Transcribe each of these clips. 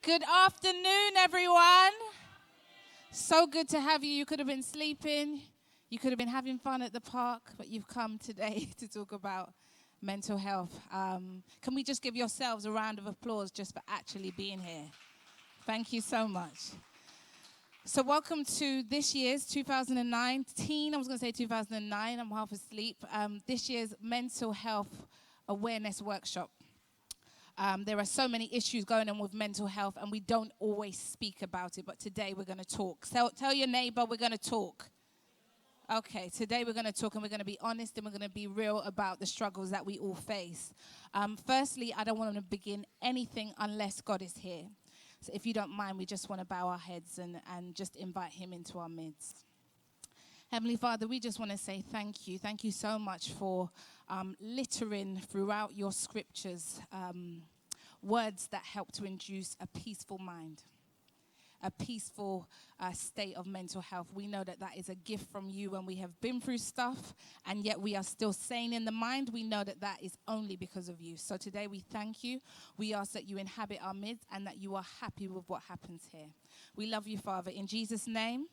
Good afternoon, everyone. So good to have you. You could have been sleeping. You could have been having fun at the park, but you've come today to talk about mental health. Can we just give yourselves a round of applause just for actually being here? Thank you so much. So welcome to this year's 2019. I was going to say 2009. I'm half asleep. This year's Mental Health Awareness Workshop. There are so many issues going on with mental health, and we don't always speak about it, but today we're going to talk. So tell your neighbor we're going to talk. Okay, today we're going to talk, and we're going to be honest, and we're going to be real about the struggles that we all face. Firstly, I don't want to begin anything unless God is here. So if you don't mind, we just want to bow our heads and just invite him into our midst. Heavenly Father, we just want to say thank you. Thank you so much for littering throughout your scriptures words that help to induce a peaceful mind, a peaceful state of mental health. We know that that is a gift from you when we have been through stuff, and yet we are still sane in the mind. We know that that is only because of you. So today we thank you. We ask that you inhabit our midst and that you are happy with what happens here. We love you, Father. In Jesus' name,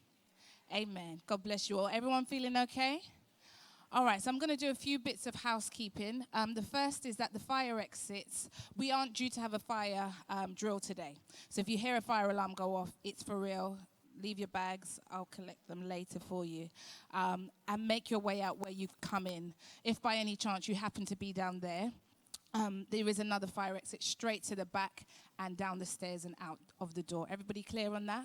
amen. God bless you all. Everyone feeling okay? All right, so I'm going to do a few bits of housekeeping. The first is that the fire exits, we aren't due to have a fire drill today. So if you hear a fire alarm go off, it's for real. Leave your bags. I'll collect them later for you. And make your way out where you've come in. If by any chance you happen to be down there, there is another fire exit straight to the back and down the stairs and out of the door. Everybody clear on that?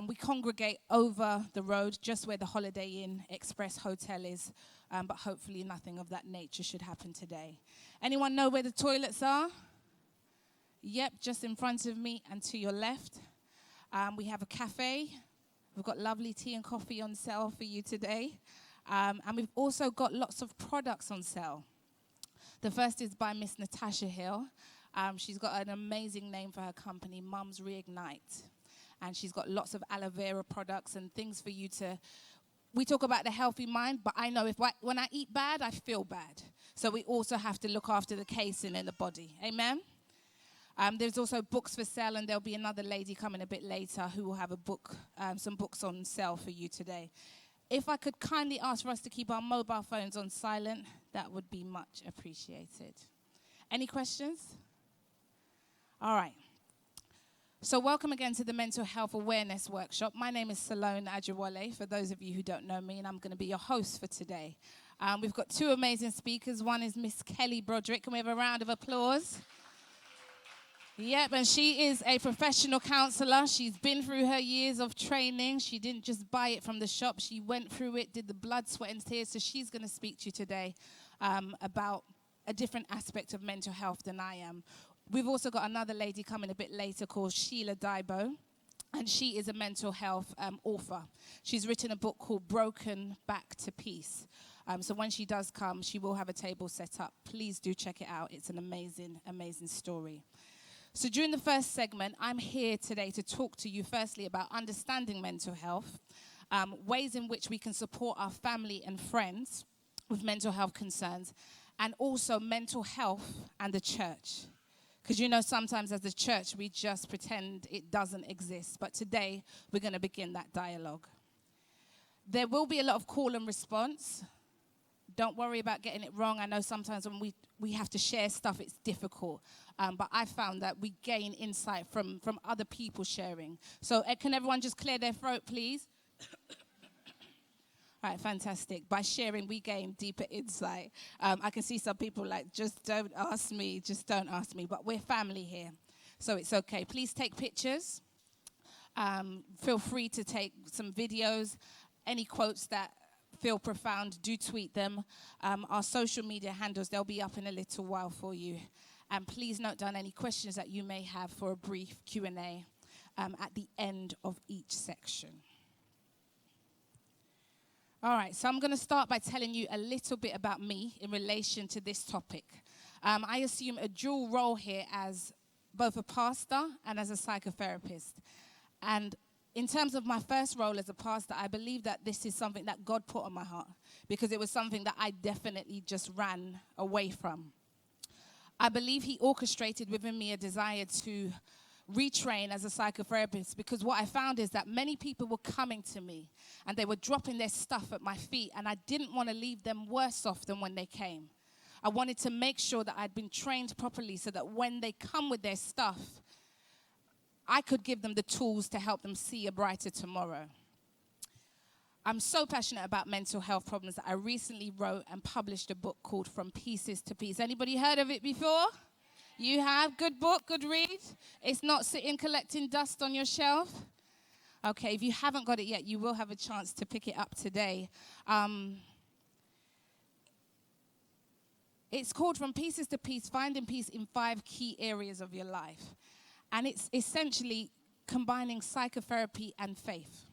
We congregate over the road, just where the Holiday Inn Express Hotel is, but hopefully nothing of that nature should happen today. Anyone know where the toilets are? Yep, just in front of me and to your left. We have a cafe. We've got lovely tea and coffee on sale for you today. And we've also got lots of products on sale. The first is by Miss Natasha Hill. She's got an amazing name for her company, Mums Reignite. And she's got lots of aloe vera products and things for you to... We talk about the healthy mind, but I know when I eat bad, I feel bad. So we also have to look after the casing in the body. Amen? There's also books for sale, and there'll be another lady coming a bit later who will have a book, some books on sale for you today. If I could kindly ask for us to keep our mobile phones on silent, that would be much appreciated. Any questions? All right. So welcome again to the Mental Health Awareness Workshop. My name is Selone Ajewole, for those of you who don't know me, and I'm going to be your host for today. We've got two amazing speakers. One is Miss Kelly Broderick. Can we have a round of applause? Yep, and she is a professional counselor. She's been through her years of training. She didn't just buy it from the shop. She went through it, did the blood, sweat, and tears. So she's going to speak to you today about a different aspect of mental health than I am. We've also got another lady coming a bit later called Sheila Daibo, and she is a mental health author. She's written a book called Broken Back to Peace. So when she does come, she will have a table set up. Please do check it out. It's an amazing, amazing story. So during the first segment, I'm here today to talk to you firstly about understanding mental health, ways in which we can support our family and friends with mental health concerns, and also mental health and the church. Because you know, sometimes as a church, we just pretend it doesn't exist. But today, we're going to begin that dialogue. There will be a lot of call and response. Don't worry about getting it wrong. I know sometimes when we have to share stuff, it's difficult. But I found that we gain insight from other people sharing. So can everyone just clear their throat, please? All right, fantastic. By sharing, we gain deeper insight. I can see some people like, just don't ask me, But we're family here, so it's okay. Please take pictures. Feel free to take some videos. Any quotes that feel profound, do tweet them. Our social media handles, they'll be up in a little while for you. And please note down any questions that you may have for a brief Q&A at the end of each section. All right, so I'm going to start by telling you a little bit about me in relation to this topic. I assume a dual role here as both a pastor and as a psychotherapist. And in terms of my first role as a pastor, I believe that this is something that God put on my heart because it was something that I definitely just ran away from. I believe he orchestrated within me a desire to retrain as a psychotherapist, because what I found is that many people were coming to me and they were dropping their stuff at my feet, and I didn't want to leave them worse off than when they came. I wanted to make sure that I'd been trained properly so that when they come with their stuff, I could give them the tools to help them see a brighter tomorrow. I'm so passionate about mental health problems that I recently wrote and published a book called From Pieces to Peace. Anybody heard of it before? You have? Good book, good read. It's not sitting collecting dust on your shelf. Okay, if you haven't got it yet, you will have a chance to pick it up today. It's called From Pieces to Peace, Finding Peace in 5 Key Areas of Your Life. And it's essentially combining psychotherapy and faith.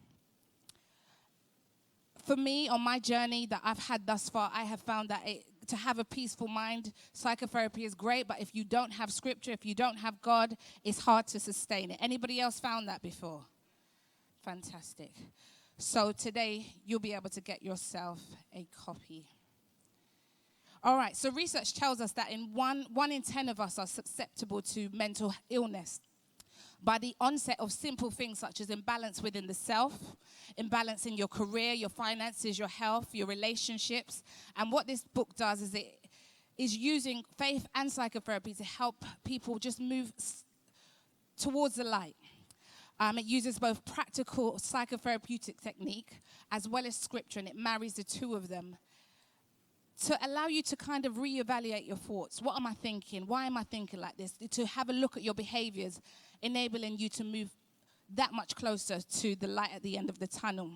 For me, on my journey that I've had thus far, I have found that to have a peaceful mind, psychotherapy is great, but if you don't have scripture, if you don't have God, it's hard to sustain it. Anybody else found that before? Fantastic. So today, you'll be able to get yourself a copy. All right, so research tells us that in 1 in 10 of us are susceptible to mental illness by the onset of simple things such as imbalance within the self, imbalance in your career, your finances, your health, your relationships. And what this book does is it is using faith and psychotherapy to help people just move towards the light. It uses both practical psychotherapeutic technique as well as scripture, and it marries the two of them to allow you to kind of reevaluate your thoughts. What am I thinking? Why am I thinking like this? To have a look at your behaviors, enabling you to move that much closer to the light at the end of the tunnel.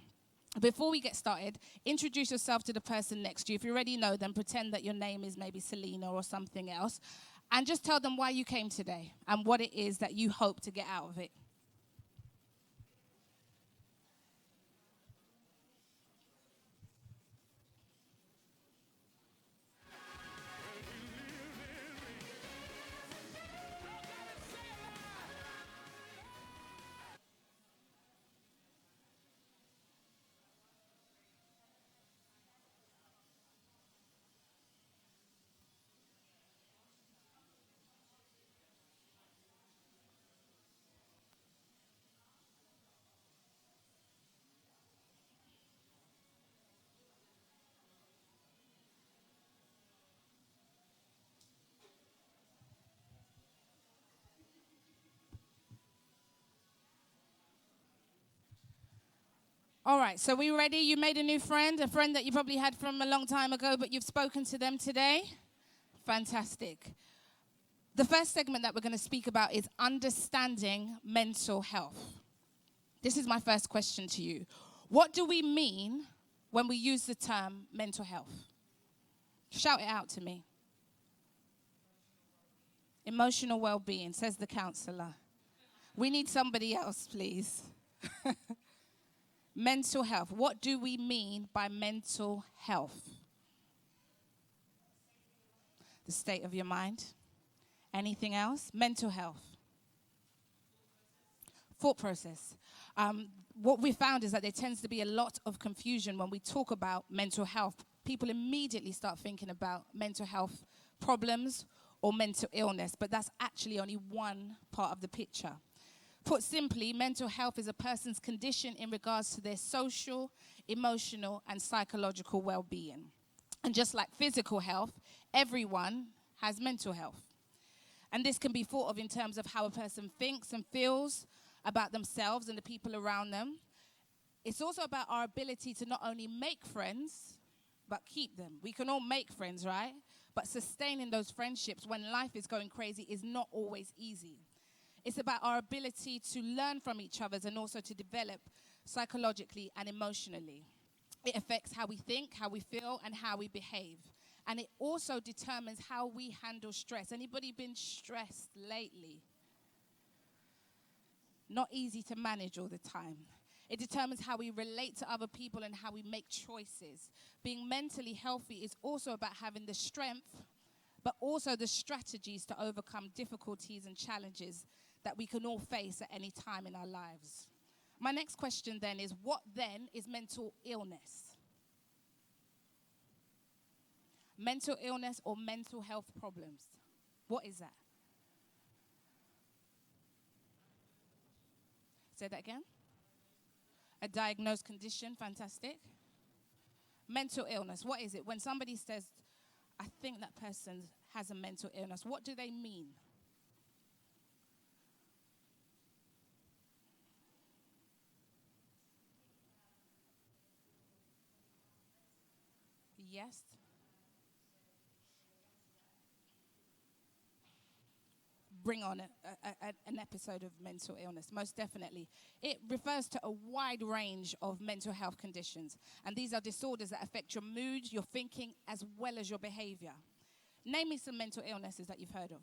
Before we get started, introduce yourself to the person next to you. If you already know them, pretend that your name is maybe Selene or something else. And just tell them why you came today and what it is that you hope to get out of it. All right, so we ready? You made a new friend, a friend that you probably had from a long time ago, but you've spoken to them today? Fantastic. The first segment that we're going to speak about is understanding mental health. This is my first question to you. What do we mean when we use the term mental health? Shout it out to me. Emotional well-being, says the counselor. We need somebody else, please. Mental health. What do we mean by mental health? The state of your mind. Anything else? Mental health. Thought process. What we found is that there tends to be a lot of confusion when we talk about mental health. People immediately start thinking about mental health problems or mental illness, but that's actually only one part of the picture. Put simply, mental health is a person's condition in regards to their social, emotional, and psychological well-being. And just like physical health, everyone has mental health. And this can be thought of in terms of how a person thinks and feels about themselves and the people around them. It's also about our ability to not only make friends, but keep them. We can all make friends, right? But sustaining those friendships when life is going crazy is not always easy. It's about our ability to learn from each other and also to develop psychologically and emotionally. It affects how we think, how we feel, and how we behave. And it also determines how we handle stress. Anybody been stressed lately? Not easy to manage all the time. It determines how we relate to other people and how we make choices. Being mentally healthy is also about having the strength, but also the strategies to overcome difficulties and challenges that we can all face at any time in our lives. My next question then is, what then is mental illness? Mental illness or mental health problems. What is that? Say that again. A diagnosed condition. Fantastic. Mental illness. What is it? When somebody says, I think that person has a mental illness, what do they mean? Yes. Bring on an episode of mental illness, most definitely. It refers to a wide range of mental health conditions. And these are disorders that affect your mood, your thinking, as well as your behavior. Name me some mental illnesses that you've heard of.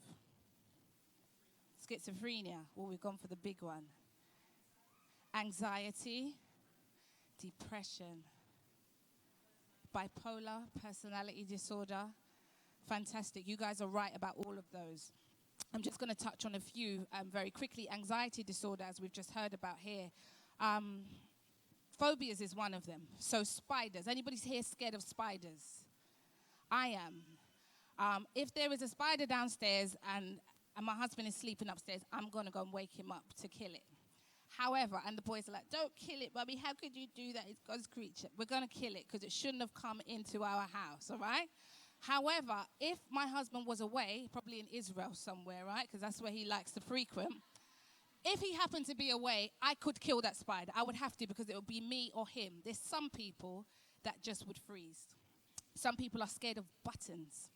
Schizophrenia. Well, we've gone for the big one. Anxiety, depression, bipolar, personality disorder. Fantastic. You guys are right about all of those. I'm just going to touch on a few very quickly. Anxiety disorder, as we've just heard about here. Phobias is one of them. So spiders. Anybody here scared of spiders? I am. If there is a spider downstairs and my husband is sleeping upstairs, I'm going to go and wake him up to kill it. However, and the boys are like, don't kill it, Bobby. How could you do that? It's God's creature. We're going to kill it because it shouldn't have come into our house, all right? However, if my husband was away, probably in Israel somewhere, right? Because that's where he likes to frequent. If he happened to be away, I could kill that spider. I would have to because it would be me or him. There's some people that just would freeze. Some people are scared of buttons.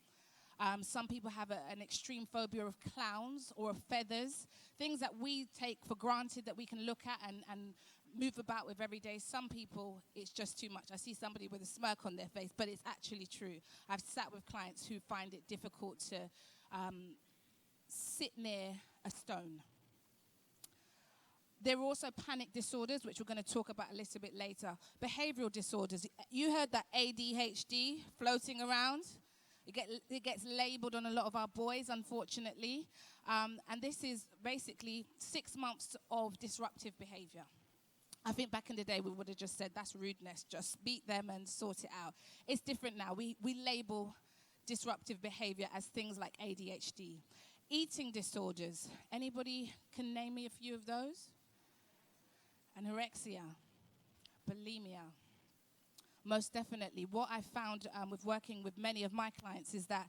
Some people have an extreme phobia of clowns or of feathers, things that we take for granted that we can look at and move about with every day. Some people, it's just too much. I see somebody with a smirk on their face, but it's actually true. I've sat with clients who find it difficult to sit near a stone. There are also panic disorders, which we're going to talk about a little bit later. Behavioral disorders. You heard that ADHD floating around. It gets labeled on a lot of our boys, unfortunately. And this is basically 6 months of disruptive behavior. I think back in the day, we would have just said, that's rudeness. Just beat them and sort it out. It's different now. We label disruptive behavior as things like ADHD. Eating disorders. Anybody can name me a few of those? Anorexia, bulimia. Most definitely. What I found with working with many of my clients is that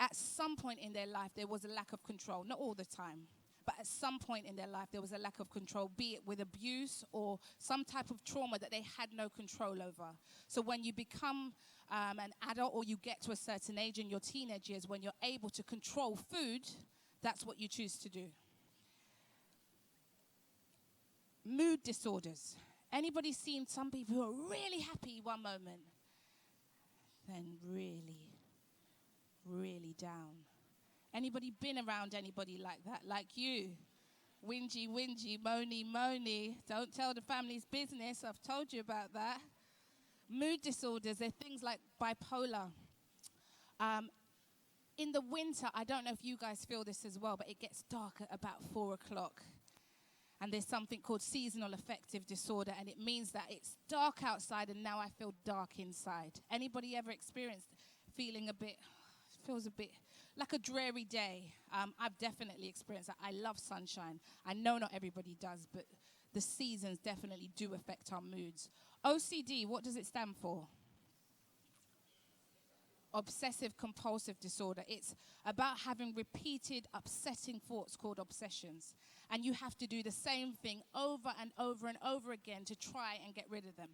at some point in their life, there was a lack of control. Not all the time, but at some point in their life, there was a lack of control, be it with abuse or some type of trauma that they had no control over. So when you become an adult or you get to a certain age in your teenage years, when you're able to control food, that's what you choose to do. Mood disorders. Anybody seen some people who are really happy one moment, then really, really down? Anybody been around anybody like that, like you? Whingy, moany. Don't tell the family's business. I've told you about that. Mood disorders, they're things like bipolar. In the winter, I don't know if you guys feel this as well, but it gets dark at about 4 o'clock. And there's something called seasonal affective disorder, and it means that it's dark outside and now I feel dark inside. Anybody ever experienced feeling feels a bit like a dreary day? I've definitely experienced that. I love sunshine. I know not everybody does, but the seasons definitely do affect our moods. OCD, what does it stand for? Obsessive compulsive disorder. It's about having repeated upsetting thoughts called obsessions. And you have to do the same thing over and over and over again to try and get rid of them.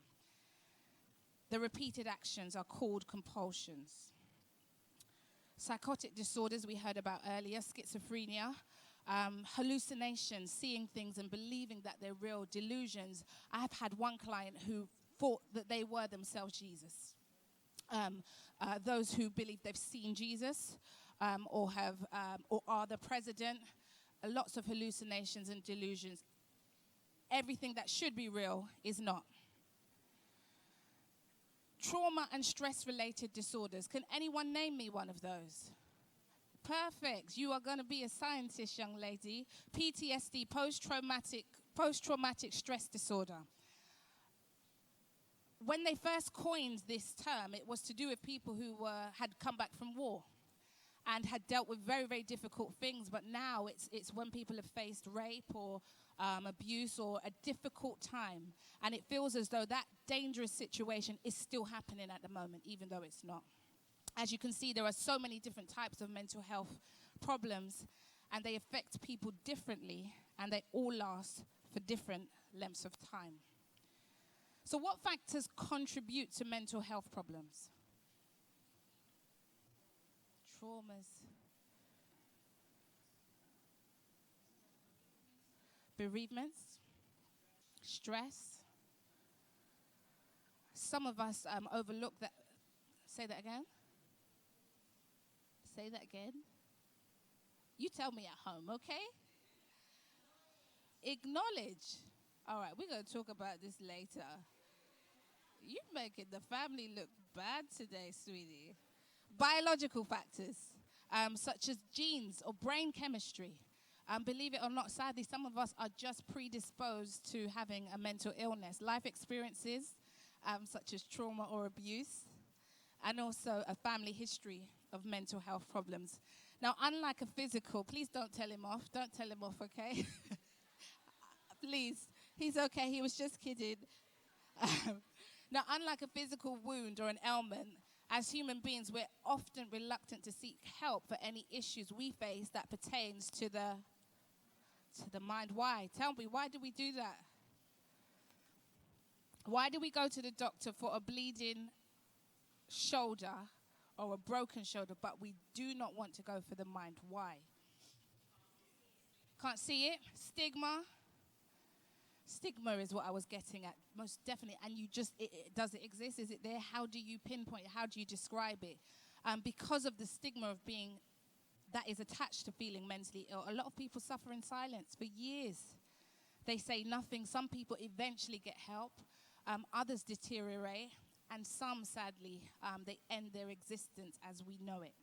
The repeated actions are called compulsions. Psychotic disorders we heard about earlier, schizophrenia, hallucinations, seeing things and believing that they're real, delusions. I have had one client who thought that they were themselves Jesus. Those who believe they've seen Jesus or are the president. Lots of hallucinations and delusions. Everything that should be real is not. Trauma and stress-related disorders. Can anyone name me one of those? Perfect. You are going to be a scientist, young lady. PTSD, post-traumatic stress disorder. When they first coined this term, it was to do with people who had come back from war. and had dealt with very, very difficult things. But now it's when people have faced rape or abuse or a difficult time, and it feels as though that dangerous situation is still happening at the moment, even though it's not. As you can see, there are so many different types of mental health problems, and they affect people differently, and they all last for different lengths of time. So what factors contribute to mental health problems? Traumas, bereavements, stress. Some of us overlook that. Say that again. Say that again. You tell me at home, okay? Acknowledge. All right, we're going to talk about this later. You're making the family look bad today, sweetie. Biological factors, such as genes or brain chemistry. Believe it or not, sadly, some of us are just predisposed to having a mental illness. Life experiences, such as trauma or abuse, and also a family history of mental health problems. Now, unlike a physical, please don't tell him off. Don't tell him off, okay? Please. He's okay. He was just kidding. Now, unlike a physical wound or an ailment, as human beings, we're often reluctant to seek help for any issues we face that pertains to the mind. Why? Tell me, why do we do that? Why do we go to the doctor for a bleeding shoulder or a broken shoulder, but we do not want to go for the mind? Why? Can't see it? Stigma. Stigma is what I was getting at, most definitely. And does it exist? Is it there? How do you pinpoint it? How do you describe it? Because of the stigma of being, that is attached to feeling mentally ill, a lot of people suffer in silence for years. They say nothing. Some people eventually get help. Others deteriorate. And some, sadly, they end their existence as we know it.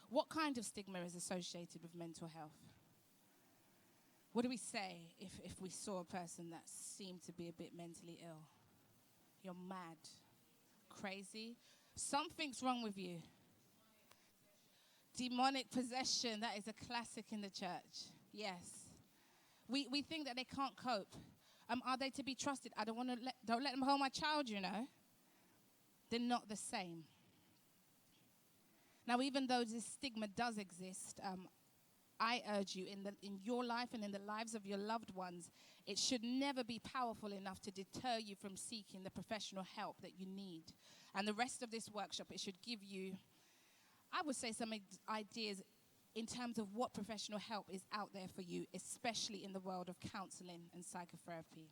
What kind of stigma is associated with mental health? What do we say if we saw a person that seemed to be a bit mentally ill? You're mad, crazy. Something's wrong with you. Demonic possession, that is a classic in the church. Yes. We think that they can't cope. Are they to be trusted? I don't let them hold my child, you know. They're not the same. Now, even though this stigma does exist, I urge you in your life and in the lives of your loved ones, it should never be powerful enough to deter you from seeking the professional help that you need. And the rest of this workshop, it should give you, I would say, some ideas in terms of what professional help is out there for you, especially in the world of counseling and psychotherapy.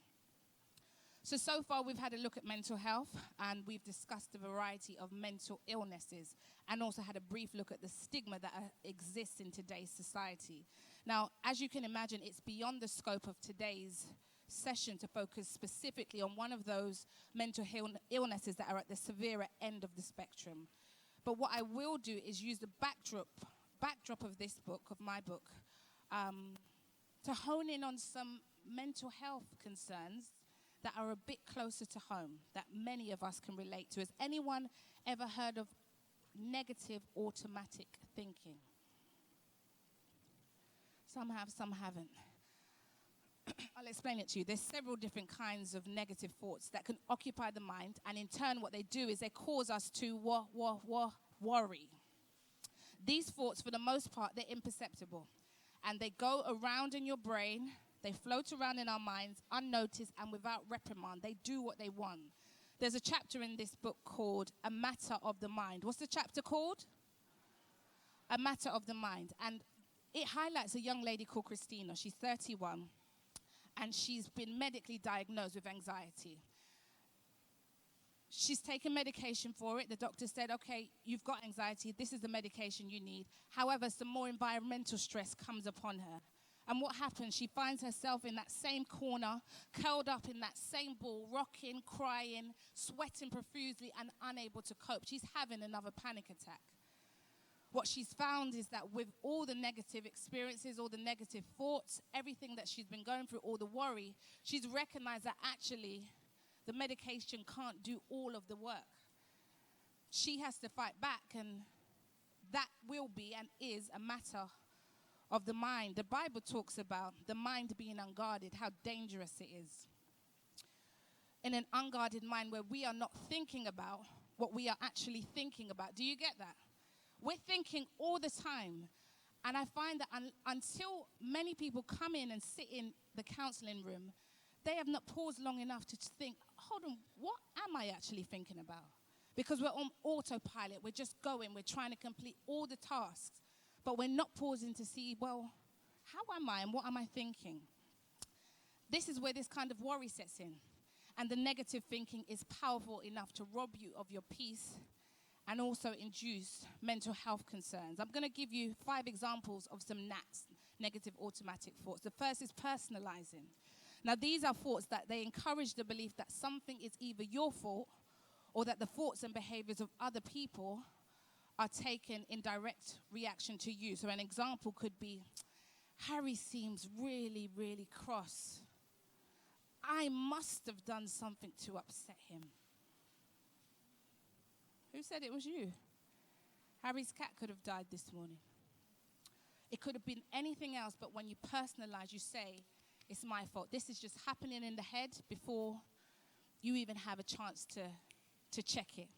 So far we've had a look at mental health, and we've discussed a variety of mental illnesses, and also had a brief look at the stigma that exists in today's society. Now, as you can imagine, it's beyond the scope of today's session to focus specifically on one of those mental illnesses that are at the severer end of the spectrum. But what I will do is use the backdrop of this book, of my book, to hone in on some mental health concerns that are a bit closer to home, that many of us can relate to. Has anyone ever heard of negative automatic thinking? Some have, some haven't. I'll explain it to you. There's several different kinds of negative thoughts that can occupy the mind, and in turn what they do is they cause us to worry. These thoughts, for the most part, they're imperceptible, and they go around in your brain. They float around in our minds unnoticed and without reprimand. They do what they want. There's a chapter in this book called A Matter of the Mind. What's the chapter called? A Matter of the Mind. And it highlights a young lady called Christina. She's 31, and she's been medically diagnosed with anxiety. She's taken medication for it. The doctor said, okay, you've got anxiety. This is the medication you need. However, some more environmental stress comes upon her. And what happens? She finds herself in that same corner, curled up in that same ball, rocking, crying, sweating profusely, and unable to cope. She's having another panic attack. What she's found is that with all the negative experiences, all the negative thoughts, everything that she's been going through, all the worry, she's recognized that actually the medication can't do all of the work. She has to fight back and that will be and is a matter of the mind. The Bible talks about the mind being unguarded, how dangerous it is. In an unguarded mind where we are not thinking about what we are actually thinking about. Do you get that? We're thinking all the time. And I find that until many people come in and sit in the counseling room, they have not paused long enough to think, hold on, what am I actually thinking about? Because we're on autopilot. We're just going. We're trying to complete all the tasks. But we're not pausing to see, well, how am I and what am I thinking? This is where this kind of worry sets in. And the negative thinking is powerful enough to rob you of your peace and also induce mental health concerns. I'm going to give you 5 examples of some NATs, negative automatic thoughts. The first is personalizing. Now, these are thoughts that they encourage the belief that something is either your fault or that the thoughts and behaviors of other people are taken in direct reaction to you. So an example could be, Harry seems really, really cross. I must have done something to upset him. Who said it was you? Harry's cat could have died this morning. It could have been anything else, but when you personalize, you say, it's my fault. This is just happening in the head before you even have a chance to check it.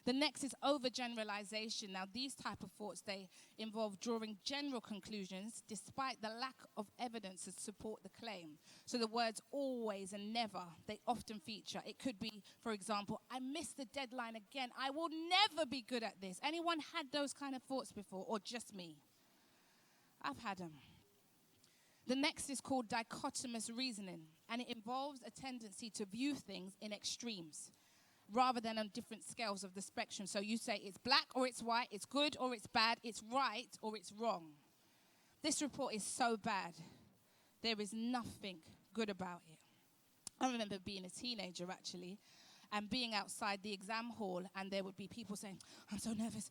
The next is overgeneralization. Now, these type of thoughts, they involve drawing general conclusions despite the lack of evidence to support the claim. So the words always and never, they often feature. It could be, for example, I missed the deadline again. I will never be good at this. Anyone had those kind of thoughts before, or just me? I've had them. The next is called dichotomous reasoning, and it involves a tendency to view things in extremes, rather than on different scales of the spectrum. So you say it's black or it's white, it's good or it's bad, it's right or it's wrong. This report is so bad, there is nothing good about it. I remember being a teenager, actually, and being outside the exam hall, and there would be people saying, I'm so nervous,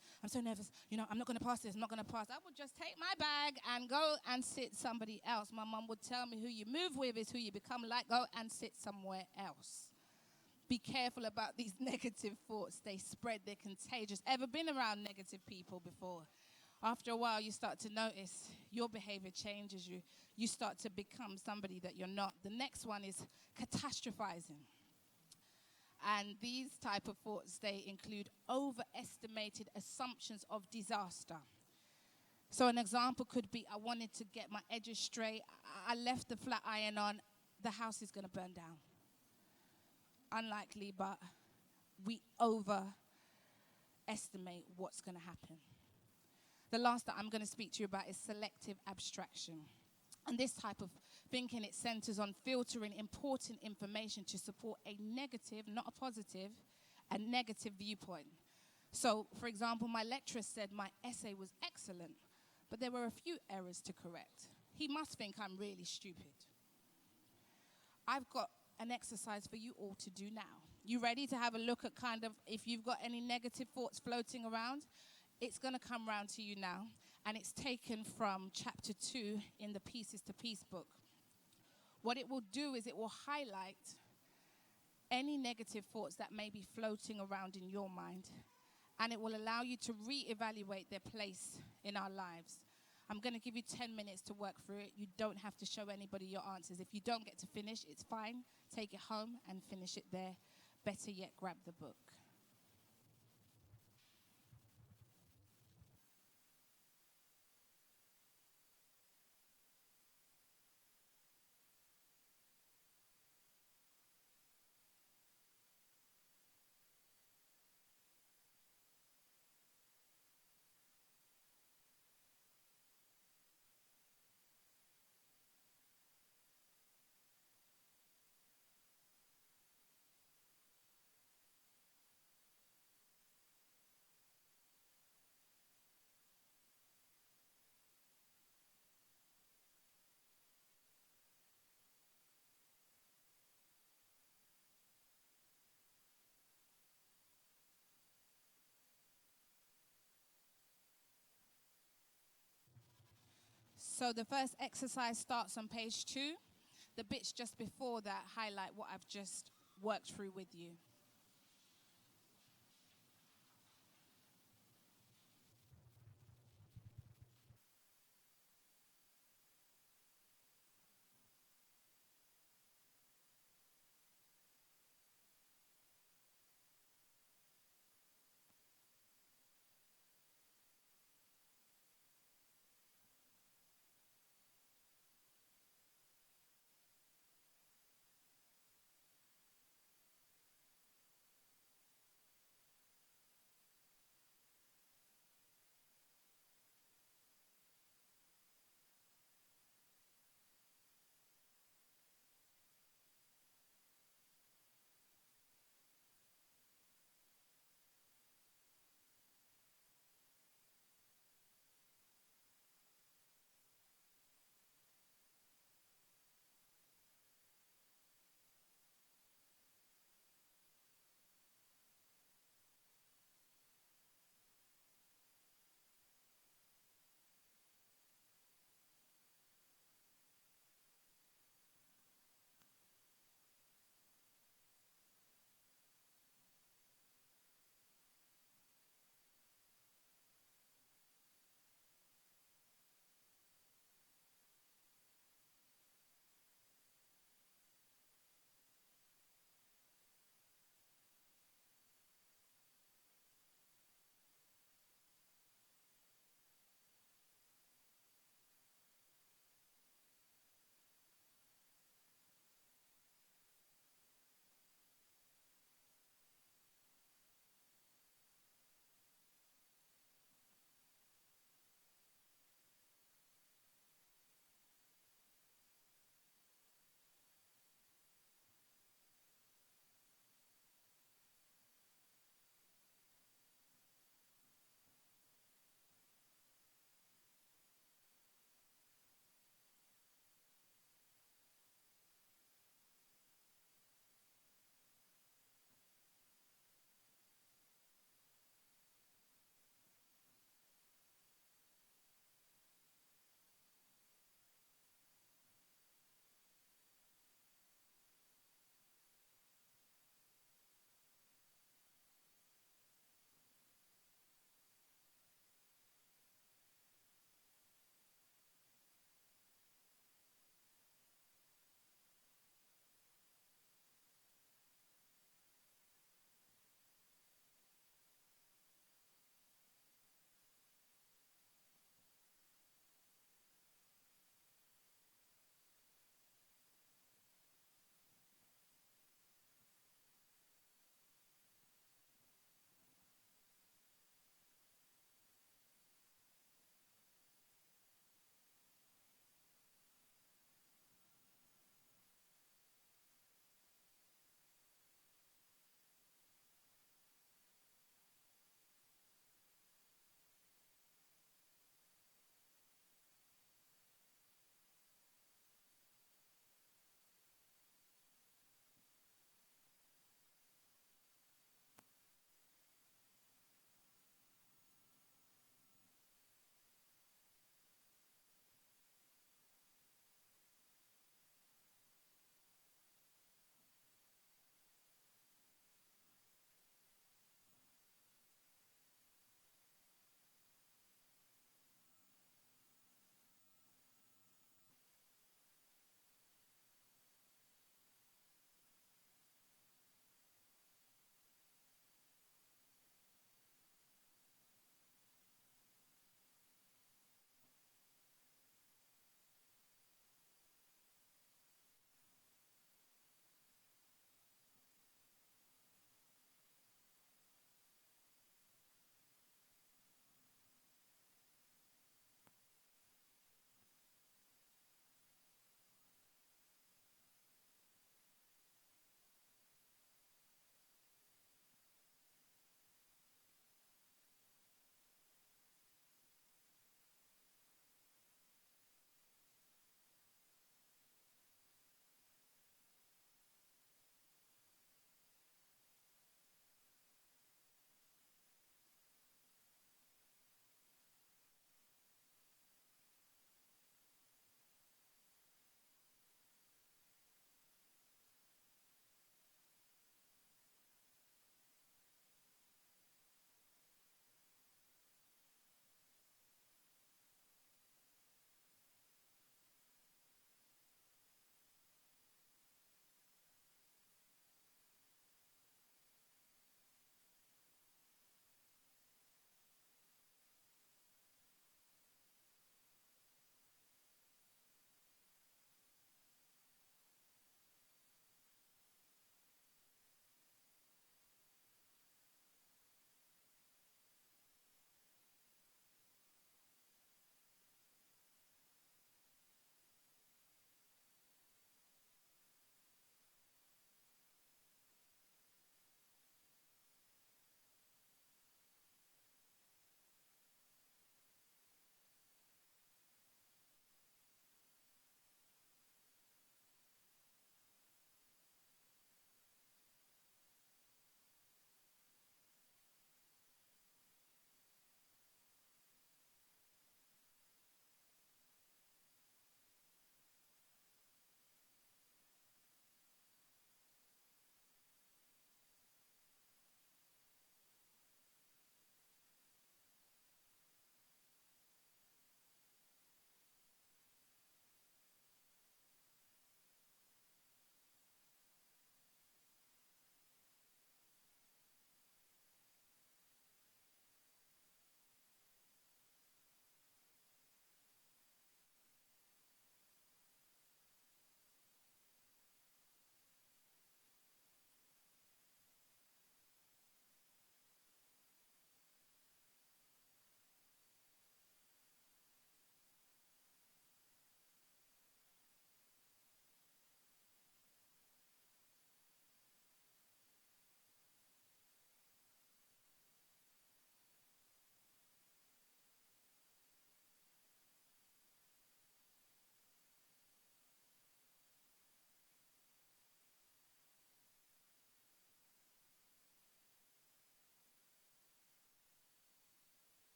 you know, I'm not going to pass this, I'm not going to pass. I would just take my bag and go and sit somebody else. My mum would tell me, who you move with is who you become like, go and sit somewhere else. Be careful about these negative thoughts. They spread, they're contagious. Ever been around negative people before? After a while, you start to notice your behavior changes. You start to become somebody that you're not. The next one is catastrophizing. And these type of thoughts, they include overestimated assumptions of disaster. So an example could be, I wanted to get my edges straight. I left the flat iron on. The house is going to burn down. Unlikely, but we overestimate what's going to happen. The last that I'm going to speak to you about is selective abstraction. And this type of thinking, it centers on filtering important information to support a negative, not a positive, a negative viewpoint. So, for example, my lecturer said my essay was excellent, but there were a few errors to correct. He must think I'm really stupid. I've got an exercise for you all to do now. You ready to have a look at kind of if you've got any negative thoughts floating around? It's going to come round to you now, and it's taken from chapter 2 in the Pieces to Peace book. What it will do is it will highlight any negative thoughts that may be floating around in your mind, and it will allow you to reevaluate their place in our lives. I'm going to give you 10 minutes to work through it. You don't have to show anybody your answers. If you don't get to finish, it's fine. Take it home and finish it there. Better yet, grab the book. So the first exercise starts on page 2. The bits just before that highlight what I've just worked through with you.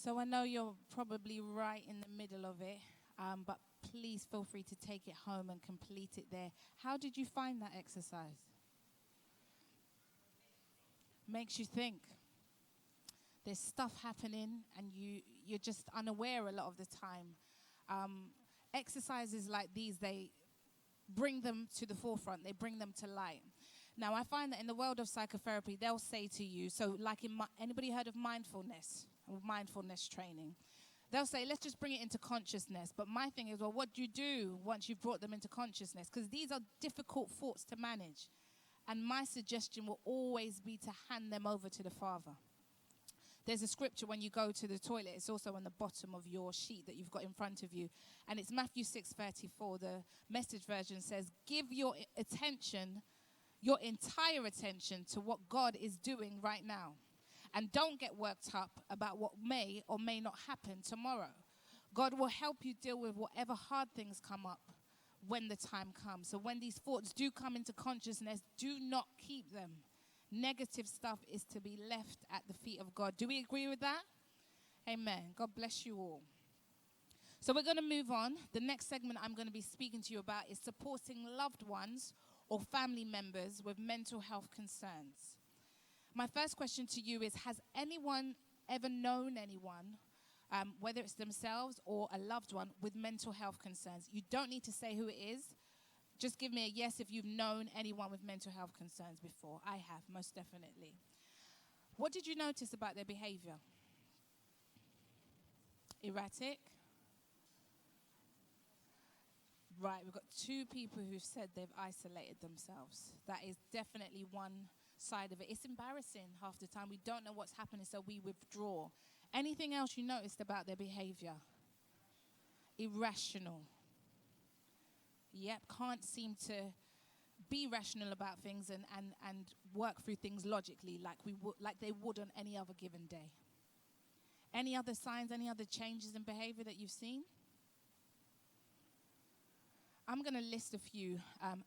So I know you're probably right in the middle of it, but please feel free to take it home and complete it there. How did you find that exercise? Makes you think. There's stuff happening and you're just unaware a lot of the time. Exercises like these, they bring them to the forefront. They bring them to light. Now, I find that in the world of psychotherapy, they'll say to you, so like anybody heard of mindfulness or mindfulness training? They'll say, let's just bring it into consciousness. But my thing is, well, what do you do once you've brought them into consciousness? Because these are difficult thoughts to manage. And my suggestion will always be to hand them over to the Father. There's a scripture when you go to the toilet. It's also on the bottom of your sheet that you've got in front of you. And it's Matthew 6:34. The Message version says, give your attention, your entire attention to what God is doing right now. And don't get worked up about what may or may not happen tomorrow. God will help you deal with whatever hard things come up when the time comes. So when these thoughts do come into consciousness, do not keep them. Negative stuff is to be left at the feet of God. Do we agree with that? Amen. God bless you all. So we're going to move on. The next segment I'm going to be speaking to you about is supporting loved ones or family members with mental health concerns. My first question to you is, has anyone ever known anyone, whether it's themselves or a loved one, with mental health concerns? You don't need to say who it is. Just give me a yes if you've known anyone with mental health concerns before. I have, most definitely. What did you notice about their behavior? Erratic? Right, we've got two people who've said they've isolated themselves. That is definitely one side of it. It's embarrassing half the time. We don't know what's happening, so we withdraw. Anything else you noticed about their behavior? Irrational. Yep, can't seem to be rational about things and work through things logically like they would on any other given day. Any other signs, any other changes in behavior that you've seen? I'm going to list a few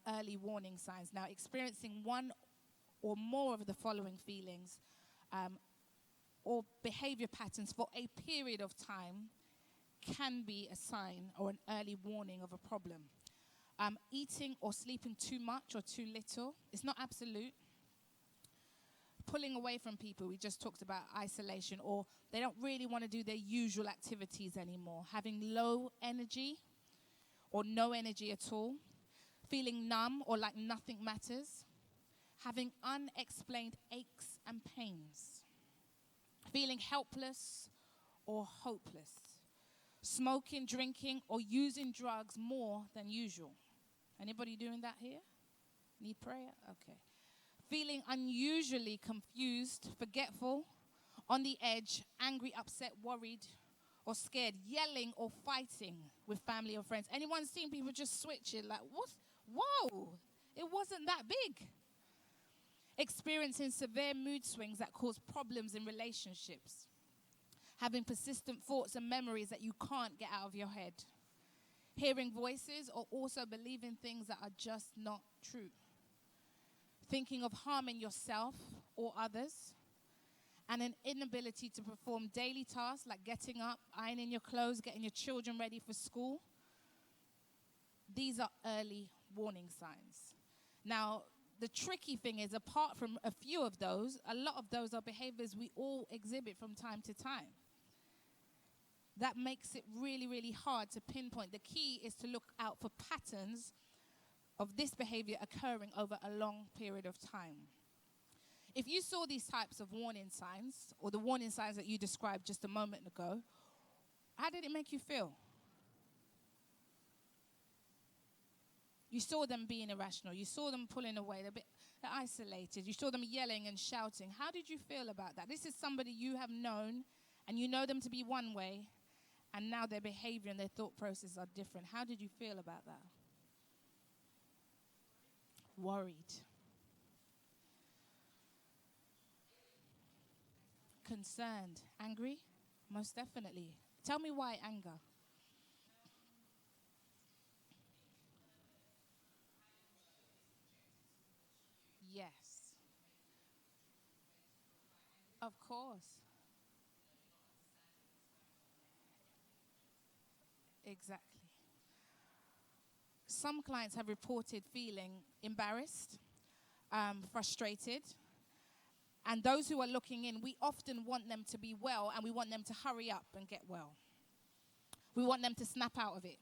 early warning signs. Now, experiencing one or more of the following feelings or behavior patterns for a period of time can be a sign or an early warning of a problem. Eating or sleeping too much or too little. It's not absolute. Pulling away from people. We just talked about isolation, or they don't really want to do their usual activities anymore. Having low energy or no energy at all. Feeling numb or like nothing matters. Having unexplained aches and pains. Feeling helpless or hopeless. Smoking, drinking, or using drugs more than usual. Anybody doing that here? Need prayer? Okay. Feeling unusually confused, forgetful, on the edge, angry, upset, worried, or scared, yelling or fighting with family or friends. Anyone seen people just switch it like, what? Whoa, it wasn't that big. Experiencing severe mood swings that cause problems in relationships. Having persistent thoughts and memories that you can't get out of your head. Hearing voices or also believing things that are just not true. Thinking of harming yourself or others. And an inability to perform daily tasks like getting up, ironing your clothes, getting your children ready for school. These are early warning signs. Now, the tricky thing is, apart from a few of those, a lot of those are behaviors we all exhibit from time to time. That makes it really, really hard to pinpoint. The key is to look out for patterns of this behavior occurring over a long period of time. If you saw these types of warning signs, or the warning signs that you described just a moment ago, how did it make you feel? You saw them being irrational. You saw them pulling away. They're isolated. You saw them yelling and shouting. How did you feel about that? This is somebody you have known, and you know them to be one way, and now their behavior and their thought process are different. How did you feel about that? Worried. Concerned. Angry? Most definitely. Tell me why anger. Yes. Of course. Exactly. Some clients have reported feeling embarrassed, frustrated. And those who are looking in, we often want them to be well, and we want them to hurry up and get well. We want them to snap out of it.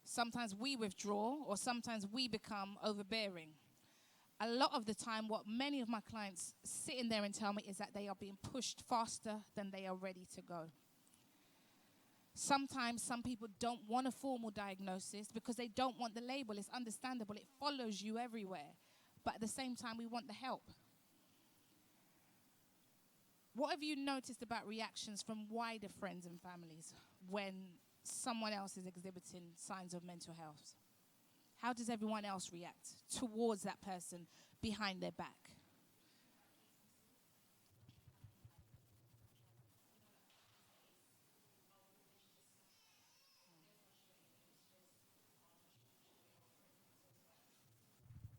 Sometimes we withdraw, or sometimes we become overbearing. A lot of the time, what many of my clients sit in there and tell me is that they are being pushed faster than they are ready to go. Sometimes some people don't want a formal diagnosis because they don't want the label. It's understandable. It follows you everywhere. But at the same time, we want the help. What have you noticed about reactions from wider friends and families when someone else is exhibiting signs of mental health? How does everyone else react towards that person behind their back?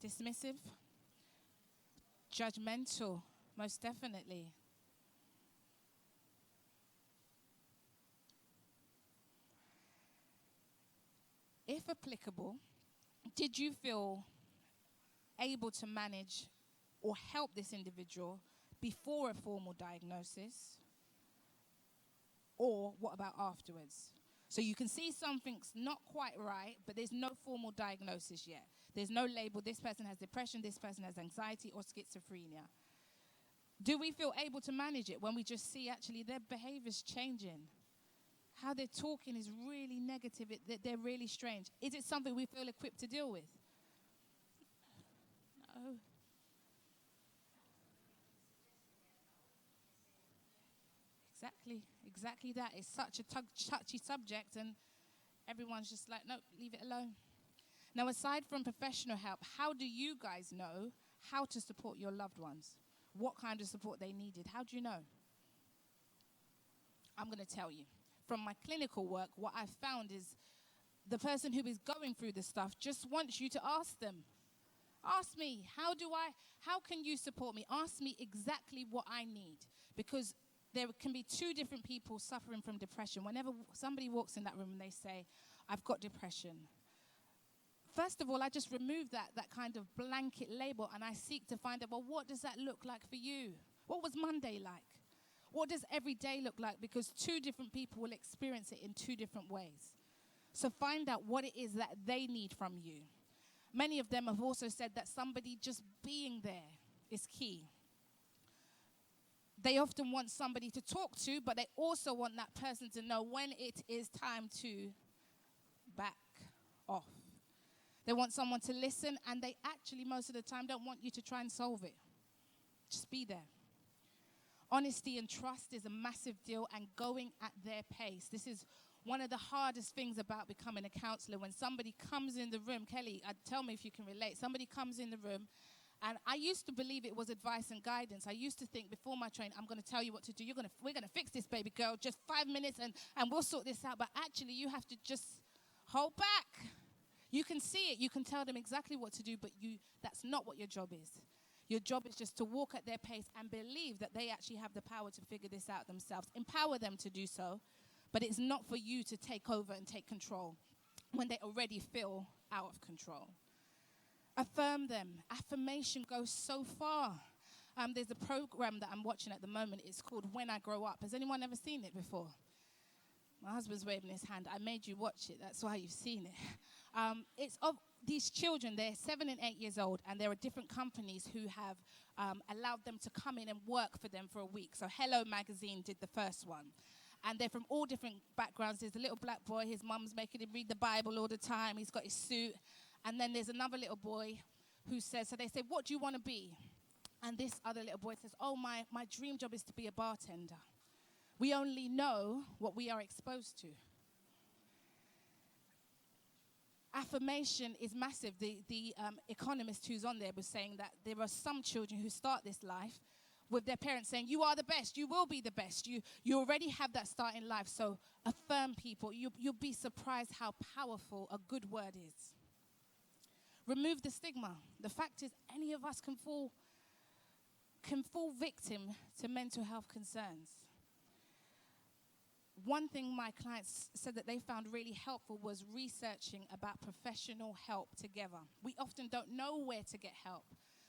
Dismissive? Judgmental? Most definitely. If applicable, did you feel able to manage or help this individual before a formal diagnosis? Or what about afterwards? So you can see something's not quite right, but there's no formal diagnosis yet. There's no label, this person has depression, this person has anxiety or schizophrenia. Do we feel able to manage it when we just see actually their behavior's changing? How they're talking is really negative, they're really strange. Is it something we feel equipped to deal with? No. Exactly that. It's such a touchy subject, and everyone's just like, no, leave it alone. Now, aside from professional help, how do you guys know how to support your loved ones? What kind of support they needed? How do you know? I'm going to tell you. From my clinical work, what I've found is the person who is going through this stuff just wants you to ask them. Ask me, how can you support me? Ask me exactly what I need. Because there can be two different people suffering from depression. Whenever somebody walks in that room and they say, I've got depression. First of all, I just remove that kind of blanket label and I seek to find out, well, what does that look like for you? What was Monday like? What does every day look like? Because two different people will experience it in two different ways. So find out what it is that they need from you. Many of them have also said that somebody just being there is key. They often want somebody to talk to, but they also want that person to know when it is time to back off. They want someone to listen, and they actually, most of the time, don't want you to try and solve it. Just be there. Honesty and trust is a massive deal, and going at their pace. This is one of the hardest things about becoming a counselor. When somebody comes in the room, Kelly, tell me if you can relate. Somebody comes in the room, and I used to believe it was advice and guidance. I used to think before my training, I'm going to tell you what to do. We're going to fix this, baby girl. Just 5 minutes, and we'll sort this out. But actually, you have to just hold back. You can see it. You can tell them exactly what to do, but that's not what your job is. Your job is just to walk at their pace and believe that they actually have the power to figure this out themselves. Empower them to do so, but it's not for you to take over and take control when they already feel out of control. Affirm them. Affirmation goes so far. There's a program that I'm watching at the moment. It's called When I Grow Up. Has anyone ever seen it before? My husband's waving his hand. I made you watch it. That's why you've seen it. It's of these children. They're 7 and 8 years old, and there are different companies who have allowed them to come in and work for them for a week. So Hello Magazine did the first one. And they're from all different backgrounds. There's a little black boy. His mum's making him read the Bible all the time. He's got his suit. And then there's another little boy who says, so they say, what do you want to be? And this other little boy says, oh, my dream job is to be a bartender. We only know what we are exposed to. Affirmation is massive. The economist who's on there was saying that there are some children who start this life with their parents saying, you are the best, you will be the best. You already have that start in life. So affirm people. You'll be surprised how powerful a good word is. Remove the stigma. The fact is, any of us can fall victim to mental health concerns. one thing my clients said that they found really helpful was researching about professional help together. We often don't know where to get help.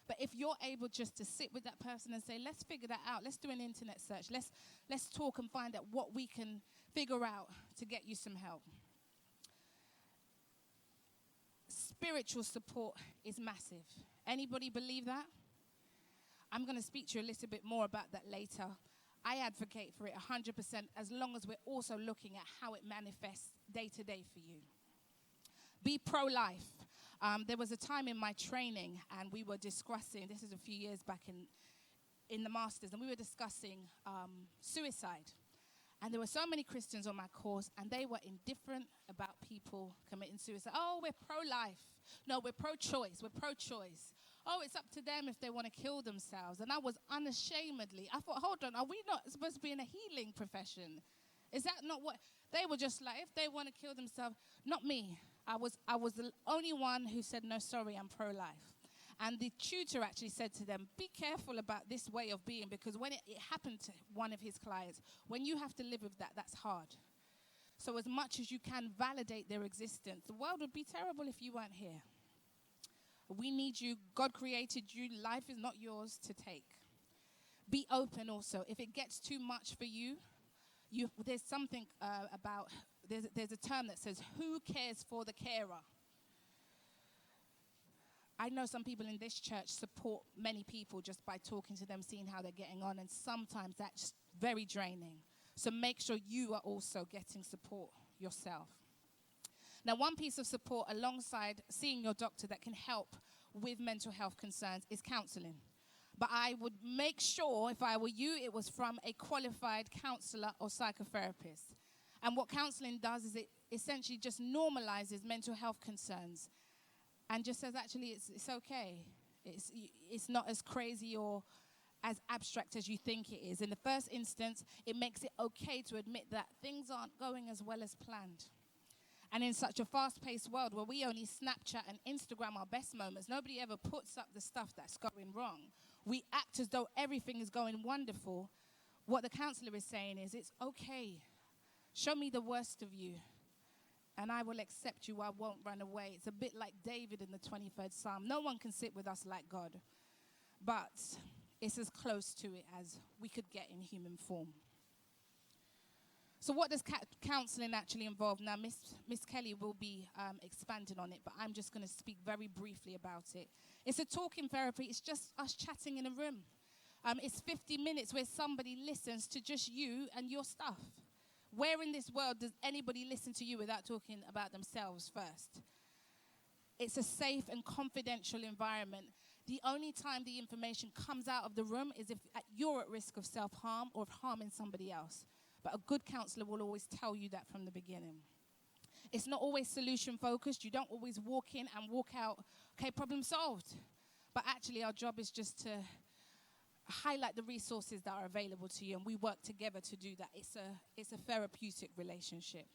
But if you're able just to sit with that person and say, let's figure that out, let's do an internet search, let's talk and find out what we can figure out to get you some help. Spiritual support is massive. Anybody believe that? I'm going to speak to you a little bit more about that later. I advocate for it 100% as long as we're also looking at how it manifests day to day for you. Be pro-life. There was a time in my training and we were discussing, this is a few years back in the Masters, and we were discussing suicide. And there were so many Christians on my course, and they were indifferent about people committing suicide. Oh, we're pro-life. No, we're pro-choice. We're pro-choice. Oh, it's up to them if they want to kill themselves. And I was unashamedly, I thought, hold on, are we not supposed to be in a healing profession? Is that not what? They were just like, if they want to kill themselves, not me. I was the only one who said, no, sorry, I'm pro-life. And the tutor actually said to them, be careful about this way of being, because when it happened to one of his clients, when you have to live with that, that's hard. So as much as you can validate their existence, the world would be terrible if you weren't here. We need you. God created you. Life is not yours to take. Be open also. If it gets too much for you, there's something there's a term that says, who cares for the carer? I know some people in this church support many people just by talking to them, seeing how they're getting on, and sometimes that's very draining. So make sure you are also getting support yourself. Now, one piece of support alongside seeing your doctor that can help with mental health concerns is counseling. But I would make sure, if I were you, it was from a qualified counselor or psychotherapist. And what counseling does is it essentially just normalizes mental health concerns and just says, actually, it's okay. It's not as crazy or as abstract as you think it is. In the first instance, it makes it okay to admit that things aren't going as well as planned. And in such a fast-paced world where we only Snapchat and Instagram our best moments, nobody ever puts up the stuff that's going wrong. We act as though everything is going wonderful. What the counselor is saying is, it's okay. Show me the worst of you, and I will accept you. I won't run away. It's a bit like David in the 23rd Psalm. No one can sit with us like God, but it's as close to it as we could get in human form. So what does counseling actually involve? Now, Miss Kelly will be expanding on it, but I'm just going to speak very briefly about it. It's a talking therapy. It's just us chatting in a room. It's 50 minutes where somebody listens to just you and your stuff. Where in this world does anybody listen to you without talking about themselves first? It's a safe and confidential environment. The only time the information comes out of the room is if you're at risk of self-harm or of harming somebody else. But a good counselor will always tell you that from the beginning. It's not always solution-focused. You don't always walk in and walk out, okay, problem solved. But actually, our job is just to highlight the resources that are available to you, and we work together to do that. It's a therapeutic relationship.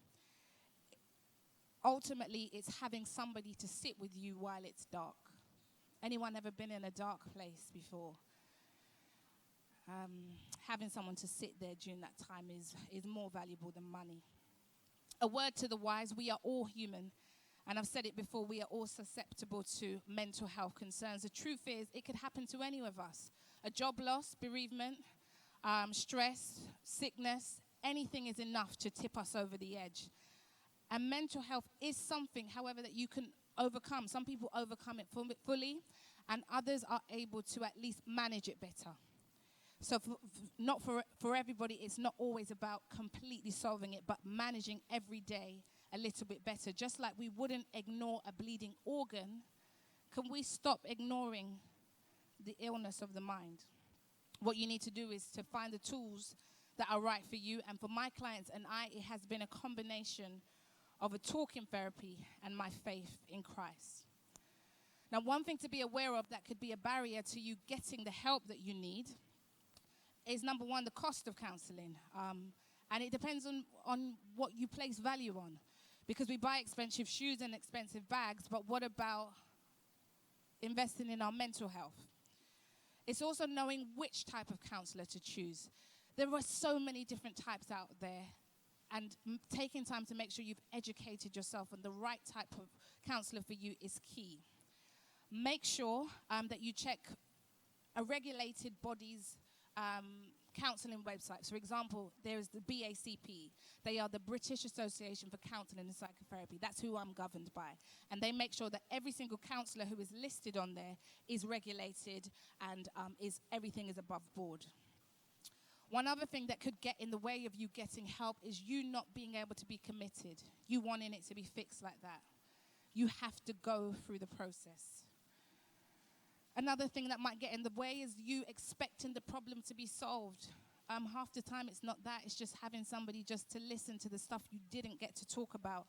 Ultimately, it's having somebody to sit with you while it's dark. Anyone ever been in a dark place before? Having someone to sit there during that time is more valuable than money. A word to the wise, we are all human. And I've said it before, we are all susceptible to mental health concerns. The truth is, it could happen to any of us. A job loss, bereavement, stress, sickness, anything is enough to tip us over the edge. And mental health is something, however, that you can overcome. Some people overcome it fully, and others are able to at least manage it better. So not for everybody, it's not always about completely solving it, but managing every day a little bit better. Just like we wouldn't ignore a bleeding organ, can we stop ignoring the illness of the mind? What you need to do is to find the tools that are right for you. And for my clients and it has been a combination of a talking therapy and my faith in Christ. Now, one thing to be aware of that could be a barrier to you getting the help that you need is, number one, the cost of counseling. And it depends on what you place value on. Because we buy expensive shoes and expensive bags, but what about investing in our mental health? It's also knowing which type of counselor to choose. There are so many different types out there. taking time to make sure you've educated yourself and the right type of counselor for you is key. Make sure that you check a regulated body's counselling websites. For example, there is the BACP. They are the British Association for Counselling and Psychotherapy. That's who I'm governed by. And they make sure that every single counsellor who is listed on there is regulated and everything is above board. One other thing that could get in the way of you getting help is you not being able to be committed. You wanting it to be fixed like that. You have to go through the process. Another thing that might get in the way is you expecting the problem to be solved. Half the time it's not that. It's just having somebody just to listen to the stuff you didn't get to talk about.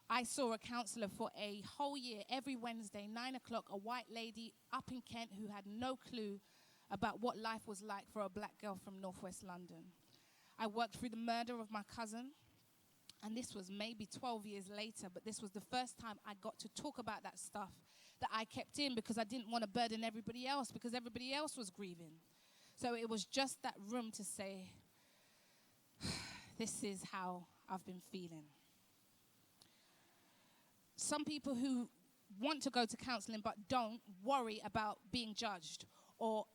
I saw a counsellor for a whole year, every Wednesday, 9 o'clock, a white lady up in Kent who had no clue about what life was like for a black girl from northwest London. I worked through the murder of my cousin, and this was maybe 12 years later, but this was the first time I got to talk about that stuff that I kept in because I didn't want to burden everybody else because everybody else was grieving. So it was just that room to say, this is how I've been feeling. Some people who want to go to counseling but don't worry about being judged or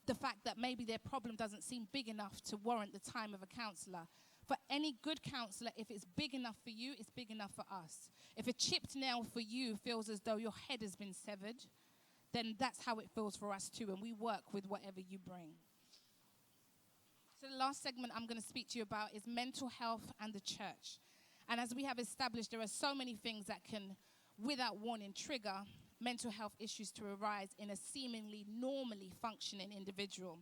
the fact that maybe their problem doesn't seem big enough to warrant the time of a counselor. For any good counselor, if it's big enough for you, it's big enough for us. If a chipped nail for you feels as though your head has been severed, then that's how it feels for us too, and we work with whatever you bring. So the last segment I'm going to speak to you about is mental health and the church. And as we have established, there are so many things that can, without warning, trigger mental health issues to arise in a seemingly normally functioning individual.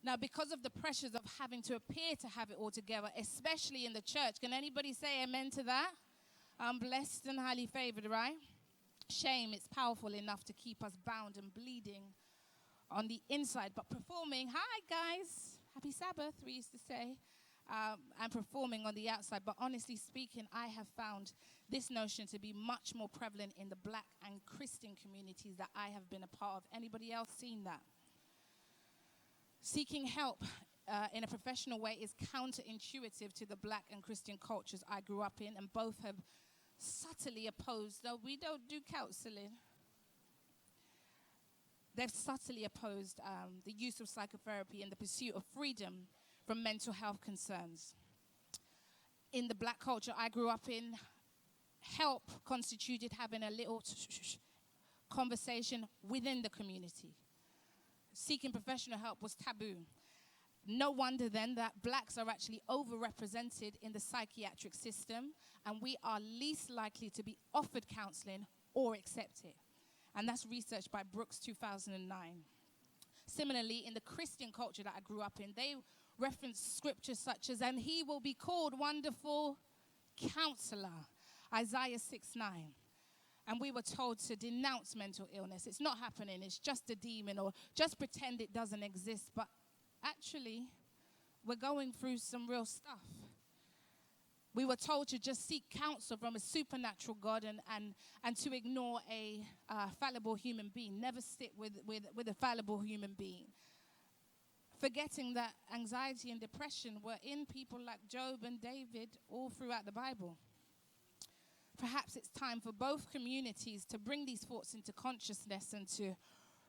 Now, because of the pressures of having to appear to have it all together, especially in the church, can anybody say amen to that? I'm blessed and highly favored, right? Shame, it's powerful enough to keep us bound and bleeding on the inside, but performing, hi guys, happy Sabbath, we used to say, and performing on the outside. But honestly speaking, I have found this notion to be much more prevalent in the black and Christian communities that I have been a part of. Anybody else seen that? Seeking help in a professional way is counterintuitive to the black and Christian cultures I grew up in, and both have subtly opposed, though we don't do counseling, they've subtly opposed the use of psychotherapy in the pursuit of freedom from mental health concerns. In the black culture I grew up in, help constituted having a little conversation within the community. Seeking professional help was taboo. No wonder then that blacks are actually overrepresented in the psychiatric system, and we are least likely to be offered counseling or accept it. And that's research by Brooks 2009. Similarly, in the Christian culture that I grew up in, they reference scriptures such as, and he will be called Wonderful Counselor, Isaiah 6:9. And we were told to denounce mental illness. It's not happening, it's just a demon, or just pretend it doesn't exist. But actually, we're going through some real stuff. We were told to just seek counsel from a supernatural God and to ignore a fallible human being. Never sit with a fallible human being. Forgetting that anxiety and depression were in people like Job and David all throughout the Bible. Perhaps it's time for both communities to bring these thoughts into consciousness and to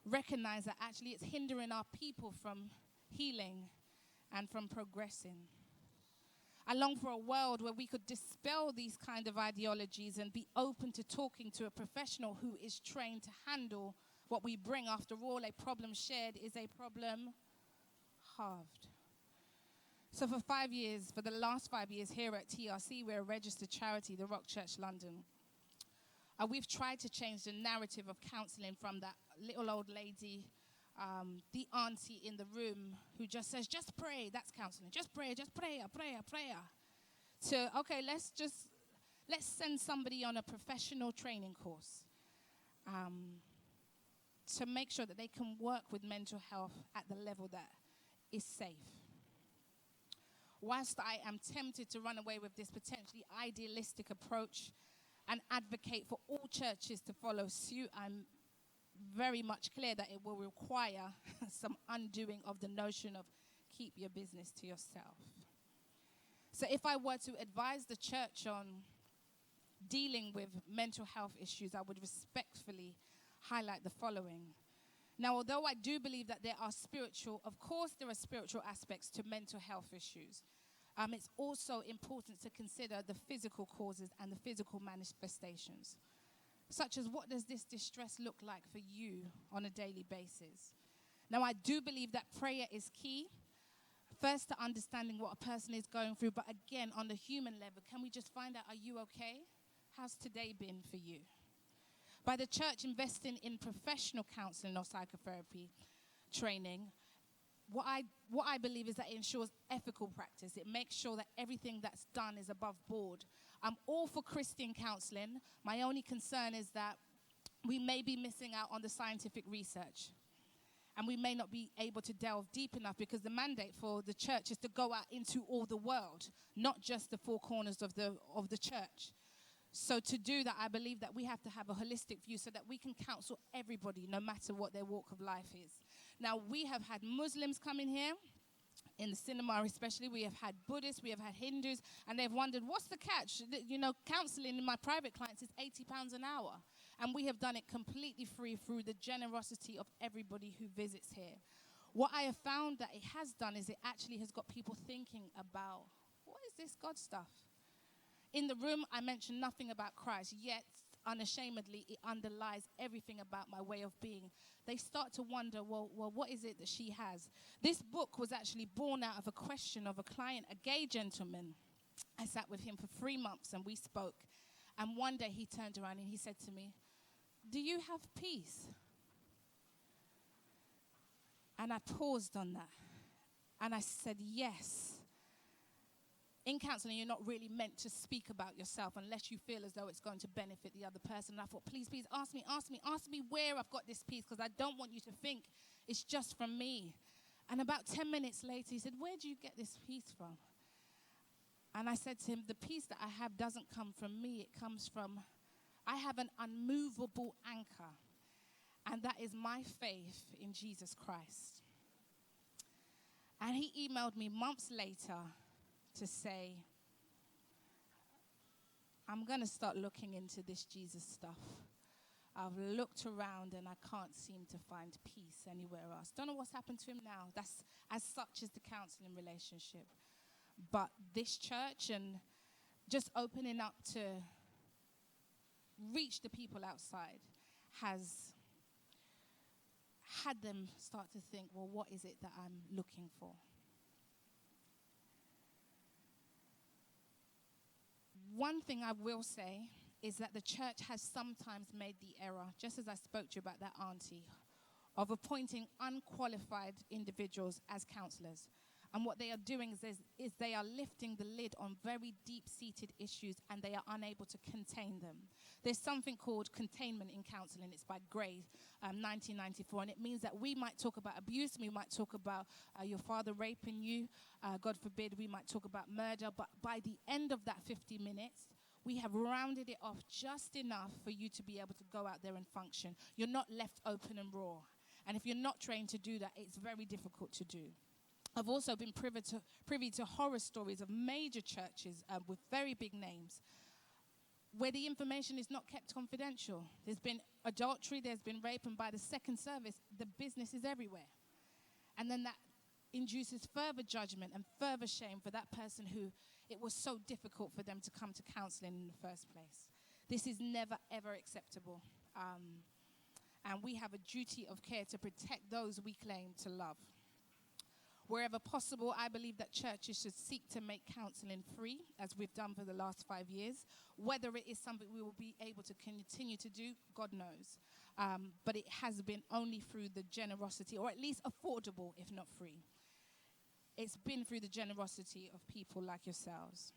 recognize that actually it's hindering our people from healing and from progressing. I long for a world where we could dispel these kind of ideologies and be open to talking to a professional who is trained to handle what we bring. After all, a problem shared is a problem halved. So for the last 5 years here at TRC, we're a registered charity, the Rock Church London. We've tried to change the narrative of counselling from that little old lady, the auntie in the room who just says, just pray, that's counselling. Just pray, just prayer. To, okay, let's send somebody on a professional training course to make sure that they can work with mental health at the level that is safe. Whilst I am tempted to run away with this potentially idealistic approach and advocate for all churches to follow suit, I'm very much clear that it will require some undoing of the notion of keep your business to yourself. So if I were to advise the church on dealing with mental health issues, I would respectfully highlight the following. Now, although I do believe that there are spiritual aspects to mental health issues. It's also important to consider the physical causes and the physical manifestations, such as what does this distress look like for you on a daily basis? Now, I do believe that prayer is key, first to understanding what a person is going through, but again, on the human level, can we just find out, are you okay? How's today been for you? By the church investing in professional counseling or psychotherapy training, what I believe is that it ensures ethical practice. It makes sure that everything that's done is above board. I'm all for Christian counseling. My only concern is that we may be missing out on the scientific research. And we may not be able to delve deep enough, because the mandate for the church is to go out into all the world, not just the four corners of the church. So to do that, I believe that we have to have a holistic view so that we can counsel everybody, no matter what their walk of life is. Now, we have had Muslims come in here, in the cinema especially. We have had Buddhists, we have had Hindus, and they've wondered, what's the catch? You know, counseling in my private clients is £80 an hour. And we have done it completely free through the generosity of everybody who visits here. What I have found that it has done is it actually has got people thinking about, what is this God stuff? In the room, I mentioned nothing about Christ, yet unashamedly, it underlies everything about my way of being. They start to wonder, well, what is it that she has? This book was actually born out of a question of a client, a gay gentleman. I sat with him for 3 months and we spoke. And one day he turned around and he said to me, do you have peace? And I paused on that. And I said, yes. In counseling, you're not really meant to speak about yourself unless you feel as though it's going to benefit the other person. And I thought, please, ask me where I've got this peace, because I don't want you to think it's just from me. And about 10 minutes later, he said, where do you get this peace from? And I said to him, the peace that I have doesn't come from me. It comes from, I have an unmovable anchor, and that is my faith in Jesus Christ. And he emailed me months later to say, I'm going to start looking into this Jesus stuff. I've looked around and I can't seem to find peace anywhere else. Don't know what's happened to him now. That's as such as the counseling relationship. But this church and just opening up to reach the people outside has had them start to think, well, what is it that I'm looking for? One thing I will say is that the church has sometimes made the error, just as I spoke to you about that auntie, of appointing unqualified individuals as counselors. And what they are doing is they are lifting the lid on very deep-seated issues, and they are unable to contain them. There's something called containment in counseling. It's by Gray, 1994, and it means that we might talk about abuse, we might talk about your father raping you, God forbid, we might talk about murder, but by the end of that 50 minutes, we have rounded it off just enough for you to be able to go out there and function. You're not left open and raw. And if you're not trained to do that, it's very difficult to do. I've also been privy to horror stories of major churches with very big names where the information is not kept confidential. There's been adultery, there's been rape, and by the second service, the business is everywhere. And then that induces further judgment and further shame for that person who it was so difficult for them to come to counseling in the first place. This is never, ever acceptable. And we have a duty of care to protect those we claim to love. Wherever possible, I believe that churches should seek to make counseling free, as we've done for the last 5 years. Whether it is something we will be able to continue to do, God knows. But it has been only through the generosity, or at least affordable, if not free. It's been through the generosity of people like yourselves.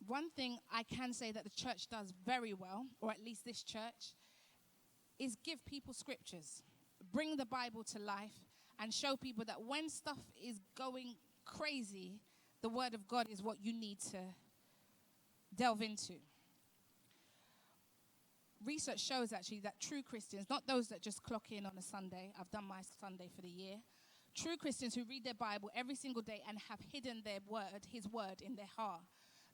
One thing I can say that the church does very well, or at least this church, is give people scriptures, bring the Bible to life, and show people that when stuff is going crazy, the Word of God is what you need to delve into. Research shows actually that true Christians, not those that just clock in on a Sunday, I've done my Sunday for the year, True Christians who read their Bible every single day and have hidden his word in their heart,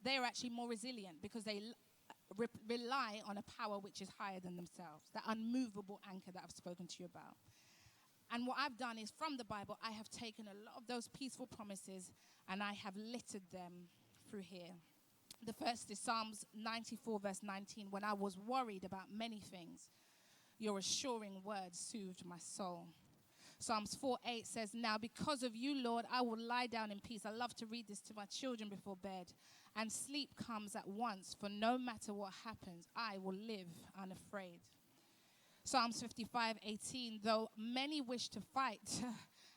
they are actually more resilient because they rely on a power which is higher than themselves, that unmovable anchor that I've spoken to you about. And what I've done is from the Bible, I have taken a lot of those peaceful promises and I have littered them through here. The first is Psalms 94, verse 19. When I was worried about many things, your assuring word soothed my soul. Psalms 4:8 says, now because of you, Lord, I will lie down in peace. I love to read this to my children before bed. And sleep comes at once, for no matter what happens, I will live unafraid. Psalms 55:18, though many wish to fight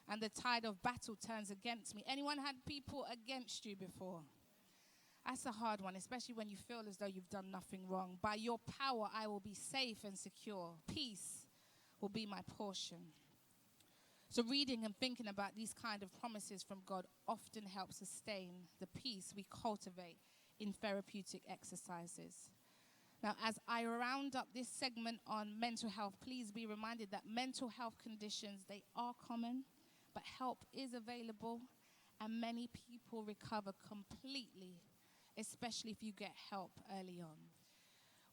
and the tide of battle turns against me. Anyone had people against you before? That's a hard one, especially when you feel as though you've done nothing wrong. By your power, I will be safe and secure. Peace will be my portion. So reading and thinking about these kind of promises from God often helps sustain the peace we cultivate in therapeutic exercises. Now, as I round up this segment on mental health, please be reminded that mental health conditions, they are common, but help is available, and many people recover completely, especially if you get help early on.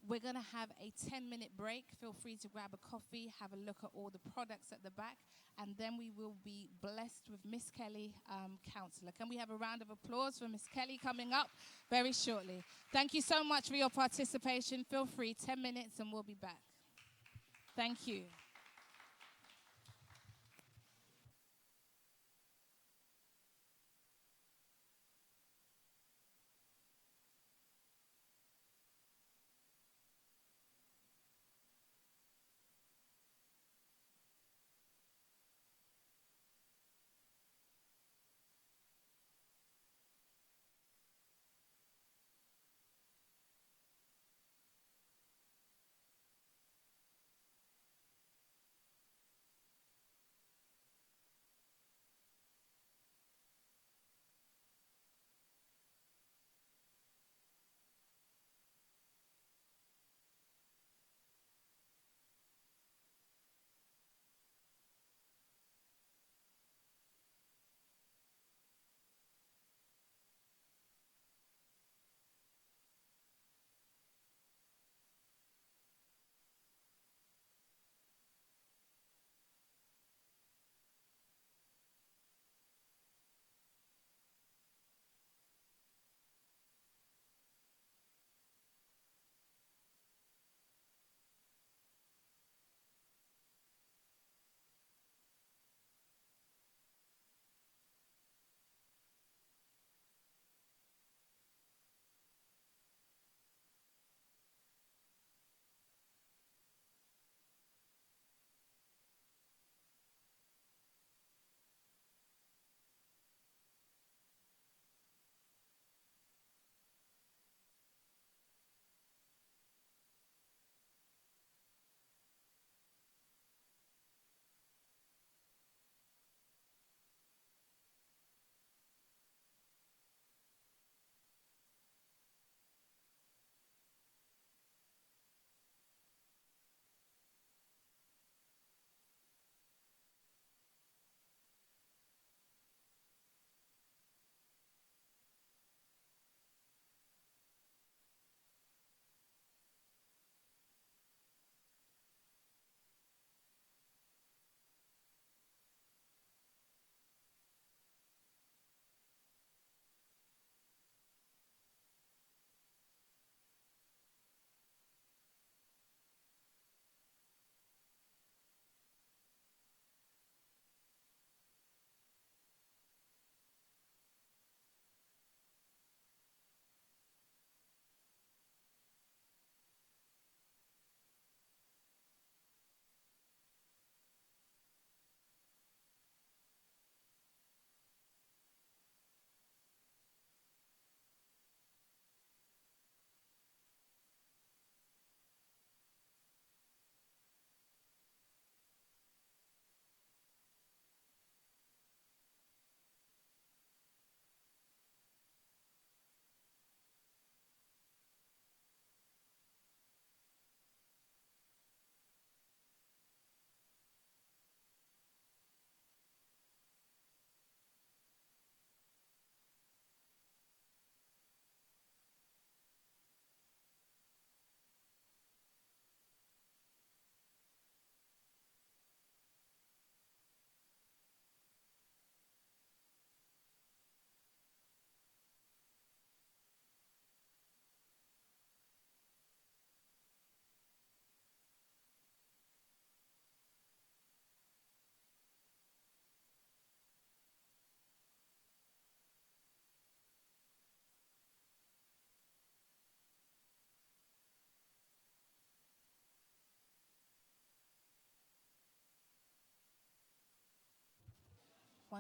We're going to have a 10-minute break. Feel free to grab a coffee, have a look at all the products at the back, and then we will be blessed with Miss Kelly, counselor. Can we have a round of applause for Miss Kelly coming up very shortly? Thank you so much for your participation. Feel free, 10 minutes, and we'll be back. Thank you.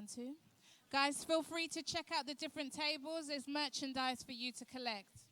one too. Guys, feel free to check out the different tables. There's merchandise for you to collect.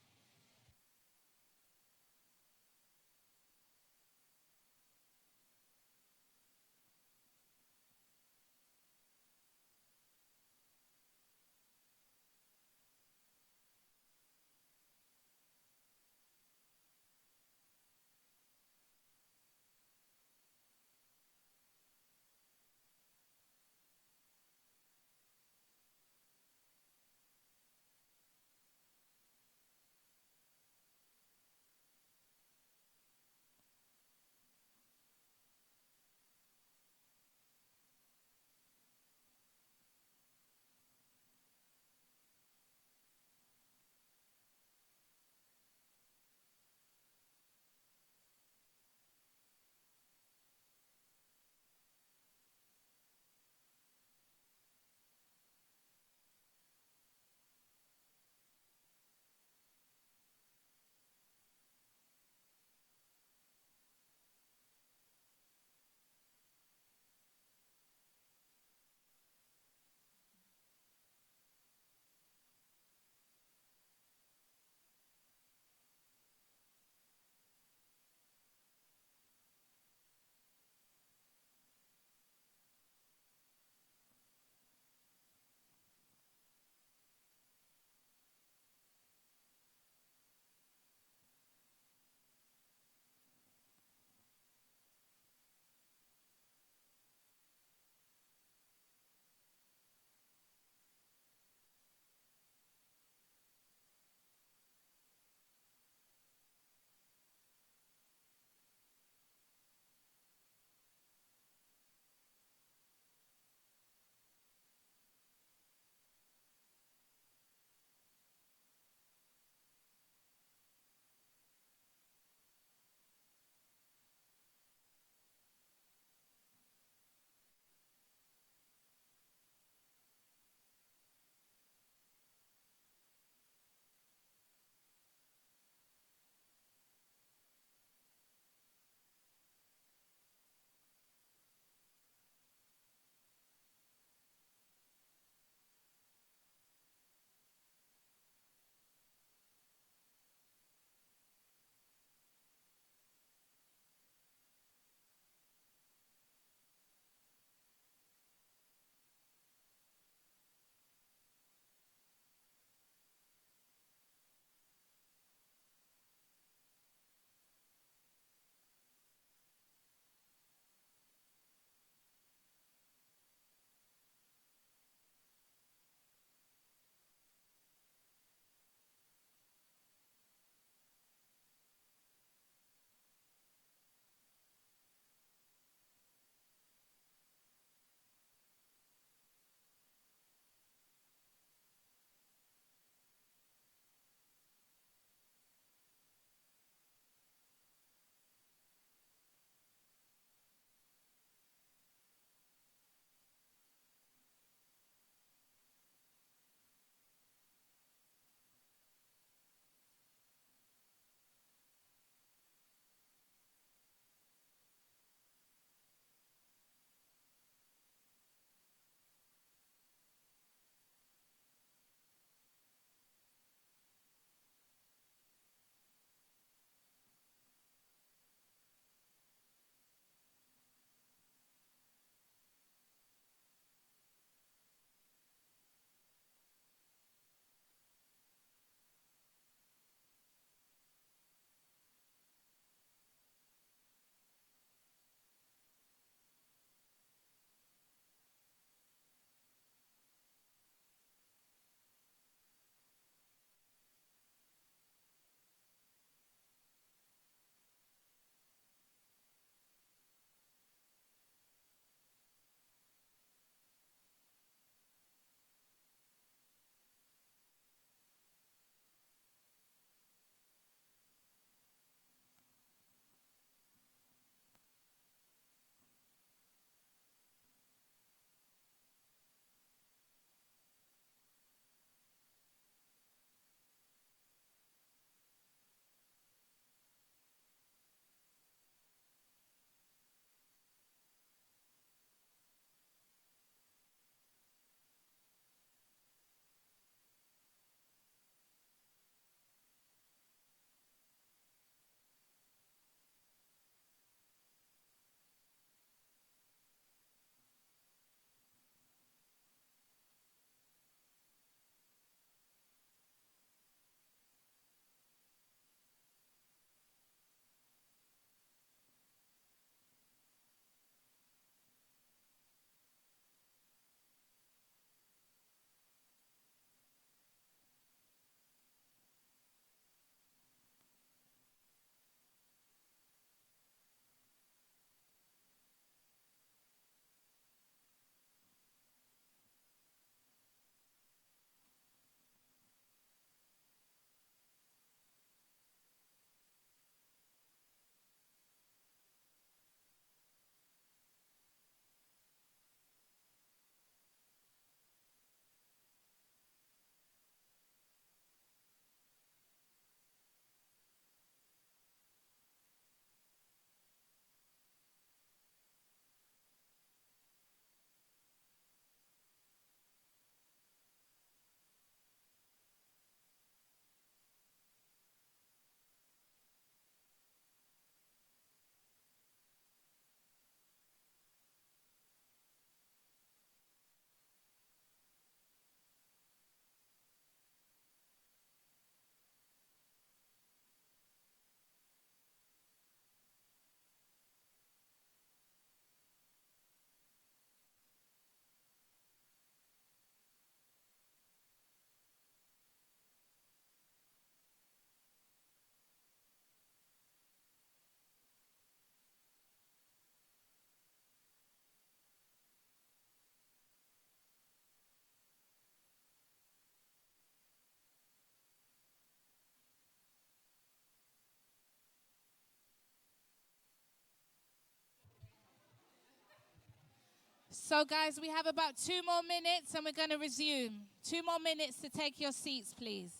So, guys, we have about 2 more minutes and we're going to resume. 2 more minutes to take your seats, please.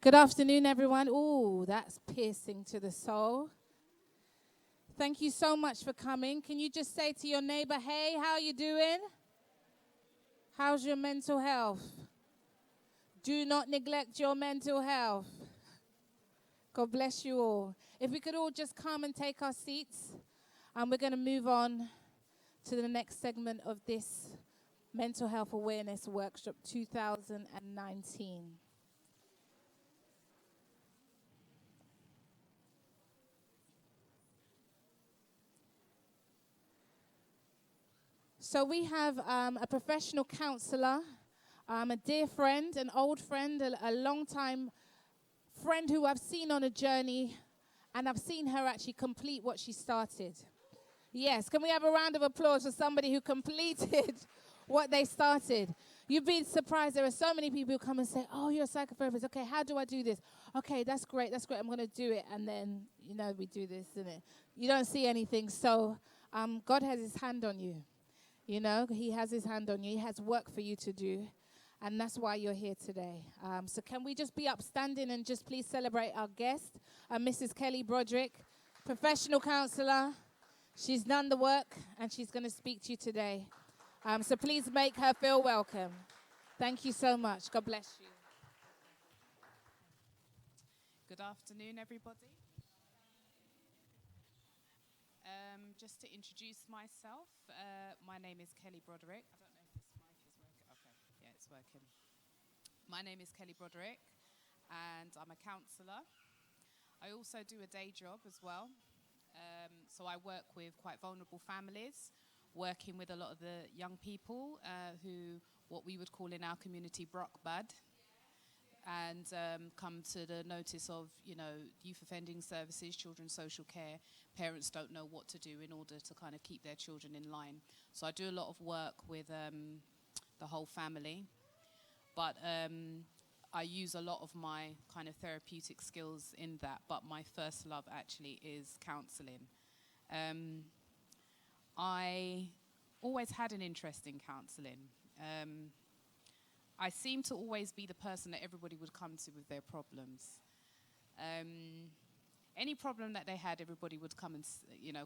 Good afternoon, everyone. Ooh, that's piercing to the soul. Thank you so much for coming. Can you just say to your neighbor, hey, how you doing? How's your mental health? Do not neglect your mental health. God bless you all. If we could all just come and take our seats, and we're going to move on to the next segment of this Mental Health Awareness Workshop 2019. So we have a professional counselor, a dear friend, an old friend, a long-time friend who I've seen on a journey, and I've seen her actually complete what she started. Yes, can we have a round of applause for somebody who completed what they started? You'd be surprised. There are so many people who come and say, oh, you're a psychotherapist. Okay, how do I do this? Okay, that's great. I'm going to do it. And then, we do this, isn't it? You don't see anything. So God has his hand on you. You know, he has his hand on you. He has work for you to do. And that's why you're here today. So can we just be upstanding and just please celebrate our guest, Mrs. Kelly Broderick, professional counselor. She's done the work, and she's going to speak to you today. So please make her feel welcome. Thank you so much. God bless you. Good afternoon, everybody. Just to introduce myself, my name is Kelly Broderick. I don't know if this mic is working. Okay, yeah, it's working. My name is Kelly Broderick, and I'm a counsellor. I also do a day job as well. So I work with quite vulnerable families, working with a lot of the young people who, what we would call in our community, brock bad, and come to the notice of, youth offending services, children's social care. Parents don't know what to do in order to kind of keep their children in line. So I do a lot of work with the whole family, but I use a lot of my kind of therapeutic skills in that, but my first love actually is counselling. I always had an interest in counselling. I seem to always be the person that everybody would come to with their problems. Any problem that they had, everybody would come and,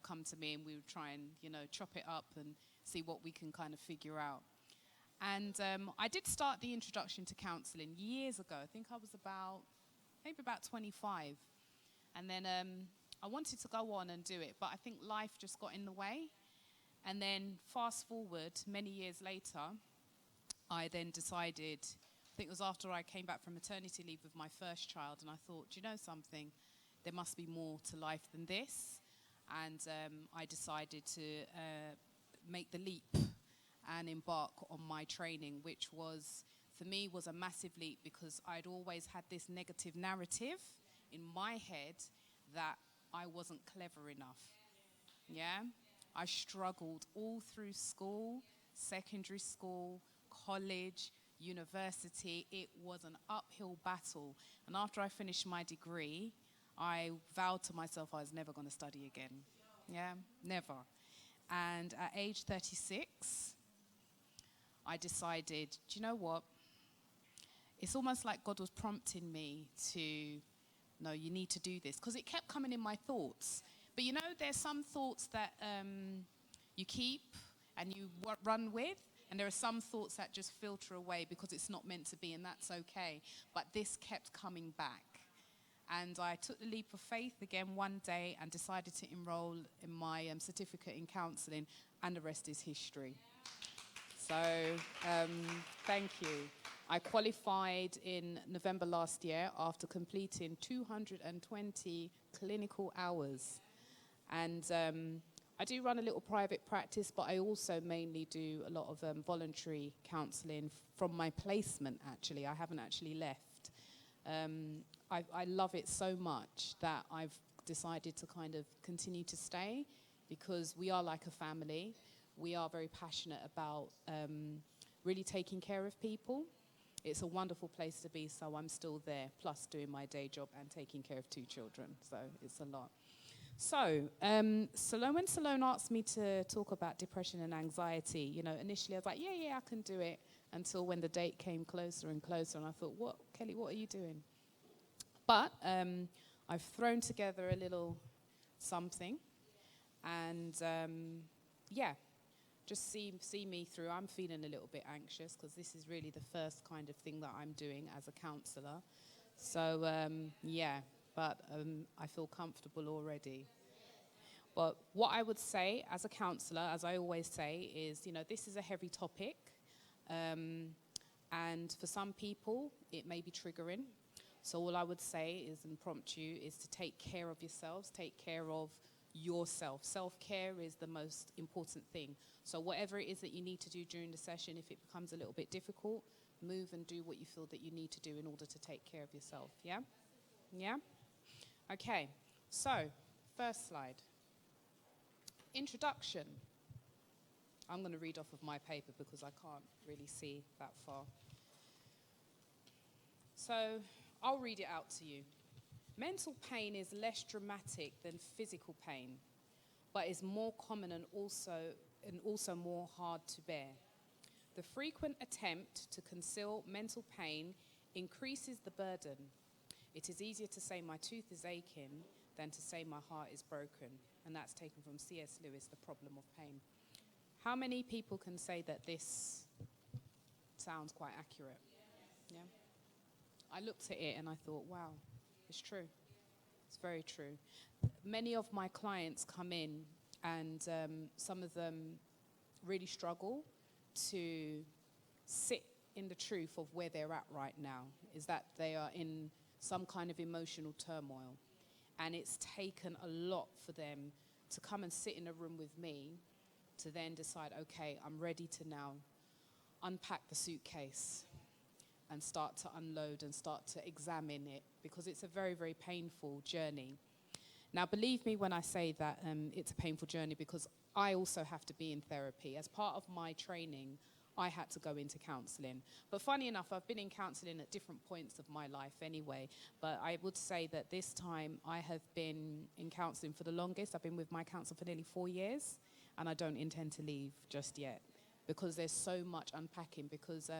come to me, and we would try and, chop it up and see what we can kind of figure out. And I did start the introduction to counselling years ago. I think I was maybe about 25. And then I wanted to go on and do it, but I think life just got in the way. And then fast forward, many years later, I then decided, I think it was after I came back from maternity leave with my first child, and I thought, do you know something? There must be more to life than this. And I decided to make the leap and embark on my training, which was, for me, was a massive leap, because I'd always had this negative narrative in my head that I wasn't clever enough. Yeah? I struggled all through school, secondary school, college, university. It was an uphill battle. And after I finished my degree, I vowed to myself I was never going to study again. Yeah, never. And at age 36, I decided, do you know what? It's almost like God was prompting me to, no, you need to do this. Because it kept coming in my thoughts. But there's some thoughts that you keep and you run with. And there are some thoughts that just filter away because it's not meant to be, and that's okay. But this kept coming back. And I took the leap of faith again one day and decided to enroll in my certificate in counselling, and the rest is history. So thank you. I qualified in November last year after completing 220 clinical hours. And I do run a little private practice, but I also mainly do a lot of voluntary counselling from my placement, actually. I haven't actually left. I love it so much that I've decided to kind of continue to stay, because we are like a family. We are very passionate about really taking care of people. It's a wonderful place to be, so I'm still there, plus doing my day job and taking care of 2 children, so it's a lot. So, when Selone asked me to talk about depression and anxiety, initially I was like, yeah, I can do it, until when the date came closer and closer, and I thought, what, Kelly, what are you doing? But I've thrown together a little something, and just see me through. I'm feeling a little bit anxious, because this is really the first kind of thing that I'm doing as a counsellor. So, but I feel comfortable already. But what I would say as a counsellor, as I always say, is, this is a heavy topic. And for some people, it may be triggering. So all I would say is, and prompt you, is to take care of yourselves, take care of yourself. Self-care is the most important thing. So whatever it is that you need to do during the session, if it becomes a little bit difficult, move and do what you feel that you need to do in order to take care of yourself. Yeah? Yeah? Okay. So, first slide. Introduction. I'm going to read off of my paper because I can't really see that far. So, I'll read it out to you. Mental pain is less dramatic than physical pain. but is more common and also more hard to bear. The frequent attempt to conceal mental pain increases the burden. It is easier to say my tooth is aching than to say my heart is broken. And that's taken from C.S. Lewis, The Problem of Pain. How many people can say that this sounds quite accurate? Yeah. I looked at it and I thought, wow, it's true. It's very true. Many of my clients come in and some of them really struggle to sit in the truth of where they're at right now, is that they are in some kind of emotional turmoil. And it's taken a lot for them to come and sit in a room with me to then decide, okay, I'm ready to now unpack the suitcase and start to unload and start to examine it, because it's a very, very painful journey. Now, believe me when I say that it's a painful journey, because I also have to be in therapy. As part of my training, I had to go into counselling. But funny enough, I've been in counselling at different points of my life anyway. But I would say that this time I have been in counselling for the longest. I've been with my counsellor for nearly 4 years, and I don't intend to leave just yet, because there's so much unpacking. Because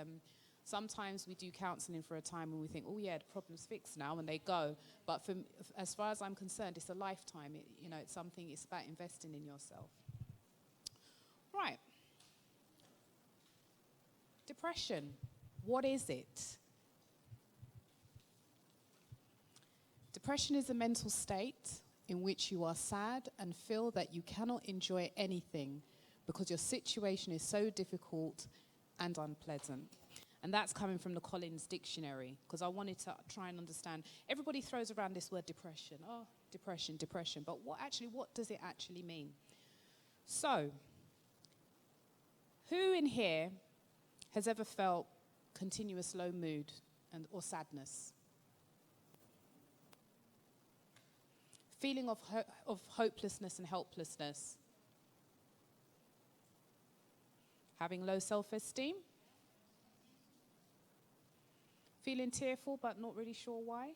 sometimes we do counselling for a time and we think, oh yeah, the problem's fixed now, and they go. But as far as I'm concerned, it's a lifetime. It's something, it's about investing in yourself. Right. Depression, what is it? Depression is a mental state in which you are sad and feel that you cannot enjoy anything because your situation is so difficult and unpleasant. And that's coming from the Collins Dictionary, because I wanted to try and understand. Everybody throws around this word depression. Oh, depression, depression. But what does it actually mean? So, who in here has ever felt continuous low mood or sadness? Feeling of hopelessness and helplessness? Having low self-esteem? Feeling tearful but not really sure why?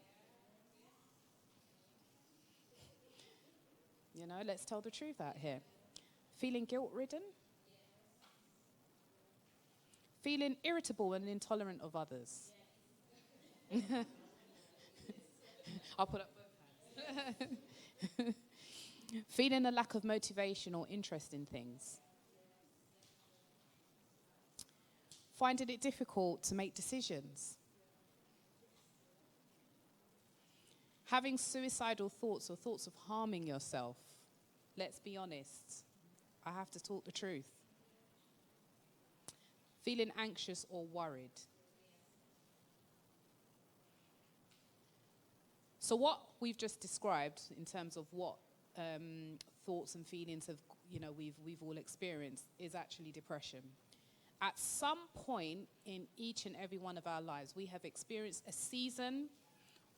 Let's tell the truth out here. Feeling guilt-ridden? Feeling irritable and intolerant of others? I'll put up both hands. Feeling a lack of motivation or interest in things? Finding it difficult to make decisions? Having suicidal thoughts or thoughts of harming yourself? Let's be honest. I have to talk the truth. Feeling anxious or worried? So what we've just described in terms of what thoughts and feelings we've all experienced is actually depression. At some point in each and every one of our lives, we have experienced a season,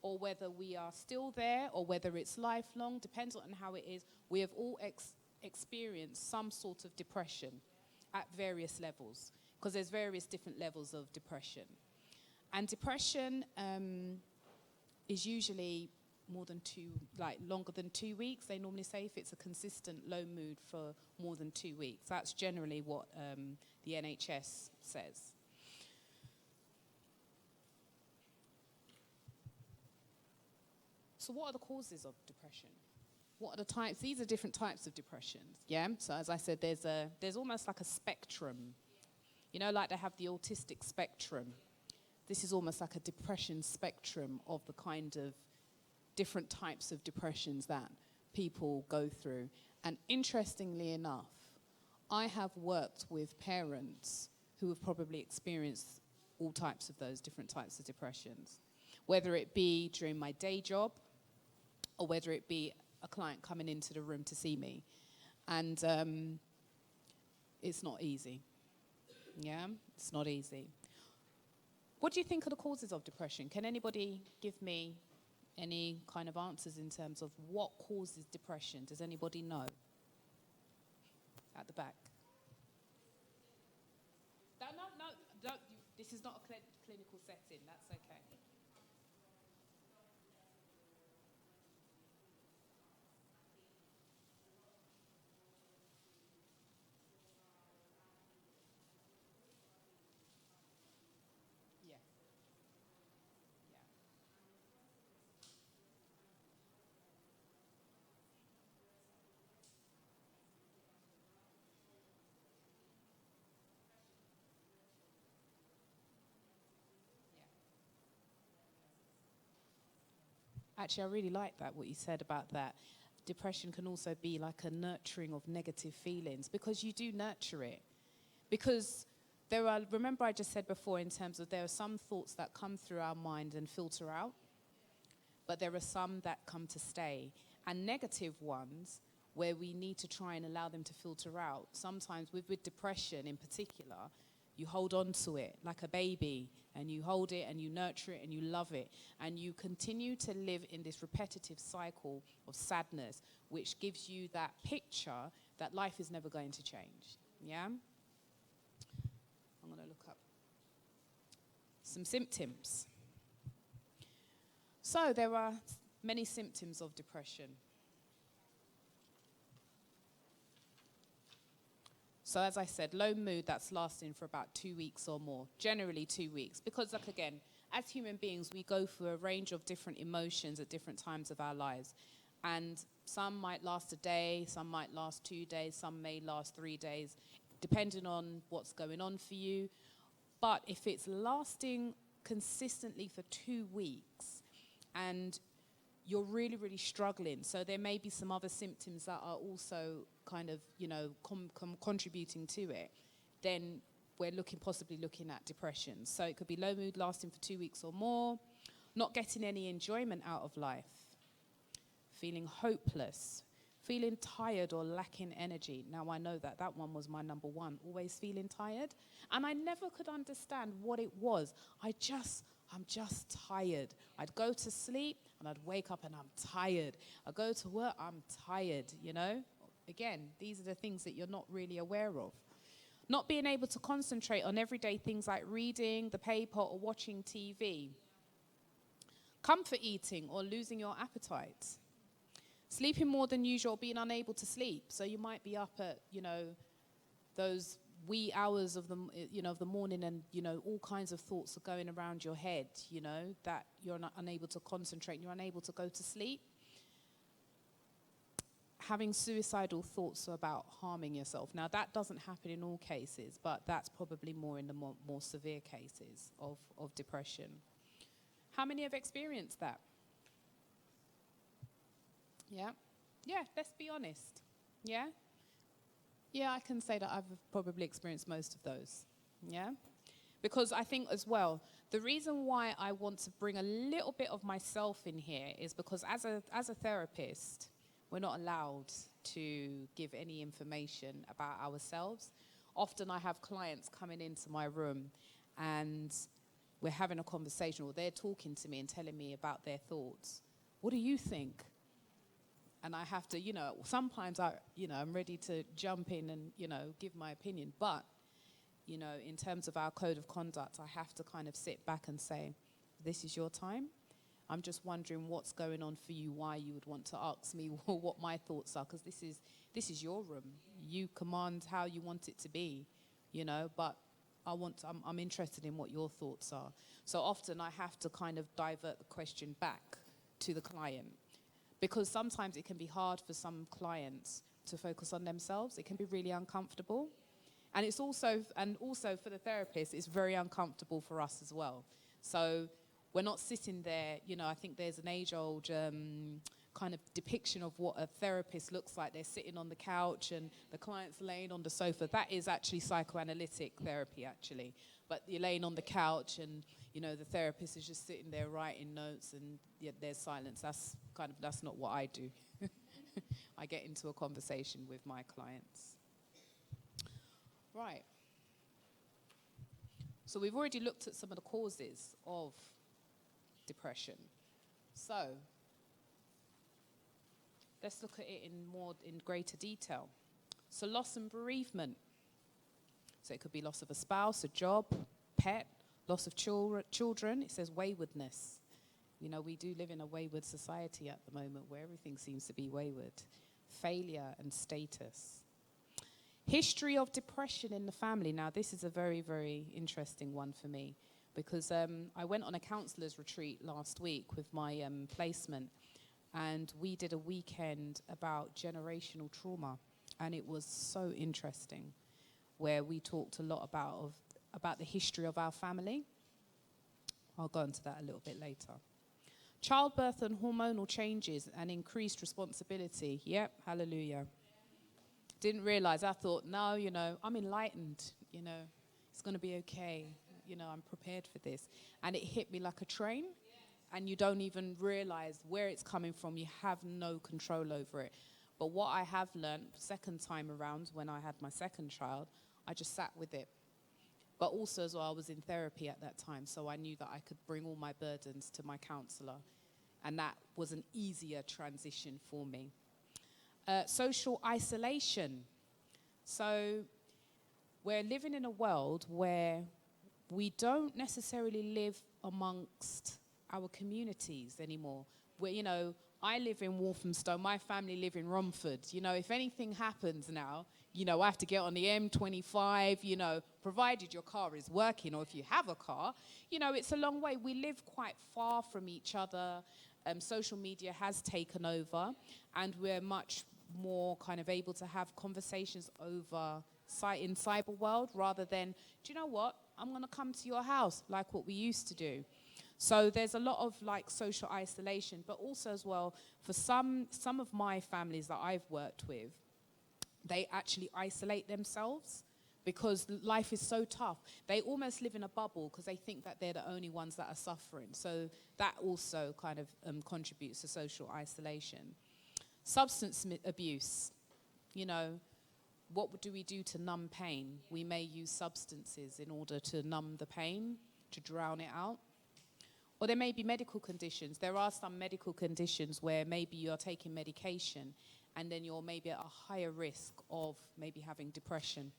or whether we are still there, or whether it's lifelong, depends on how it is. We have all experienced some sort of depression at various levels, because there's various different levels of depression. And depression is usually longer than 2 weeks. They normally say if it's a consistent low mood for more than 2 weeks. That's generally what the NHS says. So what are the causes of depression? What are the types? These are different types of depressions, yeah? So as I said, there's almost like a spectrum. Like they have the autistic spectrum. This is almost like a depression spectrum of the kind of different types of depressions that people go through. And interestingly enough, I have worked with parents who have probably experienced all types of those different types of depressions, whether it be during my day job or whether it be a client coming into the room to see me. And it's not easy. Yeah, it's not easy. What do you think are the causes of depression? Can anybody give me any kind of answers in terms of what causes depression? Does anybody know? At the back. No, don't. This is not a clinical setting. That's okay. Actually, I really like that, what you said about that. Depression can also be like a nurturing of negative feelings, because you do nurture it. Because remember I just said before in terms of there are some thoughts that come through our mind and filter out, but there are some that come to stay. And negative ones, where we need to try and allow them to filter out. Sometimes with depression in particular, you hold on to it like a baby, and you hold it and you nurture it and you love it. And you continue to live in this repetitive cycle of sadness, which gives you that picture that life is never going to change. Yeah? I'm going to look up some symptoms. So there are many symptoms of depression. So as I said, low mood that's lasting for about 2 weeks or more, generally 2 weeks. Because like again, as human beings, we go through a range of different emotions at different times of our lives. And some might last a day, some might last 2 days, some may last 3 days, depending on what's going on for you. But if it's lasting consistently for 2 weeks and you're really, really struggling, so there may be some other symptoms that are also kind of, contributing to it, then we're possibly looking at depression. So it could be low mood lasting for 2 weeks or more, not getting any enjoyment out of life, feeling hopeless, feeling tired or lacking energy. Now, I know that one was my number one, always feeling tired. And I never could understand what it was. I'm just tired. I'd go to sleep and I'd wake up and I'm tired. I go to work, I'm tired, Again, these are the things that you're not really aware of. Not being able to concentrate on everyday things like reading the paper or watching TV. Comfort eating or losing your appetite. Sleeping more than usual, being unable to sleep. So you might be up at, those wee hours of the morning, and all kinds of thoughts are going around your head, that you're not unable to concentrate, you're unable to go to sleep. Having suicidal thoughts about harming yourself. Now that doesn't happen in all cases, but that's probably more in the more severe cases of depression. How many have experienced that? Yeah, let's be honest. Yeah, I can say that I've probably experienced most of those, Because I think as well, the reason why I want to bring a little bit of myself in here is because as a therapist, we're not allowed to give any information about ourselves. Often I have clients coming into my room and we're having a conversation, or they're talking to me and telling me about their thoughts. What do you think? And I have to, sometimes I'm ready to jump in and, give my opinion. But, in terms of our code of conduct, I have to kind of sit back and say, this is your time. I'm just wondering what's going on for you, why you would want to ask me what my thoughts are, because this is your room. You command how you want it to be, but I'm interested in what your thoughts are. So often I have to kind of divert the question back to the client. Because sometimes it can be hard for some clients to focus on themselves. It can be really uncomfortable. And it's also for the therapist, it's very uncomfortable for us as well. So we're not sitting there, I think there's an age-old kind of depiction of what a therapist looks like. They're sitting on the couch and the client's laying on the sofa. That is actually psychoanalytic therapy, actually. But you're laying on the couch and, the therapist is just sitting there writing notes and there's silence. That's not what I do. I get into a conversation with my clients. Right. So we've already looked at some of the causes of depression. So let's look at it in greater detail. So loss and bereavement. So it could be loss of a spouse, a job, pet, loss of children. It says waywardness. We do live in a wayward society at the moment where everything seems to be wayward. Failure and status. History of depression in the family. Now, this is a very, very interesting one for me because I went on a counsellor's retreat last week with my placement, and we did a weekend about generational trauma, and it was so interesting, where we talked a lot about the history of our family. I'll go into that a little bit later. Childbirth and hormonal changes and increased responsibility. Yep, hallelujah. Didn't realize. I thought, no, I'm enlightened. It's going to be okay. I'm prepared for this. And it hit me like a train. And you don't even realize where it's coming from. You have no control over it. But what I have learned second time around when I had my second child, I just sat with it. But also as well, I was in therapy at that time, so I knew that I could bring all my burdens to my counselor. And that was an easier transition for me. Social isolation. So we're living in a world where we don't necessarily live amongst our communities anymore. Where, I live in Walthamstow, my family live in Romford. If anything happens now, I have to get on the M25, provided your car is working, or if you have a car, it's a long way. We live quite far from each other. Social media has taken over, and we're much more kind of able to have conversations over in cyber world rather than, do you know what? I'm going to come to your house like what we used to do. So there's a lot of like social isolation, but also as well for some of my families that I've worked with, they actually isolate themselves because life is so tough. They almost live in a bubble because they think that they're the only ones that are suffering. So that also kind of contributes to social isolation. Substance abuse, what do we do to numb pain? We may use substances in order to numb the pain, to drown it out. Or there may be medical conditions. There are some medical conditions where maybe you're taking medication and then you're maybe at a higher risk of maybe having depression.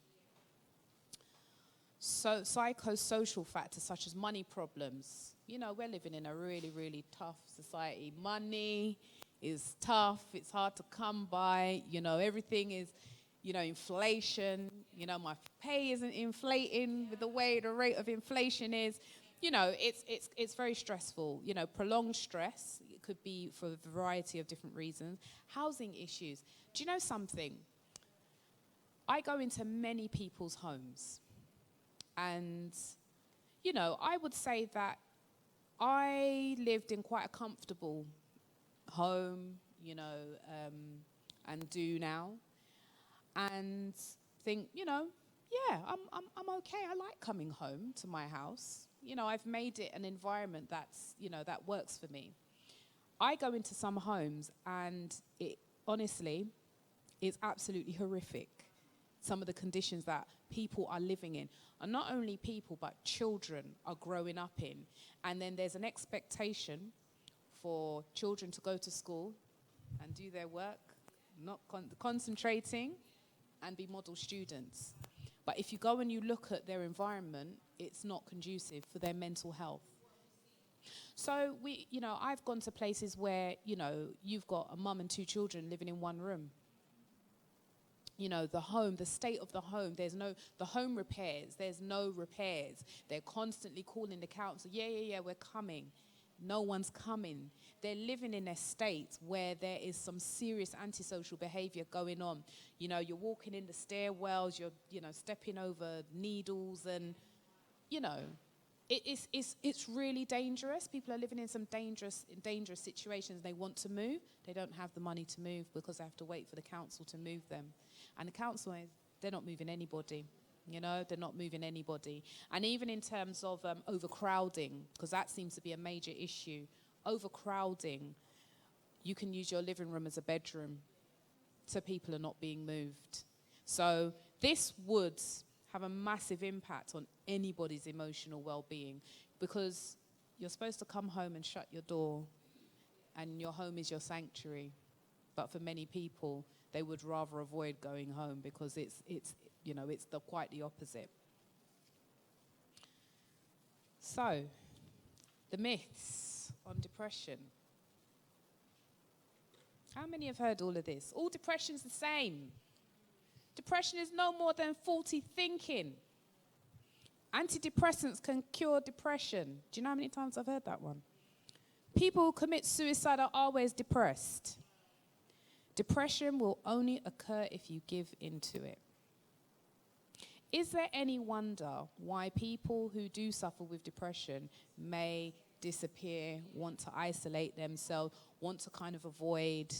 So psychosocial factors such as money problems. We're living in a really, really tough society. Money is tough. It's hard to come by. Everything is, inflation. My pay isn't inflating with the way the rate of inflation is. It's very stressful. Prolonged stress. It could be for a variety of different reasons. Housing issues. Do you know something? I go into many people's homes. And, I would say that I lived in quite a comfortable home, and do now. And think, I'm okay. I like coming home to my house. I've made it an environment that's, that works for me. I go into some homes and it honestly is absolutely horrific. Some of the conditions that people are living in. And not only people, but children are growing up in. And then there's an expectation for children to go to school and do their work, not concentrating, and be model students. But if you go and you look at their environment, it's not conducive for their mental health. So I've gone to places where, you've got a mum and two children living in one room. The state of the home, the home repairs, there's no repairs. They're constantly calling the council, yeah, we're coming. No one's coming. They're living in estates where there is some serious antisocial behavior going on. You're walking in the stairwells, you're, stepping over needles and, it's really dangerous. People are living in some dangerous situations. They want to move. They don't have the money to move because they have to wait for the council to move them. And the council, they're not moving anybody. They're not moving anybody. And even in terms of overcrowding, because that seems to be a major issue, overcrowding, you can use your living room as a bedroom, so people are not being moved. So this would have a massive impact on anybody's emotional well-being, because you're supposed to come home and shut your door, and your home is your sanctuary. But for many people, they would rather avoid going home because it's quite the opposite. So, the myths on depression. How many have heard all of this? All depression's the same. Depression is no more than faulty thinking. Antidepressants can cure depression. Do you know how many times I've heard that one? People who commit suicide are always depressed. Depression will only occur if you give into it. Is there any wonder why people who do suffer with depression may disappear, want to isolate themselves, want to kind of avoid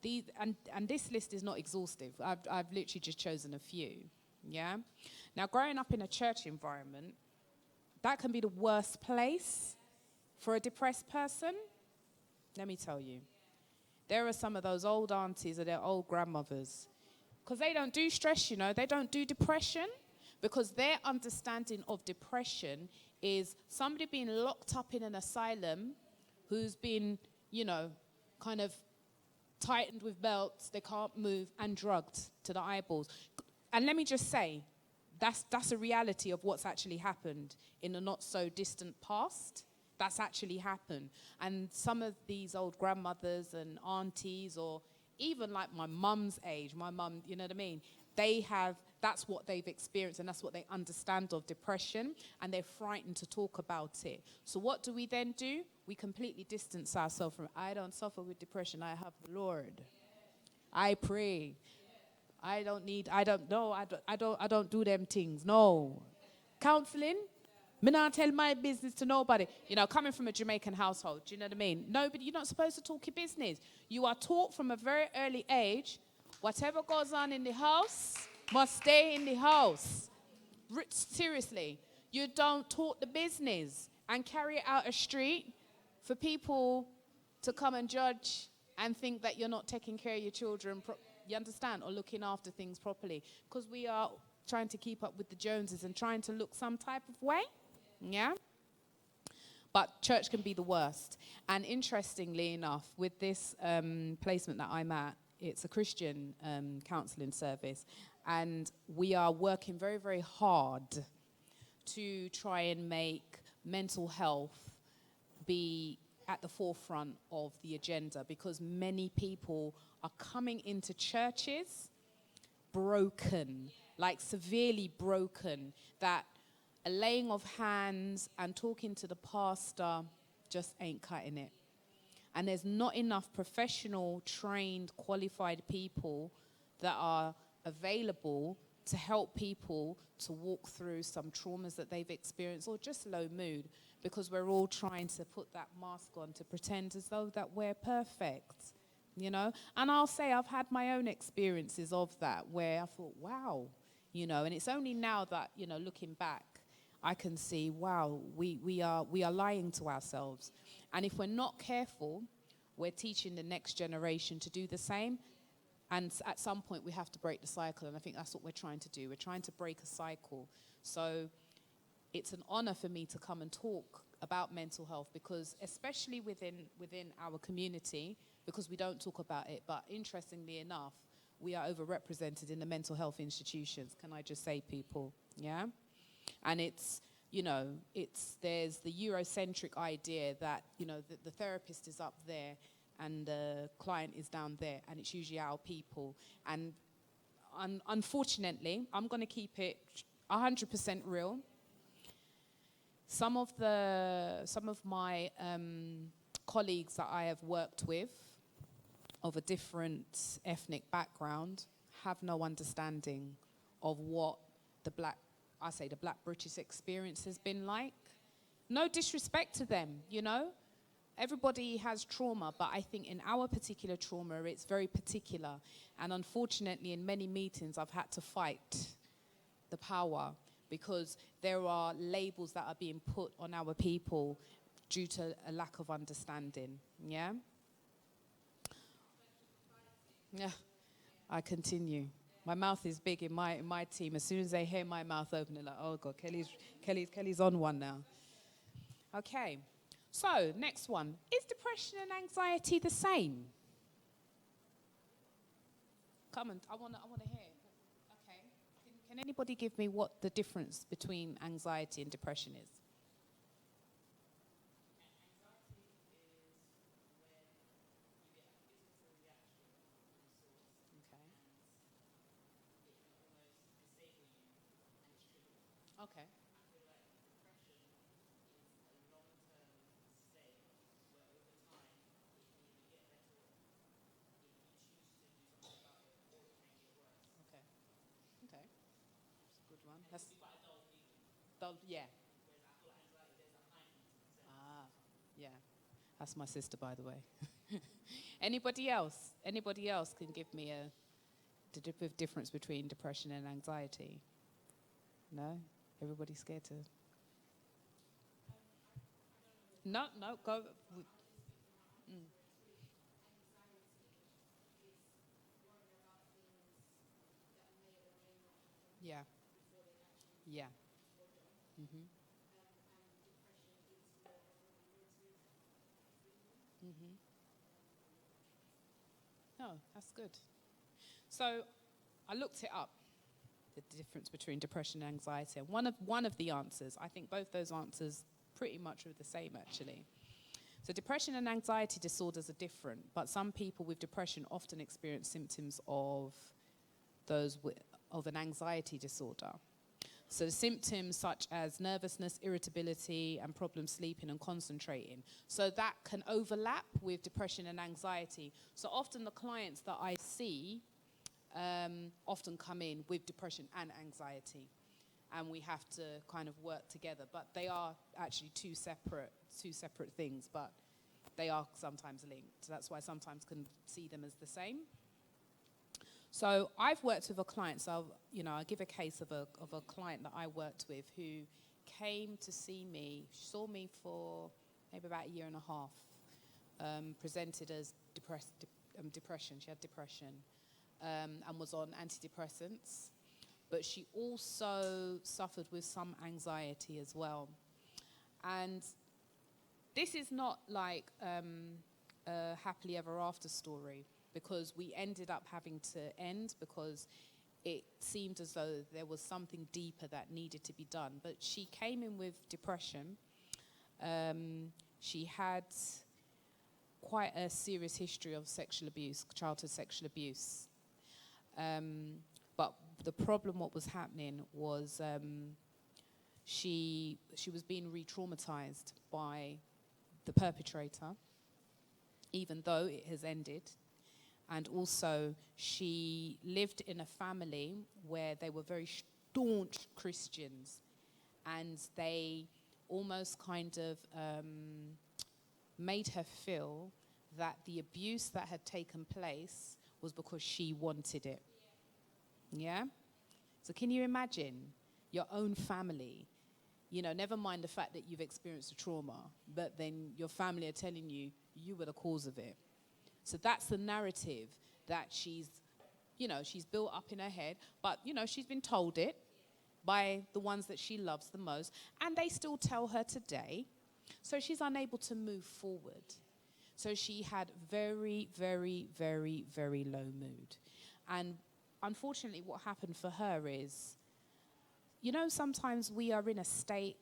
these. And this list is not exhaustive. I've literally just chosen a few. Yeah. Now, growing up in a church environment, that can be the worst place for a depressed person. Let me tell you. There are some of those old aunties or their old grandmothers, because they don't do stress, you know, they don't do depression, because their understanding of depression is somebody being locked up in an asylum who's been, you know, kind of tightened with belts, they can't move, and drugged to the eyeballs. And let me just say, that's a reality of what's actually happened in the not so distant past. That's actually happened. And some of these old grandmothers and aunties, or even like my mum's age, my mum, you know what I mean? That's what they've experienced, and that's what they understand of depression, and they're frightened to talk about it. So what do we then do? We completely distance ourselves from, I don't suffer with depression, I have the Lord. I pray. I don't do them things. No. Counseling, me not tell my business to nobody. You know, coming from a Jamaican household, do you know what I mean? Nobody, you're not supposed to talk your business. You are taught from a very early age, whatever goes on in the house must stay in the house. Seriously, you don't talk the business and carry it out a street for people to come and judge and think that you're not taking care of your children, you understand, or looking after things properly. Because we are trying to keep up with the Joneses and trying to look some type of way. Yeah? But church can be the worst. And interestingly enough, with this placement that I'm at, it's a Christian counseling service. And we are working very, very hard to try and make mental health be at the forefront of the agenda, because many people are coming into churches broken, like severely broken, that a laying of hands and talking to the pastor just ain't cutting it. And there's not enough professional, trained, qualified people that are available to help people to walk through some traumas that they've experienced, or just low mood, because we're all trying to put that mask on to pretend as though that we're perfect, you know? And I'll say I've had my own experiences of that, where I thought, wow, you know, and it's only now that, you know, looking back, I can see, wow, we are lying to ourselves. And if we're not careful, we're teaching the next generation to do the same. And at some point, we have to break the cycle. And I think that's what we're trying to do. We're trying to break a cycle. So it's an honor for me to come and talk about mental health, because especially within our community, because we don't talk about it. But interestingly enough, we are overrepresented in the mental health institutions. Can I just say, people? Yeah? And it's, you know, there's the Eurocentric idea that, you know, the therapist is up there and the client is down there, and it's usually our people. And unfortunately, I'm going to keep it 100% real. Some of my colleagues that I have worked with of a different ethnic background have no understanding of what the black British experience has been like. No disrespect to them, you know. Everybody has trauma, but I think in our particular trauma, it's very particular. And unfortunately, in many meetings, I've had to fight the power, because there are labels that are being put on our people due to a lack of understanding. Yeah? Yeah, I continue. My mouth is big in my team. As soon as they hear my mouth open, they're like, oh God, Kelly's on one now. Okay, so next one. Is depression and anxiety the same? Come on, I want to hear. Okay, can anybody give me what the difference between anxiety and depression is? Okay. Okay. Okay. That's a good one. That's dull, yeah. That's my sister, by the way. Anybody else? Anybody else can give me the difference between depression and anxiety? No? Everybody's scared to... No, go. Yeah. Yeah. Mm-hmm. Mm-hmm. Oh, that's good. So I looked it up, the difference between depression and anxiety. And one of the answers, I think both those answers pretty much are the same, actually. So depression and anxiety disorders are different, but some people with depression often experience symptoms of of an anxiety disorder. So the symptoms such as nervousness, irritability, and problems sleeping and concentrating. So that can overlap with depression and anxiety. So often the clients that I see often come in with depression and anxiety, and we have to kind of work together. But they are actually two separate things, but they are sometimes linked. So that's why I sometimes can see them as the same. So I've worked with a client. So I give a case of a client that I worked with who came to see me. She saw me for maybe about a year and a half. Presented as depression. She had depression and was on antidepressants, but she also suffered with some anxiety as well. And this is not like a happily ever after story, because we ended up having to end because it seemed as though there was something deeper that needed to be done. But she came in with depression. She had quite a serious history of sexual abuse, childhood sexual abuse. But the problem, what was happening was she was being re-traumatized by the perpetrator, even though it has ended. And also, she lived in a family where they were very staunch Christians, and they almost kind of made her feel that the abuse that had taken place was because she wanted it. Yeah? So can you imagine your own family, never mind the fact that you've experienced a trauma, but then your family are telling you you were the cause of it. So that's the narrative that she's built up in her head. But, she's been told it by the ones that she loves the most. And they still tell her today. So she's unable to move forward. So she had very, very, very, very low mood. And unfortunately, what happened for her is, sometimes we are in a state,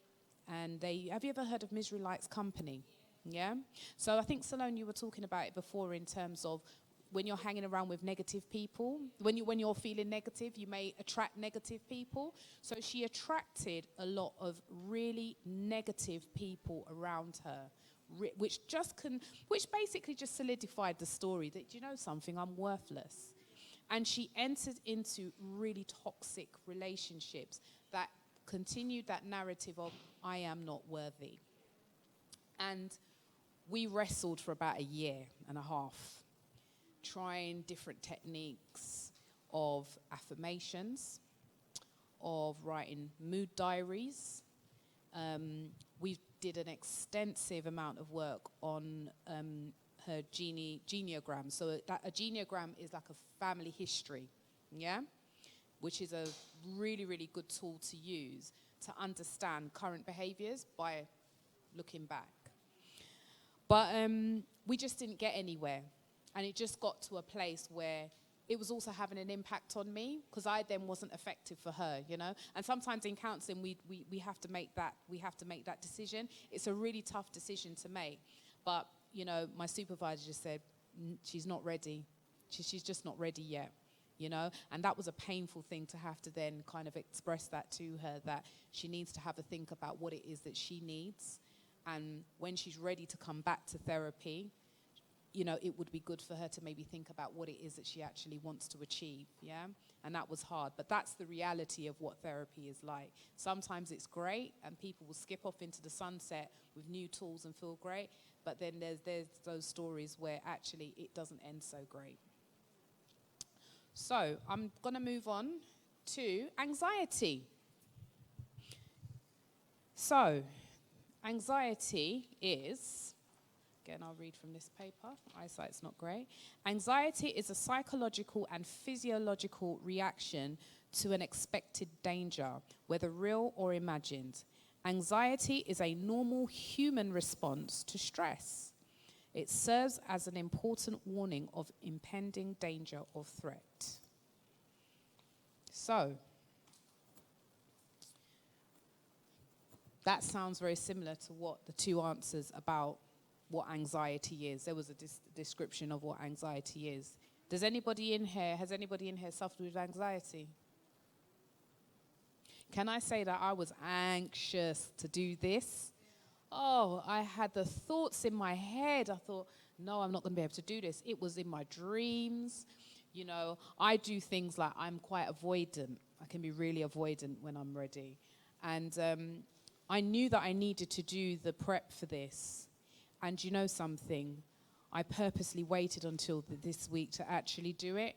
and have you ever heard of misery likes company? Yeah? So I think, Selone, you were talking about it before in terms of when you're hanging around with negative people, when you're feeling negative, you may attract negative people. So she attracted a lot of really negative people around her, which basically just solidified the story that, something, I'm worthless. And she entered into really toxic relationships that continued that narrative of, I am not worthy. And we wrestled for about a year and a half, trying different techniques of affirmations, of writing mood diaries. We did an extensive amount of work on her genealogram. So a genealogram is like a family history, yeah? Which is a really, really good tool to use to understand current behaviors by looking back. But we just didn't get anywhere. And it just got to a place where it was also having an impact on me, because I then wasn't effective for her, And sometimes in counseling, we have to make that decision. It's a really tough decision to make. But, my supervisor just said, she's not ready. She's just not ready yet, And that was a painful thing to have to then kind of express that to her, that she needs to have a think about what it is that she needs. And when she's ready to come back to therapy, it would be good for her to maybe think about what it is that she actually wants to achieve, yeah? And that was hard. But that's the reality of what therapy is like. Sometimes it's great, and people will skip off into the sunset with new tools and feel great. But then there's those stories where actually it doesn't end so great. So I'm going to move on to anxiety. So anxiety is, again, I'll read from this paper. Eyesight's not great. Anxiety is a psychological and physiological reaction to an expected danger, whether real or imagined. Anxiety is a normal human response to stress. It serves as an important warning of impending danger or threat. So, that sounds very similar to what the two answers about what anxiety is. There was a description of what anxiety is. Has anybody in here suffered with anxiety? Can I say that I was anxious to do this? Oh, I had the thoughts in my head. I thought, no, I'm not going to be able to do this. It was in my dreams. You know, I do things like I'm quite avoidant. I can be really avoidant when I'm ready. And I knew that I needed to do the prep for this. And you know something? I purposely waited until this week to actually do it.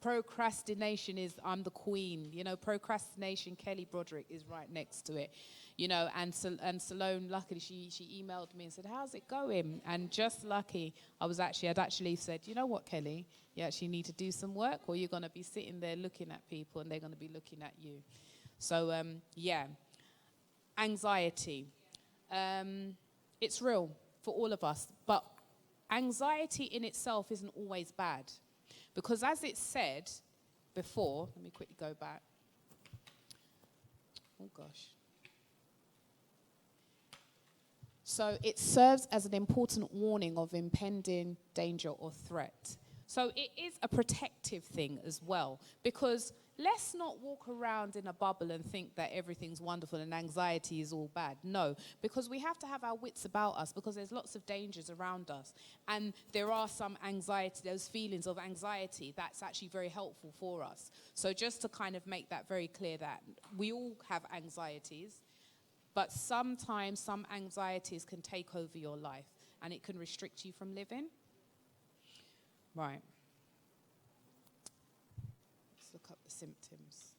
Procrastination is, I'm the queen. You know, procrastination, Kelly Broderick is right next to it. You know, and Selone, luckily, she emailed me and said, how's it going? And just lucky, I'd actually said, you know what, Kelly? You actually need to do some work, or you're going to be sitting there looking at people and they're going to be looking at you. So, anxiety. It's real for all of us, but anxiety in itself isn't always bad. Because as it said before, let me quickly go back. Oh, gosh. So it serves as an important warning of impending danger or threat. So it is a protective thing as well, because let's not walk around in a bubble and think that everything's wonderful and anxiety is all bad. No, because we have to have our wits about us, because there's lots of dangers around us. And there are some anxiety, those feelings of anxiety, that's actually very helpful for us. So just to kind of make that very clear that we all have anxieties, but sometimes some anxieties can take over your life and it can restrict you from living. Right. Let's look up the symptoms.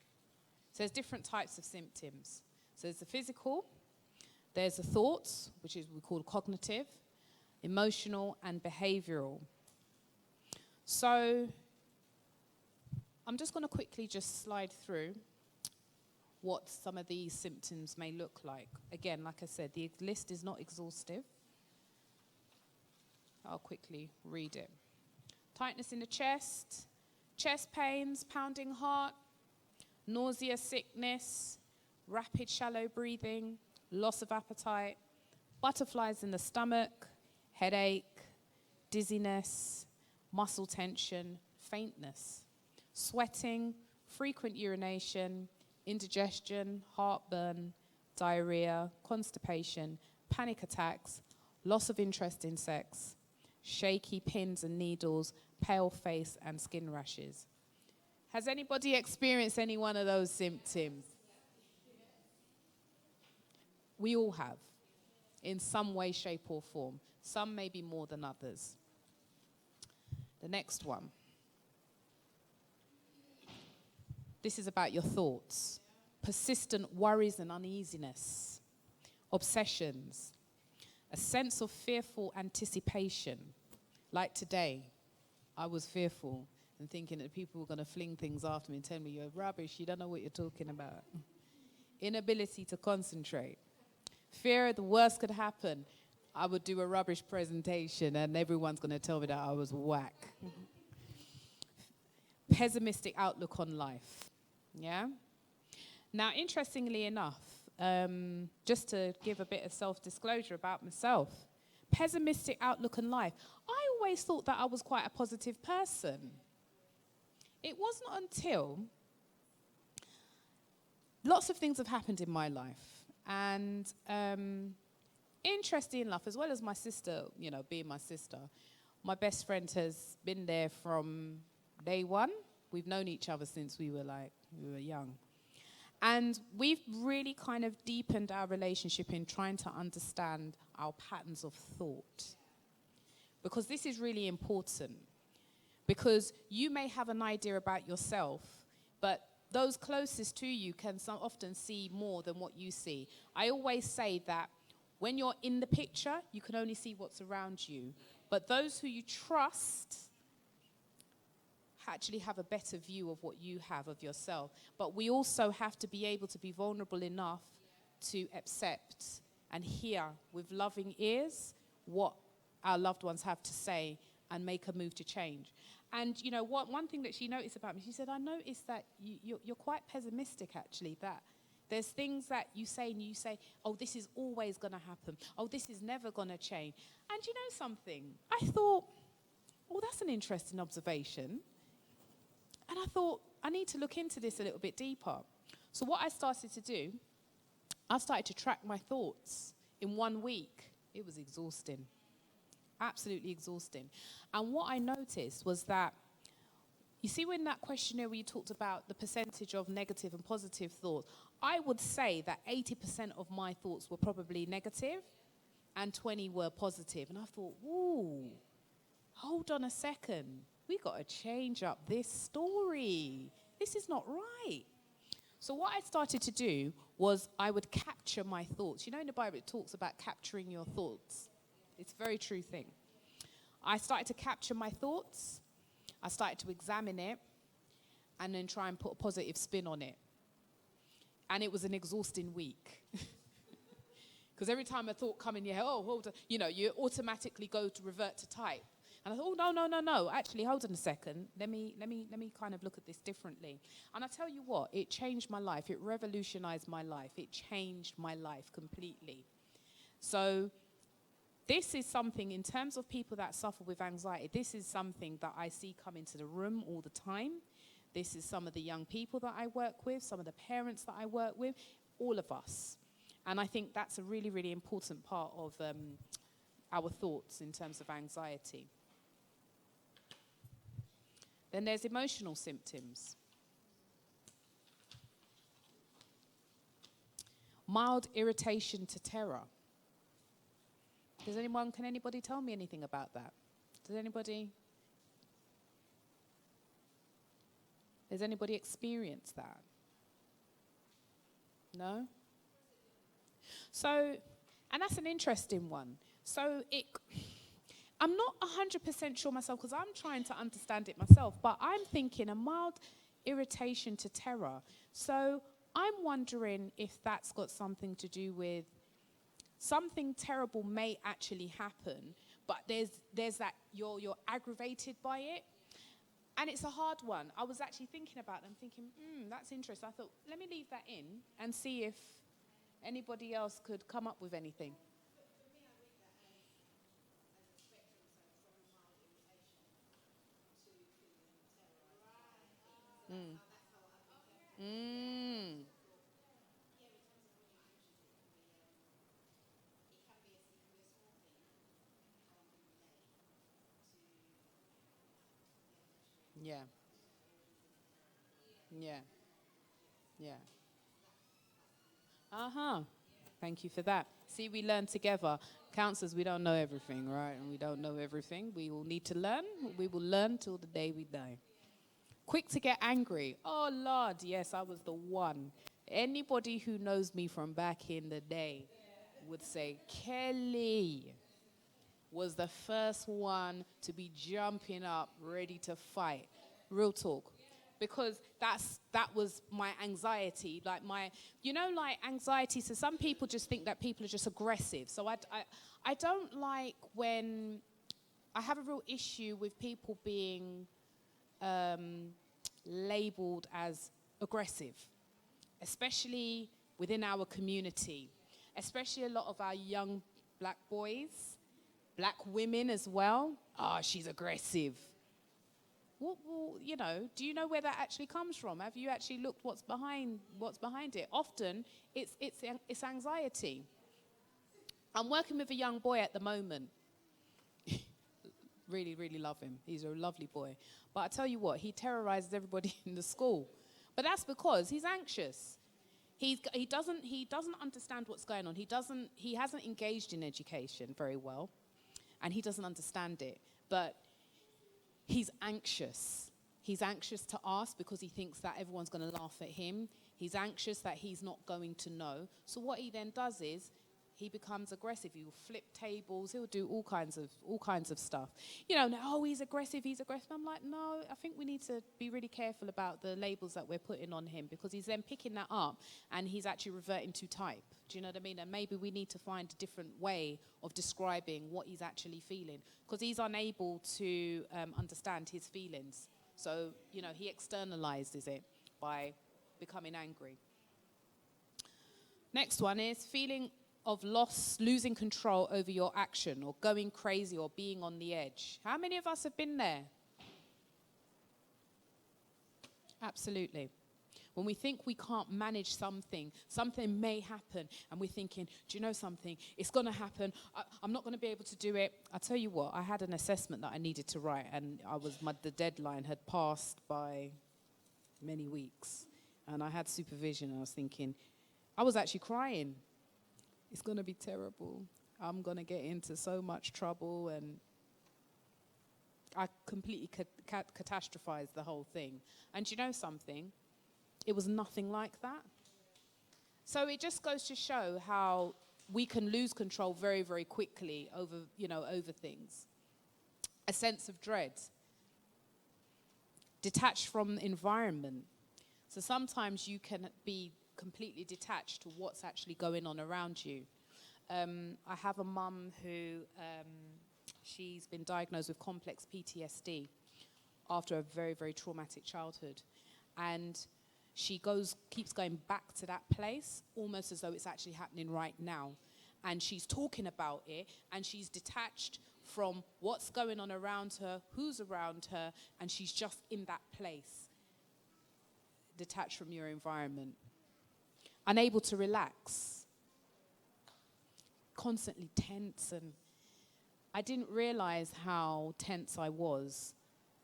So there's different types of symptoms. So there's the physical, there's the thoughts, which is we call cognitive, emotional, and behavioral. So I'm just going to quickly just slide through what some of these symptoms may look like. Again, like I said, the list is not exhaustive. I'll quickly read it. Tightness in the chest, chest pains, pounding heart, nausea, sickness, rapid shallow breathing, loss of appetite, butterflies in the stomach, headache, dizziness, muscle tension, faintness, sweating, frequent urination, indigestion, heartburn, diarrhea, constipation, panic attacks, loss of interest in sex, shaky pins and needles, pale face, and skin rashes. Has anybody experienced any one of those symptoms? We all have, in some way, shape, or form. Some may be more than others. The next one. This is about your thoughts. Persistent worries and uneasiness. Obsessions. A sense of fearful anticipation. Like today, I was fearful and thinking that people were going to fling things after me and tell me, you're rubbish, you don't know what you're talking about. Inability to concentrate. Fear the worst could happen. I would do a rubbish presentation and everyone's going to tell me that I was whack. Pessimistic outlook on life. Yeah? Now, interestingly enough, just to give a bit of self-disclosure about myself, pessimistic outlook on life. I always thought that I was quite a positive person. It wasn't until lots of things have happened in my life. And interesting enough, as well as my sister, you know, being my sister, my best friend has been there from day one. We've known each other since we were young. And we've really kind of deepened our relationship in trying to understand our patterns of thought. Because this is really important. Because you may have an idea about yourself, but those closest to you can often see more than what you see. I always say that when you're in the picture, you can only see what's around you. But those who you trust actually have a better view of what you have of yourself. But we also have to be able to be vulnerable enough to accept and hear with loving ears what our loved ones have to say and make a move to change. And you know what? One thing that she noticed about me, she said, I noticed that you're quite pessimistic, actually, that there's things that you say and you say, oh, this is always going to happen. Oh, this is never going to change. And you know something? I thought, oh, that's an interesting observation. And I thought, I need to look into this a little bit deeper. So what I started to do, I started to track my thoughts in 1 week. It was exhausting. Absolutely exhausting. And what I noticed was that, you see when that questionnaire where you talked about the percentage of negative and positive thoughts, I would say that 80% of my thoughts were probably negative and 20 were positive. And I thought, ooh, hold on a second. We got to change up this story. This is not right. So what I started to do was I would capture my thoughts. You know in the Bible it talks about capturing your thoughts. It's a very true thing. I started to capture my thoughts. I started to examine it and then try and put a positive spin on it. And it was an exhausting week. Because every time a thought come in your head, oh, hold on, you know, you automatically go to revert to type. And I thought, oh, no. Actually, hold on a second. Let me kind of look at this differently. And I tell you what, it changed my life. It revolutionized my life. It changed my life completely. So this is something, in terms of people that suffer with anxiety, this is something that I see come into the room all the time. This is some of the young people that I work with, some of the parents that I work with, all of us. And I think that's a really, really important part of our thoughts in terms of anxiety. Then there's emotional symptoms. Mild irritation to terror. Can anybody tell me anything about that? Has anybody experienced that? No? So, and that's an interesting one. So I'm not 100% sure myself because I'm trying to understand it myself, but I'm thinking a mild irritation to terror. So I'm wondering if that's got something to do with something terrible may actually happen, but there's that you're aggravated by it. And it's a hard one. I was actually thinking about it and thinking, that's interesting. I thought, let me leave that in and see if anybody else could come up with anything. Yeah. Yeah. Yeah. Uh-huh. Thank you for that. See, we learn together. Counselors, we don't know everything, right? And we don't know everything. We will need to learn. We will learn till the day we die. Quick to get angry. Oh, Lord, yes, I was the one. Anybody who knows me from back in the day would say, Kelly was the first one to be jumping up, ready to fight. Real talk. Because that was my anxiety, like anxiety. So some people just think that people are just aggressive. So I don't like when I have a real issue with people being labeled as aggressive, especially within our community, especially a lot of our young black boys, black women as well. She's aggressive. Well, do you know where that actually comes from? Have you actually looked what's behind it? Often, it's anxiety. I'm working with a young boy at the moment. Really, really love him. He's a lovely boy. But I tell you what, he terrorizes everybody in the school. But that's because he's anxious. He doesn't understand what's going on. He hasn't engaged in education very well, and he doesn't understand it. But he's anxious. He's anxious to ask because he thinks that everyone's going to laugh at him. He's anxious that he's not going to know. So what he then does is he becomes aggressive. He will flip tables. He'll do all kinds of stuff. You know, oh, he's aggressive. I'm like, no, I think we need to be really careful about the labels that we're putting on him, because he's then picking that up and he's actually reverting to type. Do you know what I mean? And maybe we need to find a different way of describing what he's actually feeling, because he's unable to understand his feelings. So, you know, he externalizes it by becoming angry. Next one is feeling of loss, losing control over your action, or going crazy, or being on the edge. How many of us have been there? Absolutely. When we think we can't manage something may happen, and we're thinking, do you know something? It's going to happen. I'm not going to be able to do it. I tell you what, I had an assessment that I needed to write, and the deadline had passed by many weeks, and I had supervision, and I was thinking, I was actually crying. It's going to be terrible. I'm going to get into so much trouble, and I completely catastrophized the whole thing. And you know something? It was nothing like that. So it just goes to show how we can lose control very, very quickly over things. A sense of dread. Detached from the environment. So sometimes you can be completely detached to what's actually going on around you. I have a mum who she's been diagnosed with complex PTSD after a very, very traumatic childhood. And she keeps going back to that place almost as though it's actually happening right now. And she's talking about it, and she's detached from what's going on around her, who's around her, and she's just in that place, detached from your environment. Unable to relax, constantly tense, and I didn't realize how tense I was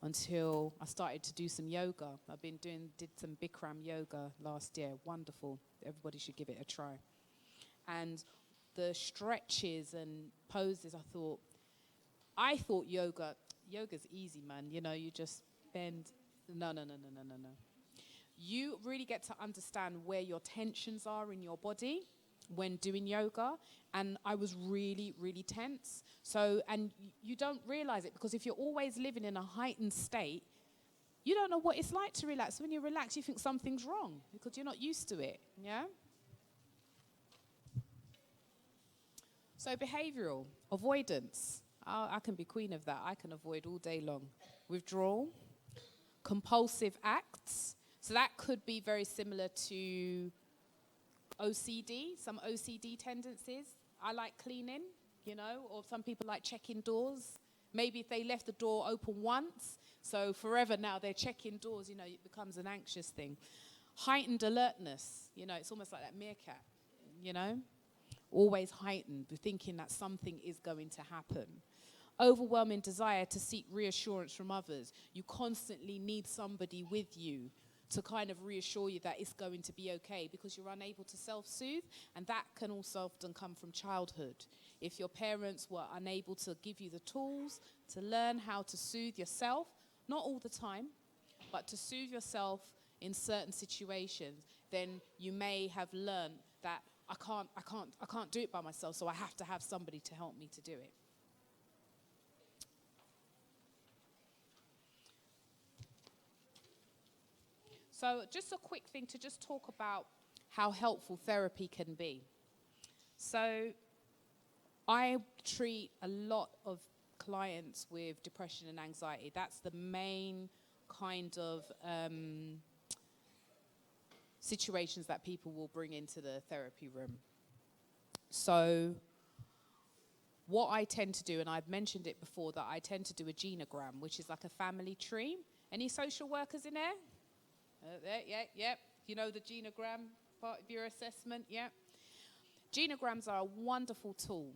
until I started to do some yoga. Did some Bikram yoga last year. Wonderful. Everybody should give it a try. And the stretches and poses, I thought yoga's easy, man. You know, you just bend. No. You really get to understand where your tensions are in your body when doing yoga. And I was really, really tense. So, and you don't realize it, because if you're always living in a heightened state, you don't know what it's like to relax. When you relax, you think something's wrong because you're not used to it, yeah? So behavioral, avoidance. I can be queen of that. I can avoid all day long. Withdrawal, compulsive acts. So that could be very similar to OCD, some OCD tendencies. I like cleaning, you know, or some people like checking doors. Maybe if they left the door open once, so forever now they're checking doors, you know, it becomes an anxious thing. Heightened alertness, you know, it's almost like that meerkat, you know, always heightened, thinking that something is going to happen. Overwhelming desire to seek reassurance from others. You constantly need somebody with you to kind of reassure you that it's going to be okay, because you're unable to self-soothe, and that can also often come from childhood. If your parents were unable to give you the tools to learn how to soothe yourself, not all the time, but to soothe yourself in certain situations, then you may have learned that I can't do it by myself, so I have to have somebody to help me to do it. So just a quick thing to just talk about how helpful therapy can be. So I treat a lot of clients with depression and anxiety. That's the main kind of situations that people will bring into the therapy room. So what I tend to do, and I've mentioned it before, that I tend to do a genogram, which is like a family tree. Any social workers in there? Yeah. You know the genogram part of your assessment, yeah? Genograms are a wonderful tool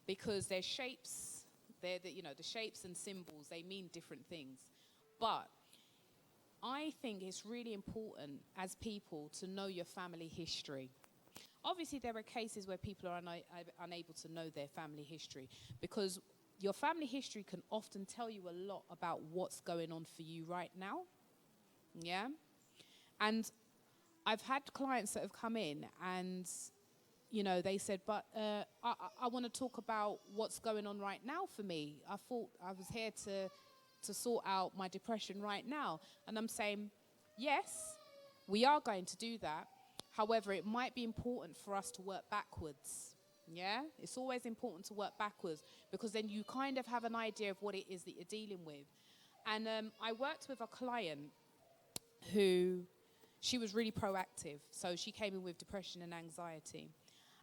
because they're shapes, the shapes and symbols, they mean different things. But I think it's really important as people to know your family history. Obviously, there are cases where people are unable to know their family history, because your family history can often tell you a lot about what's going on for you right now. Yeah? And I've had clients that have come in and, they said, but I want to talk about what's going on right now for me. I thought I was here to sort out my depression right now. And I'm saying, yes, we are going to do that. However, it might be important for us to work backwards. Yeah? It's always important to work backwards, because then you kind of have an idea of what it is that you're dealing with. And I worked with a client who, she was really proactive. So she came in with depression and anxiety.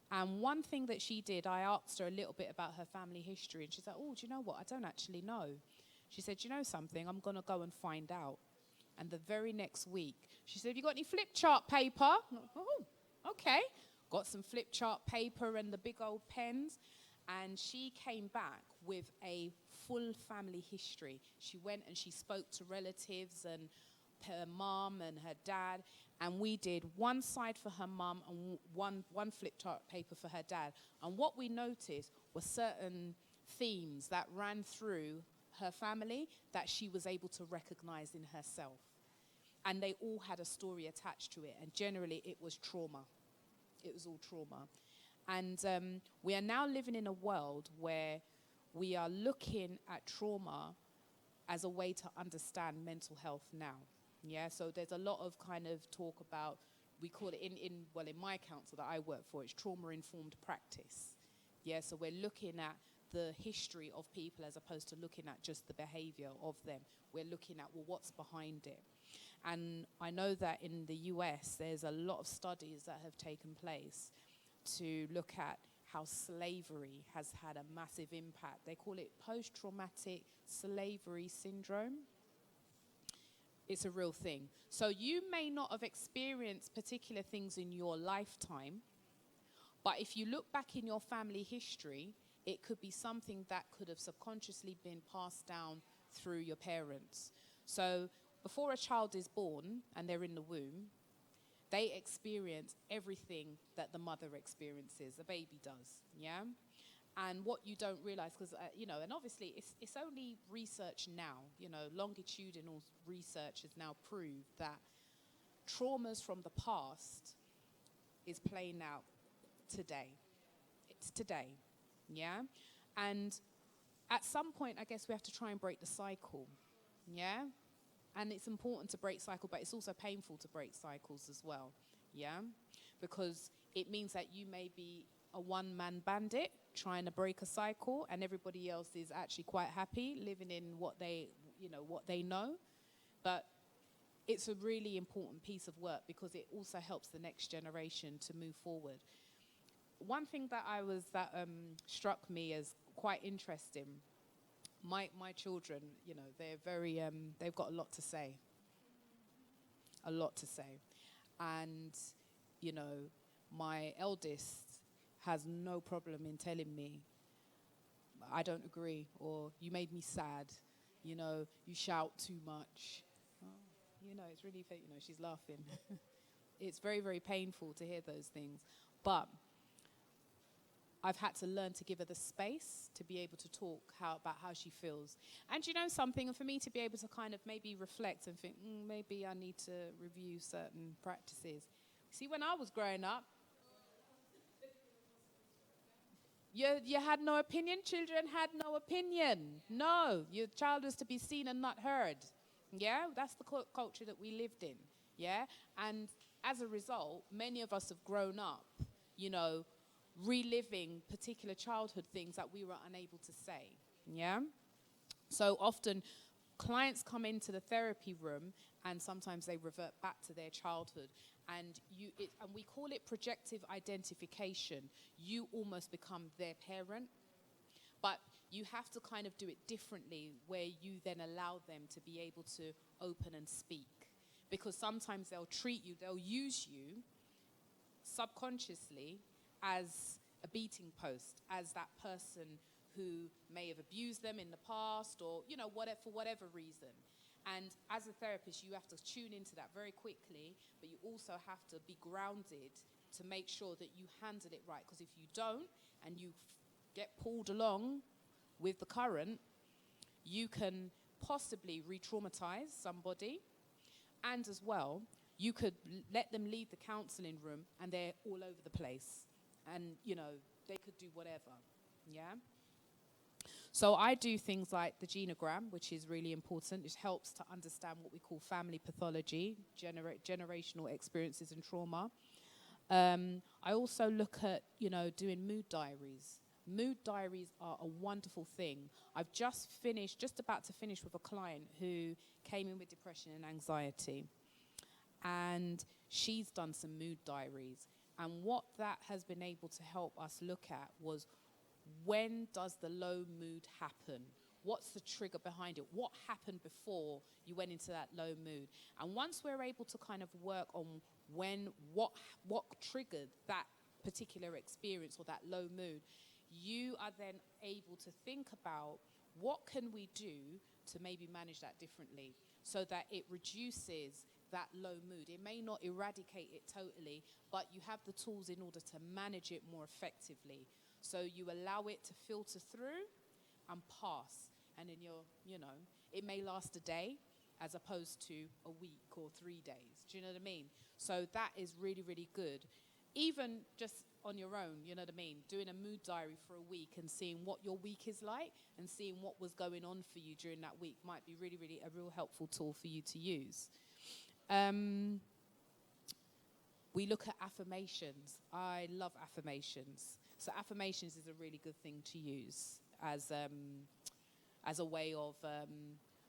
And one thing that she did, I asked her a little bit about her family history. And she's like, oh, do you know what? I don't actually know. She said, you know something? I'm going to go and find out. And the very next week, she said, have you got any flip chart paper? Oh, okay. Got some flip chart paper and the big old pens. And she came back with a full family history. She went and she spoke to relatives and her mum and her dad. And we did one side for her mum and one flip chart paper for her dad. And what we noticed were certain themes that ran through her family that she was able to recognize in herself. And they all had a story attached to it. And generally, it was trauma. It was all trauma. And we are now living in a world where we are looking at trauma as a way to understand mental health now. Yeah, so there's a lot of kind of talk about, we call it in my council that I work for, it's trauma-informed practice. Yeah, so we're looking at the history of people as opposed to looking at just the behavior of them. We're looking at, well, what's behind it? And I know that in the US, there's a lot of studies that have taken place to look at how slavery has had a massive impact. They call it post-traumatic slavery syndrome. It's a real thing. So you may not have experienced particular things in your lifetime, but if you look back in your family history, it could be something that could have subconsciously been passed down through your parents. So before a child is born and they're in the womb, they experience everything that the mother experiences, the baby does, yeah? And what you don't realize, because, and obviously it's only research now, longitudinal research has now proved that traumas from the past is playing out today. It's today, yeah? And at some point, I guess we have to try and break the cycle, yeah? And it's important to break cycle, but it's also painful to break cycles as well, yeah? Because it means that you may be a one-man bandit trying to break a cycle, and everybody else is actually quite happy living in what they know. But it's a really important piece of work because it also helps the next generation to move forward. One thing that struck me as quite interesting, my children, they're very, they've got a lot to say. And, my eldest has no problem in telling me, I don't agree, or you made me sad, you shout too much. Oh, it's really, she's laughing. It's very, very painful to hear those things. But I've had to learn to give her the space to be able to talk about how she feels. And something, and for me to be able to kind of maybe reflect and think, maybe I need to review certain practices. See, when I was growing up, you had no opinion. Children had no opinion. No, your child was to be seen and not heard. Yeah, that's the culture that we lived in. Yeah, and as a result, many of us have grown up, reliving particular childhood things that we were unable to say. Yeah, so often clients come into the therapy room and sometimes they revert back to their childhood. And we call it projective identification. You almost become their parent, but you have to kind of do it differently, where you then allow them to be able to open and speak. Because sometimes they'll use you subconsciously as a beating post, as that person who may have abused them in the past, or, for whatever reason. And as a therapist, you have to tune into that very quickly, but you also have to be grounded to make sure that you handle it right. Because if you don't, and you get pulled along with the current, you can possibly re-traumatize somebody. And as well, you could let them leave the counseling room and they're all over the place. And, they could do whatever. Yeah? So I do things like the genogram, which is really important. It helps to understand what we call family pathology, generational experiences and trauma. I also look at, doing mood diaries. Mood diaries are a wonderful thing. I've just about to finish with a client who came in with depression and anxiety. And she's done some mood diaries. And what that has been able to help us look at was, when does the low mood happen? What's the trigger behind it? What happened before you went into that low mood? And once we're able to kind of work on what triggered that particular experience or that low mood, you are then able to think about, what can we do to maybe manage that differently so that it reduces that low mood. It may not eradicate it totally, but you have the tools in order to manage it more effectively. So you allow it to filter through and pass. And then it may last a day as opposed to a week or 3 days. Do you know what I mean? So that is really, really good. Even just on your own, you know what I mean? Doing a mood diary for a week and seeing what your week is like and seeing what was going on for you during that week might be really, really a real helpful tool for you to use. We look at affirmations. I love affirmations. So affirmations is a really good thing to use as a way of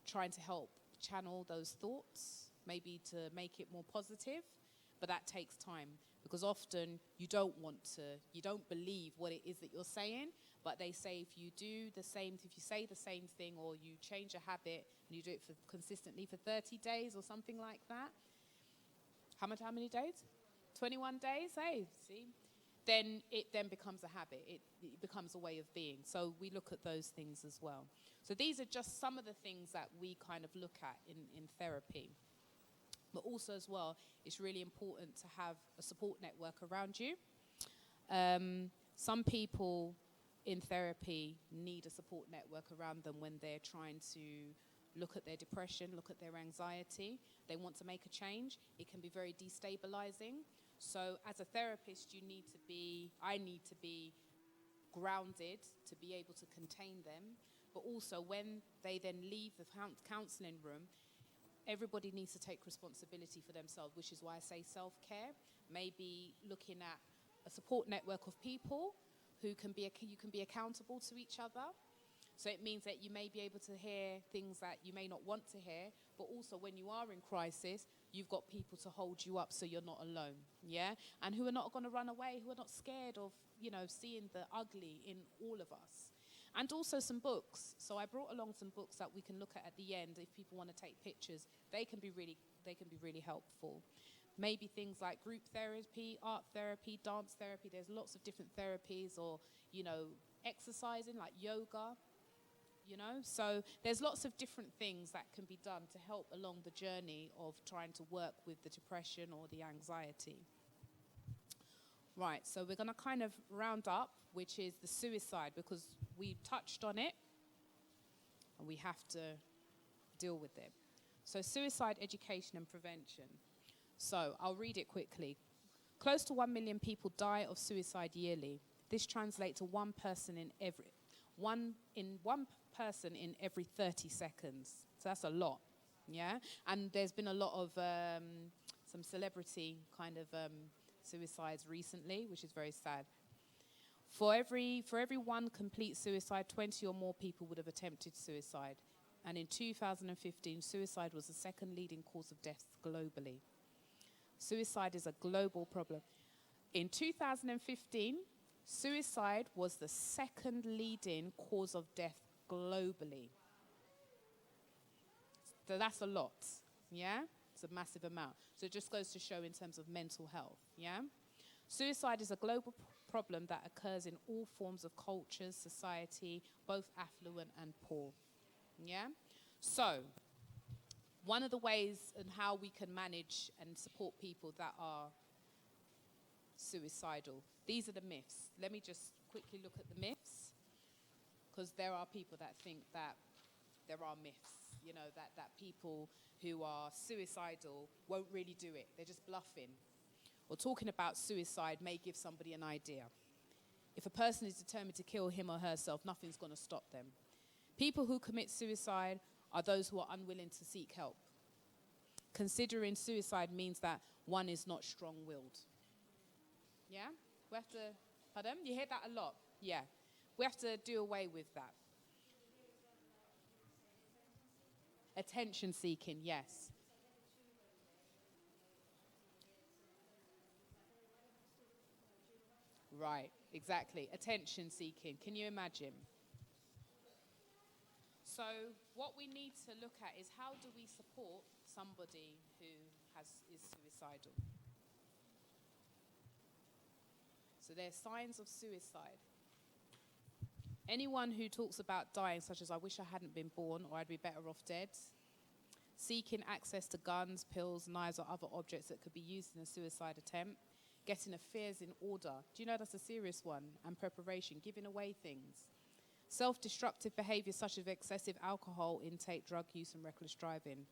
trying to help channel those thoughts, maybe to make it more positive. But that takes time, because often you don't believe what it is that you're saying. But they say if you say the same thing, or you change a habit and you do it consistently for 30 days or something like that. How many days? 21 days, hey, see? Then it becomes a habit. It becomes a way of being. So we look at those things as well. So these are just some of the things that we kind of look at in therapy. But also as well, it's really important to have a support network around you. Some people in therapy need a support network around them when they're trying to look at their depression, look at their anxiety. They want to make a change. It can be very destabilizing. So as a therapist, I need to be grounded to be able to contain them. But also when they then leave the counseling room, everybody needs to take responsibility for themselves, which is why I say self-care. Maybe looking at a support network of people who you can be accountable to each other. So it means that you may be able to hear things that you may not want to hear, but also when you are in crisis, you've got people to hold you up so you're not alone, yeah? And who are not going to run away, who are not scared of, seeing the ugly in all of us. And also some books. So I brought along some books that we can look at the end. If people want to take pictures, they can be really helpful. Maybe things like group therapy, art therapy, dance therapy. There's lots of different therapies, or, exercising like yoga. So there's lots of different things that can be done to help along the journey of trying to work with the depression or the anxiety. Right, so we're going to kind of round up, which is the suicide, because we touched on it and we have to deal with it. So suicide education and prevention. So I'll read it quickly. Close to 1 million people die of suicide yearly. This translates to one person in every 30 seconds. So that's a lot, yeah? And there's been a lot of some celebrity kind of suicides recently, which is very sad. For every one complete suicide, 20 or more people would have attempted suicide. And in 2015, suicide was the second leading cause of death globally. Suicide is a global problem. In 2015, suicide was the second leading cause of death globally. So that's a lot, yeah? It's a massive amount. So it just goes to show in terms of mental health, yeah? Suicide is a global problem that occurs in all forms of cultures, society, both affluent and poor, yeah? So One of the ways and how we can manage and support people that are suicidal. These are the myths. Let me just quickly look at the myths, because there are people that think that there are myths, that people who are suicidal won't really do it. They're just bluffing. Or talking about suicide may give somebody an idea. If a person is determined to kill him or herself, nothing's going to stop them. People who commit suicide are those who are unwilling to seek help. Considering suicide means that one is not strong-willed. Yeah? We have to, pardon? You hear that a lot? Yeah. We have to do away with that. Attention seeking, yes. Right, exactly. Attention seeking. Can you imagine? So what we need to look at is, how do we support somebody who is suicidal? So there's signs of suicide. Anyone who talks about dying, such as "I wish I hadn't been born" or "I'd be better off dead," seeking access to guns, pills, knives, or other objects that could be used in a suicide attempt, getting affairs in order. Do you know that's a serious one? And preparation, giving away things. Self-destructive behaviour such as excessive alcohol intake, drug use and reckless driving,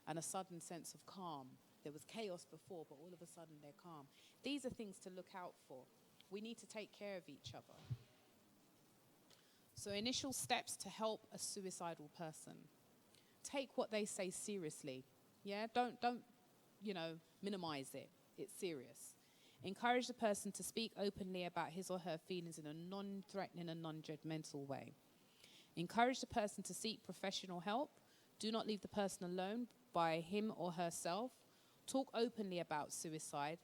and a sudden sense of calm. There was chaos before, but all of a sudden they're calm. These are things to look out for. We need to take care of each other. So initial steps to help a suicidal person. Take what they say seriously. Yeah, don't minimize it. It's serious. Encourage the person to speak openly about his or her feelings in a non-threatening and non-judgmental way. Encourage the person to seek professional help. Do not leave the person alone by him or herself. Talk openly about suicide.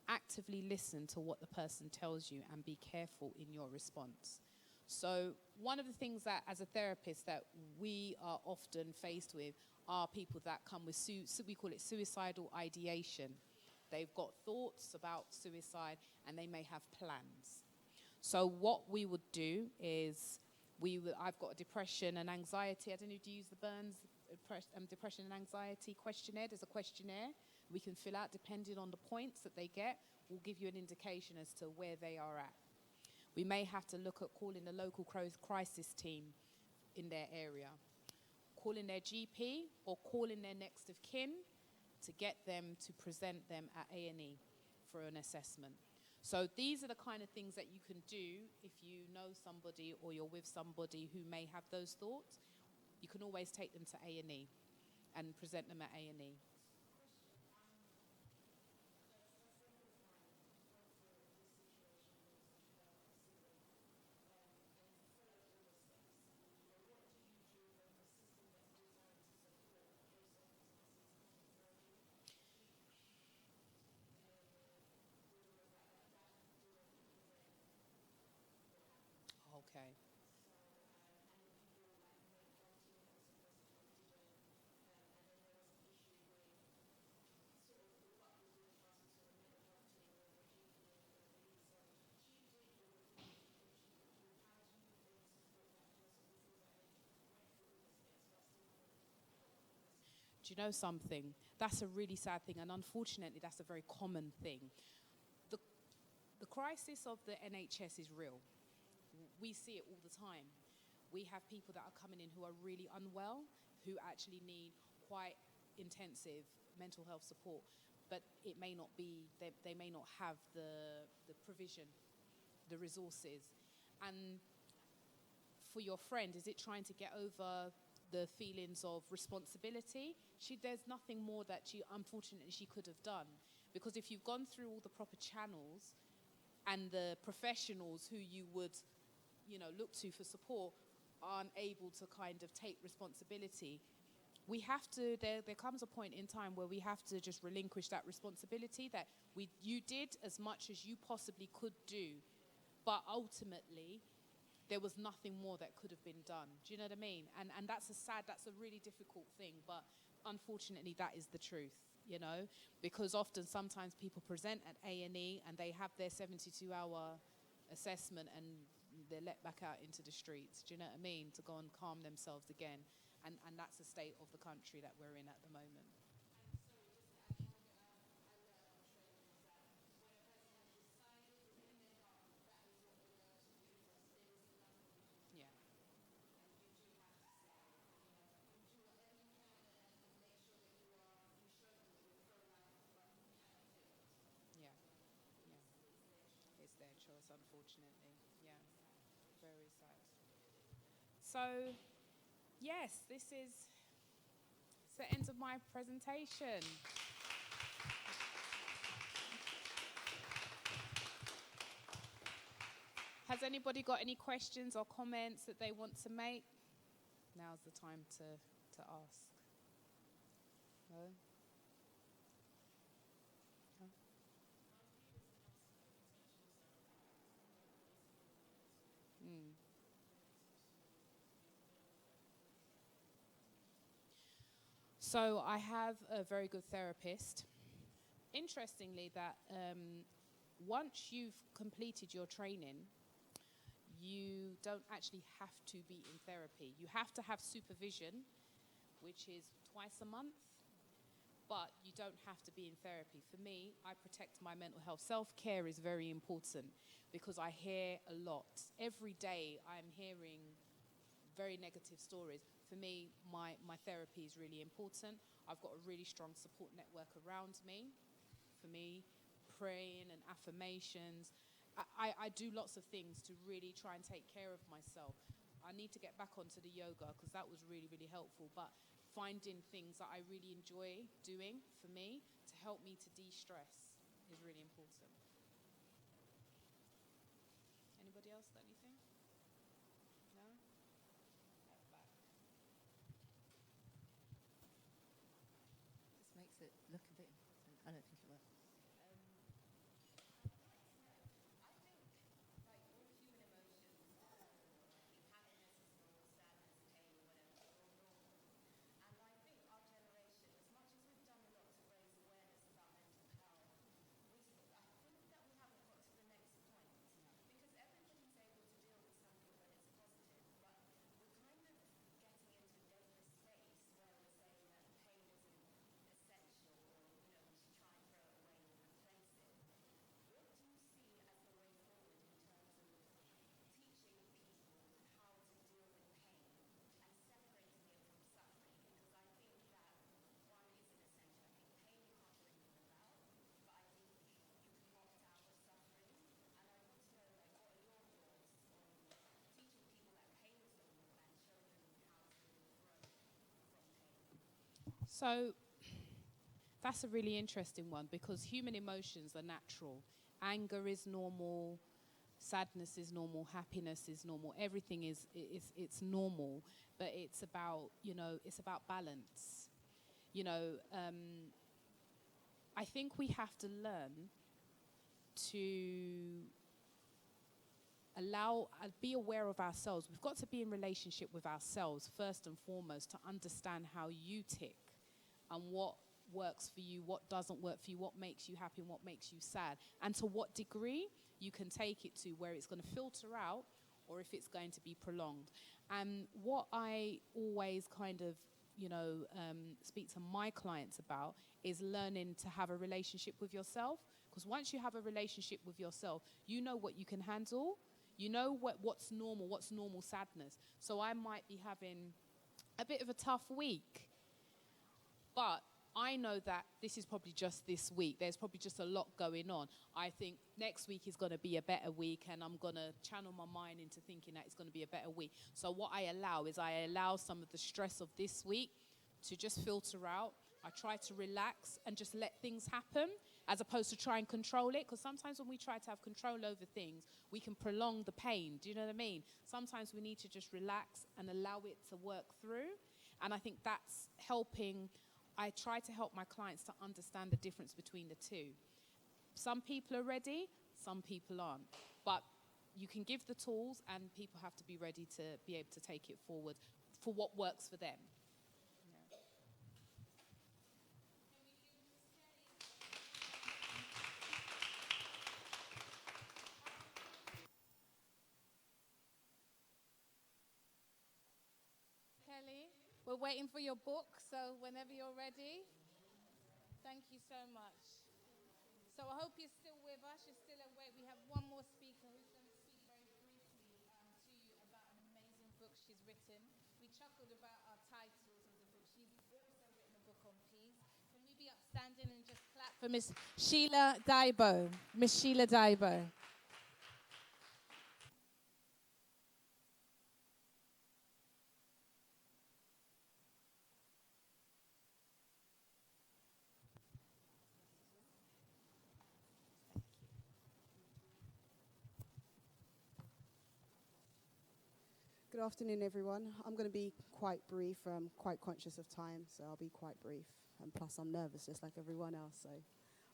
Actively listen to what the person tells you and be careful in your response. So one of the things that, as a therapist, that we are often faced with are people that come with, we call it suicidal ideation. They've got thoughts about suicide and they may have plans. So what we would do is, I've got a depression and anxiety. I don't know, do you use the Burns depression and anxiety questionnaire? There's a questionnaire we can fill out depending on the points that they get. Will give you an indication as to where they are at. We may have to look at calling the local crisis team in their area, calling their GP or calling their next of kin to get them to present them at A&E for an assessment. So these are the kind of things that you can do if you know somebody or you're with somebody who may have those thoughts. You can always take them to A&E and present them at A&E. Okay. Do you know something? That's a really sad thing, and unfortunately, that's a very common thing. The crisis of the NHS is real. We see it all the time. We have people that are coming in who are really unwell, who actually need quite intensive mental health support, but it may not be, they may not have the provision, the resources. And for your friend, is it trying to get over the feelings of responsibility? There's nothing more that unfortunately she could have done, because if you've gone through all the proper channels and the professionals who you would look to for support aren't able to kind of take responsibility, we have to, there comes a point in time where we have to just relinquish that responsibility, that you did as much as you possibly could do, but ultimately there was nothing more that could have been done. Do you know what I mean? And that's a really difficult thing, but unfortunately that is the truth, because often sometimes people present at A&E and they have their 72-hour assessment and they're let back out into the streets, do you know what I mean, to go and calm themselves again. And that's the state of the country that we're in at the moment. Yeah. Yeah. Yeah. It's their choice, unfortunately. Yeah. Very sad. So, yes, this is the end of my presentation. Has anybody got any questions or comments that they want to make? Now's the time to ask. No? No? Mm. So I have a very good therapist. Interestingly, that once you've completed your training, you don't actually have to be in therapy. You have to have supervision, which is twice a month, but you don't have to be in therapy. For me, I protect my mental health. Self-care is very important because I hear a lot. Every day I'm hearing very negative stories. For me, my therapy is really important. I've got a really strong support network around me. For me, praying and affirmations. I do lots of things to really try and take care of myself. I need to get back onto the yoga because that was really, really helpful. But finding things that I really enjoy doing for me to help me to de-stress is really important. Anybody else got anything? No? At the back. This makes it look a bit. I don't think it will. So that's a really interesting one because human emotions are natural. Anger is normal, sadness is normal, happiness is normal. Everything is it's normal, but it's about, it's about balance. You know, I think we have to learn to be aware of ourselves. We've got to be in relationship with ourselves first and foremost to understand how you tick and what works for you, what doesn't work for you, what makes you happy and what makes you sad, and to what degree you can take it to where it's going to filter out or if it's going to be prolonged. And what I always kind of, speak to my clients about is learning to have a relationship with yourself. Because once you have a relationship with yourself, you know what you can handle. You know what's normal sadness. So I might be having a bit of a tough week, but I know that this is probably just this week. There's probably just a lot going on. I think next week is going to be a better week, and I'm going to channel my mind into thinking that it's going to be a better week. So what I allow some of the stress of this week to just filter out. I try to relax and just let things happen as opposed to try and control it. Because sometimes when we try to have control over things, we can prolong the pain. Do you know what I mean? Sometimes we need to just relax and allow it to work through. And I think that's helping. I try to help my clients to understand the difference between the two. Some people are ready, some people aren't. But you can give the tools and people have to be ready to be able to take it forward for what works for them. Kelly? We're waiting for your book, so whenever you're ready. Thank you so much. So I hope you're still with us. You're still awake. We have one more speaker who's going to speak very briefly to you about an amazing book she's written. We chuckled about our titles of the book. She's also written a book on peace. Can we be upstanding and just clap for Miss Sheila Daibo? Miss Sheila Daibo. Good afternoon, everyone. I'm going to be quite brief. I'm quite conscious of time, so I'll be quite brief. And plus, I'm nervous, just like everyone else, so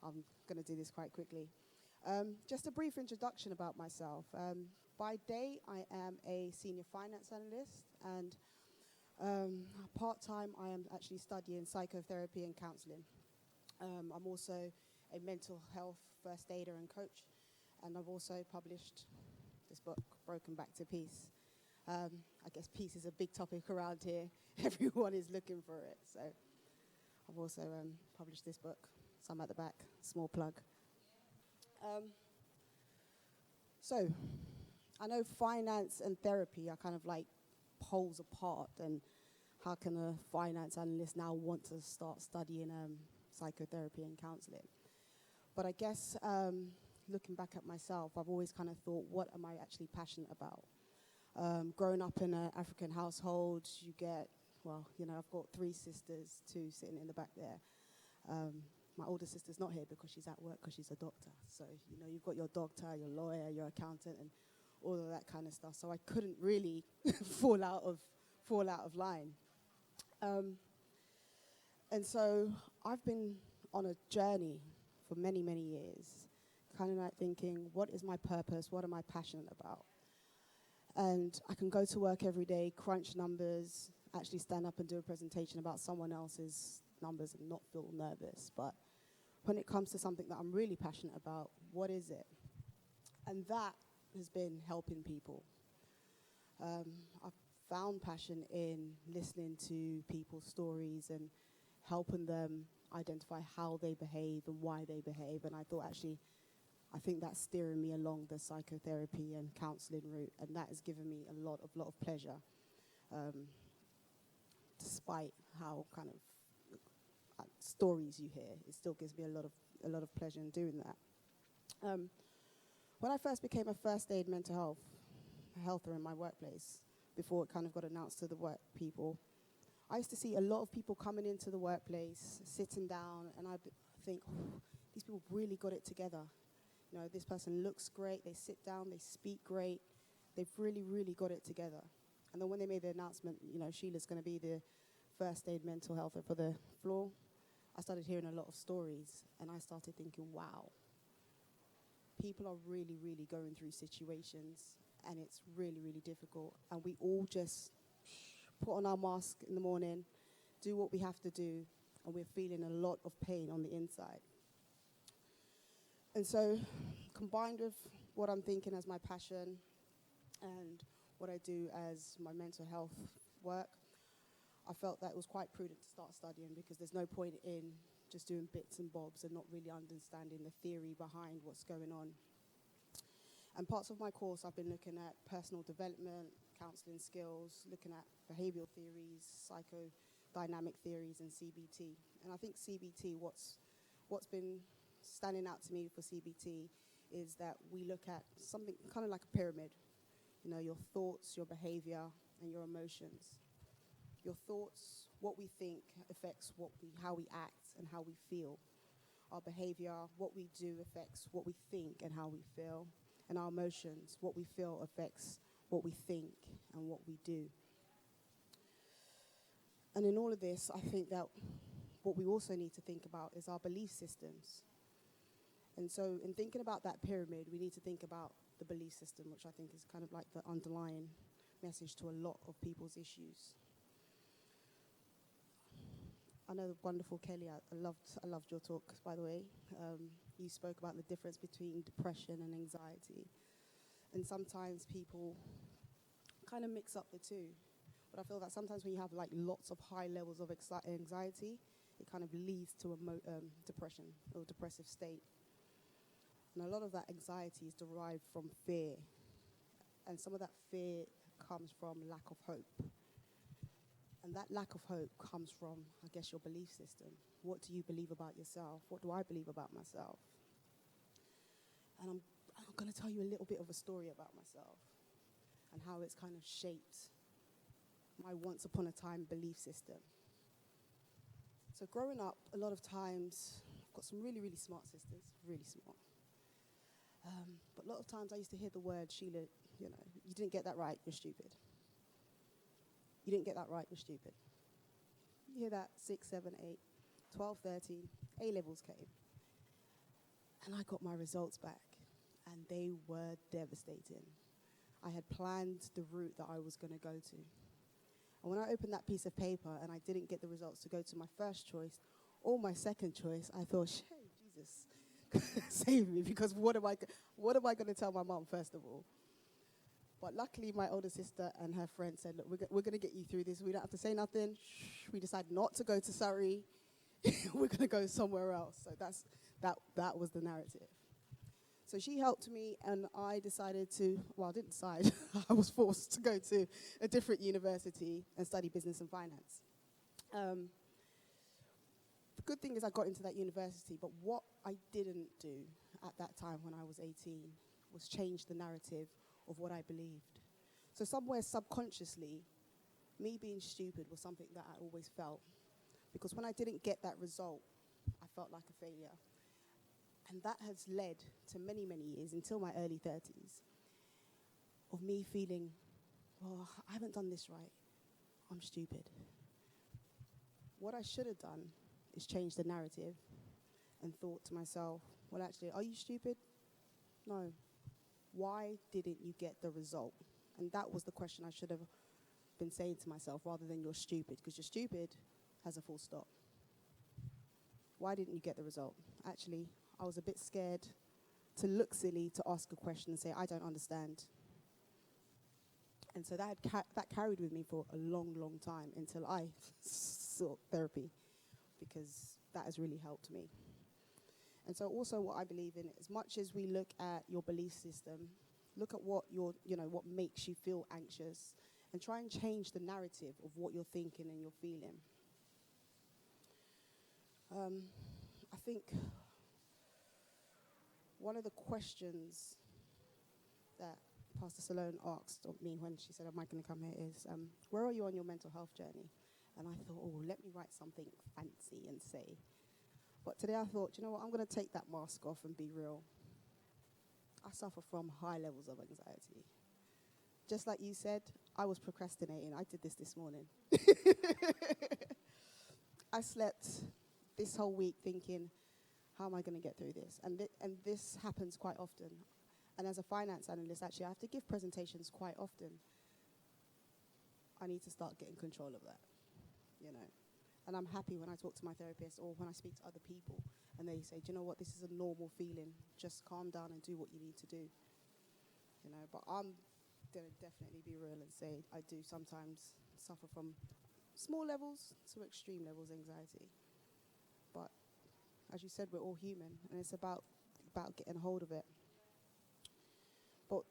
I'm going to do this quite quickly. Just a brief introduction about myself. By day, I am a senior finance analyst, and part-time, I am actually studying psychotherapy and counseling. I'm also a mental health first aider and coach, and I've also published this book, Broken Back to Peace. I guess peace is a big topic around here. Everyone is looking for it. So I've also published this book. Some at the back, small plug. So I know finance and therapy are kind of like poles apart. And how can a finance analyst now want to start studying psychotherapy and counseling? But I guess looking back at myself, I've always kind of thought, what am I actually passionate about? Growing up in an African household, you get, well, you know, I've got 3 sisters, 2 sitting in the back there. My older sister's not here because she's at work because she's a doctor. So, you know, you've got your doctor, your lawyer, your accountant, and all of that kind of stuff. So I couldn't really fall out of line. And so I've been on a journey for many, many years, kind of like thinking, what is my purpose? What am I passionate about? And I can go to work every day, crunch numbers, actually stand up and do a presentation about someone else's numbers and not feel nervous. But when it comes to something that I'm really passionate about, what is it? And that has been helping people. I've found passion in listening to people's stories and helping them identify how they behave and why they behave. And I thought, actually, I think that's steering me along the psychotherapy and counseling route, and that has given me a lot of pleasure, despite how kind of stories you hear. It still gives me a lot of pleasure in doing that. When I first became a first aid mental healther in my workplace, before it kind of got announced to the work people, I used to see a lot of people coming into the workplace, sitting down, and I think, oh, these people really got it together. You know, this person looks great, they sit down, they speak great, they've really, really got it together. And then when they made the announcement, you know, Sheila's going to be the first aid mental health for the floor, I started hearing a lot of stories, and I started thinking, wow, people are really, really going through situations, and it's really, really difficult. And we all just put on our mask in the morning, do what we have to do, and we're feeling a lot of pain on the inside. And so, combined with what I'm thinking as my passion and what I do as my mental health work, I felt that it was quite prudent to start studying, because there's no point in just doing bits and bobs and not really understanding the theory behind what's going on. And parts of my course, I've been looking at personal development, counseling skills, looking at behavioral theories, psychodynamic theories, and CBT. And I think CBT, what's been standing out to me for CBT is that we look at something kind of like a pyramid. You know, your thoughts, your behavior, and your emotions. Your thoughts, what we think, affects how we act and how we feel. Our behavior, what we do, affects what we think and how we feel. And our emotions, what we feel, affects what we think and what we do. And in all of this, I think that what we also need to think about is our belief systems. And so in thinking about that pyramid, we need to think about the belief system, which I think is kind of like the underlying message to a lot of people's issues. I know the wonderful Kelly, I loved your talk, by the way. You spoke about the difference between depression and anxiety. And sometimes people kind of mix up the two. But I feel that sometimes when you have like lots of high levels of anxiety, it kind of leads to a depression or depressive state. And a lot of that anxiety is derived from fear. And some of that fear comes from lack of hope. And that lack of hope comes from, I guess, your belief system. What do you believe about yourself? What do I believe about myself? And I'm going to tell you a little bit of a story about myself and how it's kind of shaped my once upon a time belief system. So growing up, a lot of times, I've got some really, really smart sisters, really smart. But a lot of times I used to hear the word, Sheila, you didn't get that right, you're stupid. You didn't get that right, you're stupid. You hear that 6, 7, 8, 12, 13, A-levels came. And I got my results back, and they were devastating. I had planned the route that I was going to go to. And when I opened that piece of paper and I didn't get the results to go to my first choice or my second choice, I thought, Jesus, save me, because what am I going to tell my mom, first of all? But luckily, my older sister and her friend said, look, we're going to get you through this. We don't have to say nothing. We decided not to go to Surrey. We're going to go somewhere else. So that was the narrative. So she helped me, and I decided to, well, I didn't decide. I was forced to go to a different university and study business and finance. The good thing is I got into that university, but what I didn't do at that time when I was 18 was change the narrative of what I believed. So somewhere subconsciously, me being stupid was something that I always felt. Because when I didn't get that result, I felt like a failure. And that has led to many, many years, until my early 30s, of me feeling, well, I haven't done this right. I'm stupid. What I should have done is change the narrative and thought to myself, well, actually, are you stupid? No. Why didn't you get the result? And that was the question I should have been saying to myself, rather than you're stupid, because you're stupid has a full stop. Why didn't you get the result? Actually, I was a bit scared to look silly, to ask a question and say, I don't understand. And so that carried with me for a long, long time until I sought therapy, because that has really helped me. And so also what I believe in, as much as we look at your belief system, look at what what makes you feel anxious, and try and change the narrative of what you're thinking and you're feeling. I think one of the questions that Pastor Selone asked of me when she said, am I going to come here, is, where are you on your mental health journey? And I thought, let me write something fancy and say. But today I thought, you know what, I'm going to take that mask off and be real. I suffer from high levels of anxiety. Just like you said, I was procrastinating. I did this morning. I slept this whole week thinking, how am I going to get through this? And this happens quite often. And as a finance analyst, actually, I have to give presentations quite often. I need to start getting control of that, And I'm happy when I talk to my therapist or when I speak to other people and they say, do you know what, this is a normal feeling. Just calm down and do what you need to do. But I'm going to definitely be real and say I do sometimes suffer from small levels to extreme levels of anxiety. But as you said, we're all human, and it's about getting hold of it. But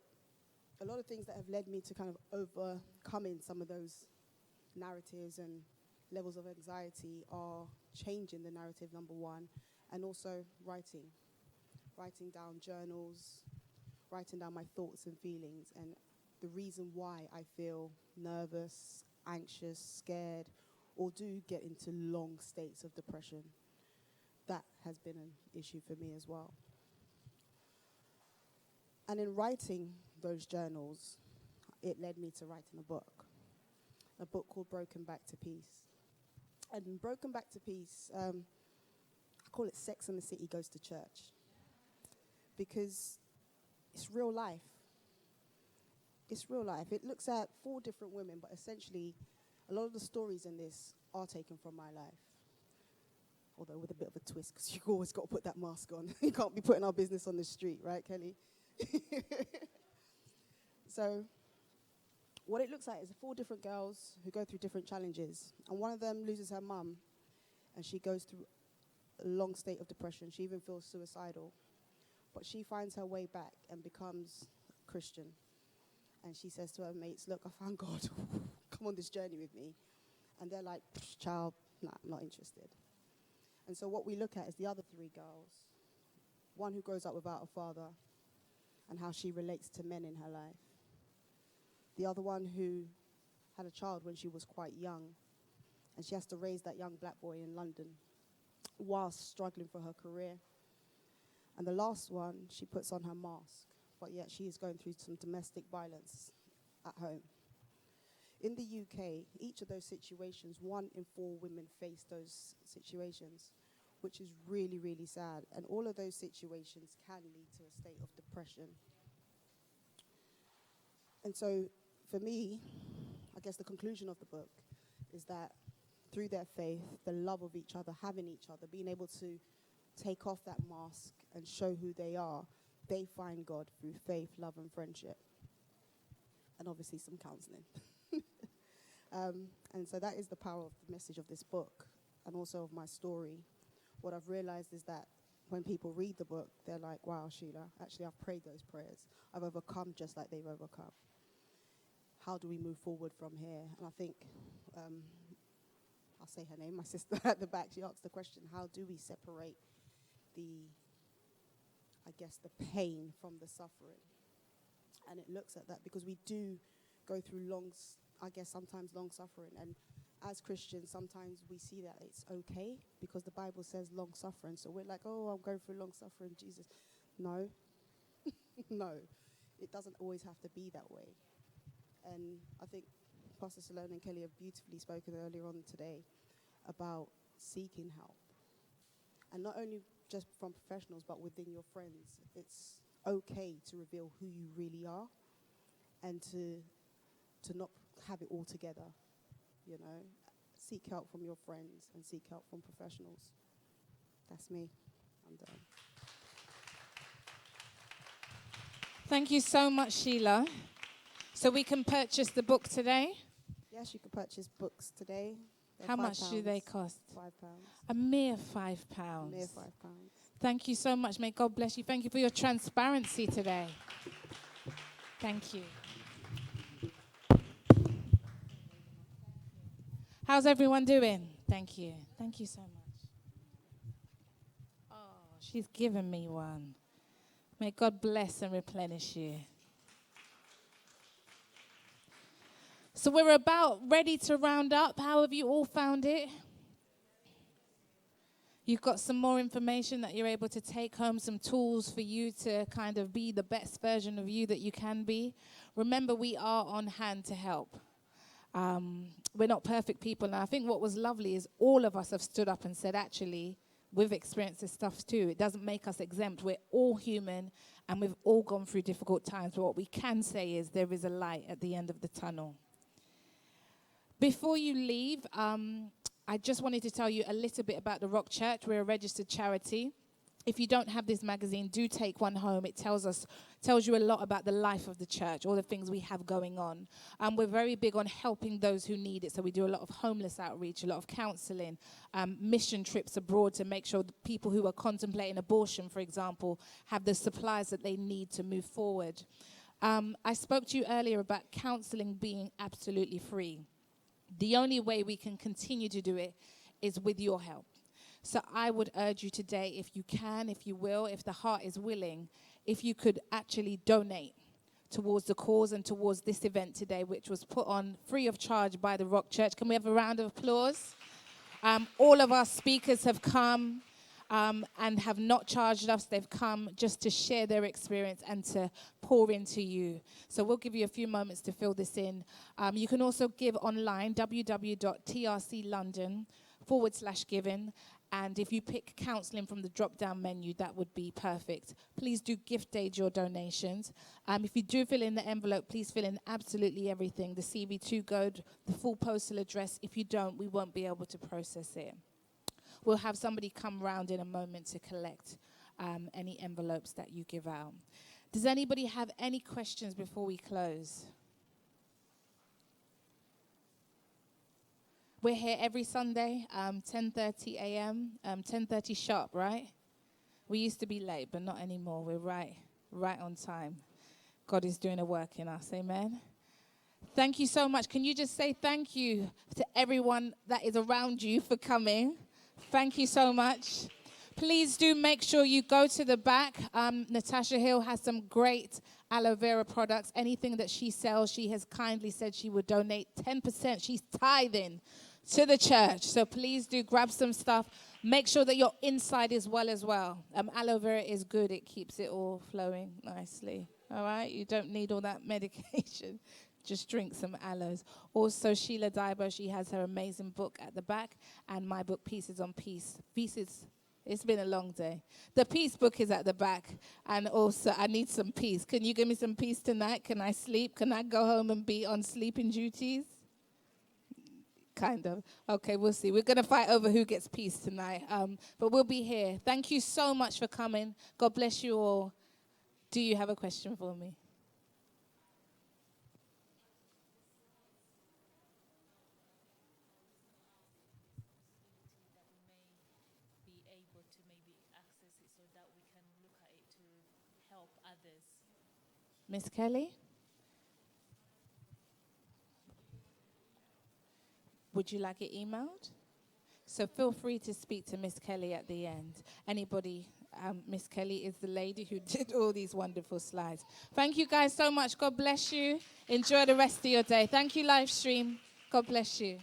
a lot of things that have led me to kind of overcoming some of those narratives and levels of anxiety are changing the narrative, number one, and also writing down journals, writing down my thoughts and feelings, and the reason why I feel nervous, anxious, scared, or do get into long states of depression. That has been an issue for me as well. And in writing those journals, it led me to writing a book called Broken Back to Peace. And in Broken Back to Peace, I call it Sex and the City Goes to Church, because it's real life. It's real life. It looks at 4 different women, but essentially a lot of the stories in this are taken from my life. Although with a bit of a twist, because you've always got to put that mask on. You can't be putting our business on the street, right, Kelly? So what it looks like is 4 different girls who go through different challenges. And one of them loses her mum, and she goes through a long state of depression. She even feels suicidal. But she finds her way back and becomes Christian. And she says to her mates, look, I found God. Come on this journey with me. And they're like, child, nah, I'm not interested. And so what we look at is the other 3 girls. One who grows up without a father and how she relates to men in her life. The other one who had a child when she was quite young, and she has to raise that young black boy in London whilst struggling for her career. And the last one, she puts on her mask, but yet she is going through some domestic violence at home. In the UK, each of those situations, 1 in 4 women face those situations, which is really, really sad. And all of those situations can lead to a state of depression. And so, for me, I guess the conclusion of the book is that through their faith, the love of each other, having each other, being able to take off that mask and show who they are, they find God through faith, love, and friendship. And obviously some counseling. And so that is the power of the message of this book and also of my story. What I've realized is that when people read the book, they're like, wow, Sheila, actually I've prayed those prayers. I've overcome just like they've overcome. How do we move forward from here? And I think, I'll say her name, my sister at the back, she asked the question, how do we separate the pain from the suffering? And it looks at that because we do go through sometimes long suffering. And as Christians, sometimes we see that it's okay because the Bible says long suffering. So we're like, oh, I'm going through long suffering, Jesus. No. No. It doesn't always have to be that way. And I think Pastor Selone and Kelly have beautifully spoken earlier on today about seeking help. And not only just from professionals, but within your friends. It's okay to reveal who you really are and to not have it all together, you know. Seek help from your friends and seek help from professionals. That's me. I'm done. Thank you so much, Sheila. So we can purchase the book today? Yes, you can purchase books today. They're How much do they cost? £5. A mere £5. A mere £5. Thank you so much. May God bless you. Thank you for your transparency today. Thank you. How's everyone doing? Thank you. Thank you so much. Oh, she's given me one. May God bless and replenish you. So we're about ready to round up. How have you all found it? You've got some more information that you're able to take home, some tools for you to kind of be the best version of you that you can be. Remember, we are on hand to help. We're not perfect people. And I think what was lovely is all of us have stood up and said, actually, we've experienced this stuff too. It doesn't make us exempt. We're all human and we've all gone through difficult times. But what we can say is there is a light at the end of the tunnel. Before you leave, I just wanted to tell you a little bit about the Rock Church. We're a registered charity. If you don't have this magazine, do take one home. It tells you a lot about the life of the church, all the things we have going on. We're very big on helping those who need it. So we do a lot of homeless outreach, a lot of counseling, mission trips abroad to make sure the people who are contemplating abortion, for example, have the supplies that they need to move forward. I spoke to you earlier about counseling being absolutely free. The only way we can continue to do it is with your help. So I would urge you today, if you can, if you will, if the heart is willing, if you could actually donate towards the cause and towards this event today, which was put on free of charge by the Rock Church. Can we have a round of applause? All of our speakers have come and have not charged us. They've come just to share their experience and to pour into you. So we'll give you a few moments to fill this in. You can also give online, www.trclondon.com/giving. And if you pick counselling from the drop-down menu, that would be perfect. Please do gift aid your donations. If you do fill in the envelope, please fill in absolutely everything. The CV2 code, the full postal address. If you don't, we won't be able to process it. We'll have somebody come round in a moment to collect any envelopes that you give out. Does anybody have any questions before we close? We're here every Sunday, 10:30 a.m., 10:30 sharp, right? We used to be late, but not anymore. We're right on time. God is doing a work in us. Amen. Thank you so much. Can you just say thank you to everyone that is around you for coming? Thank you so much. Please do make sure you go to the back. Natasha Hill has some great aloe vera products. Anything that she sells, she has kindly said she would donate 10%. She's tithing to the church. So please do grab some stuff. Make sure that your inside is well as well. Aloe vera is good. It keeps it all flowing nicely. All right? You don't need all that medication. Just drink some aloes. Also, Sheila Diber, she has her amazing book at the back. And my book, Pieces on Peace. Pieces. It's been a long day. The peace book is at the back. And also, I need some peace. Can you give me some peace tonight? Can I sleep? Can I go home and be on sleeping duties? Kind of. Okay, we'll see. We're going to fight over who gets peace tonight. But we'll be here. Thank you so much for coming. God bless you all. Do you have a question for me? Miss Kelly? Would you like it emailed? So feel free to speak to Miss Kelly at the end. Anybody, Miss Kelly is the lady who did all these wonderful slides. Thank you guys so much. God bless you. Enjoy the rest of your day. Thank you, live stream. God bless you.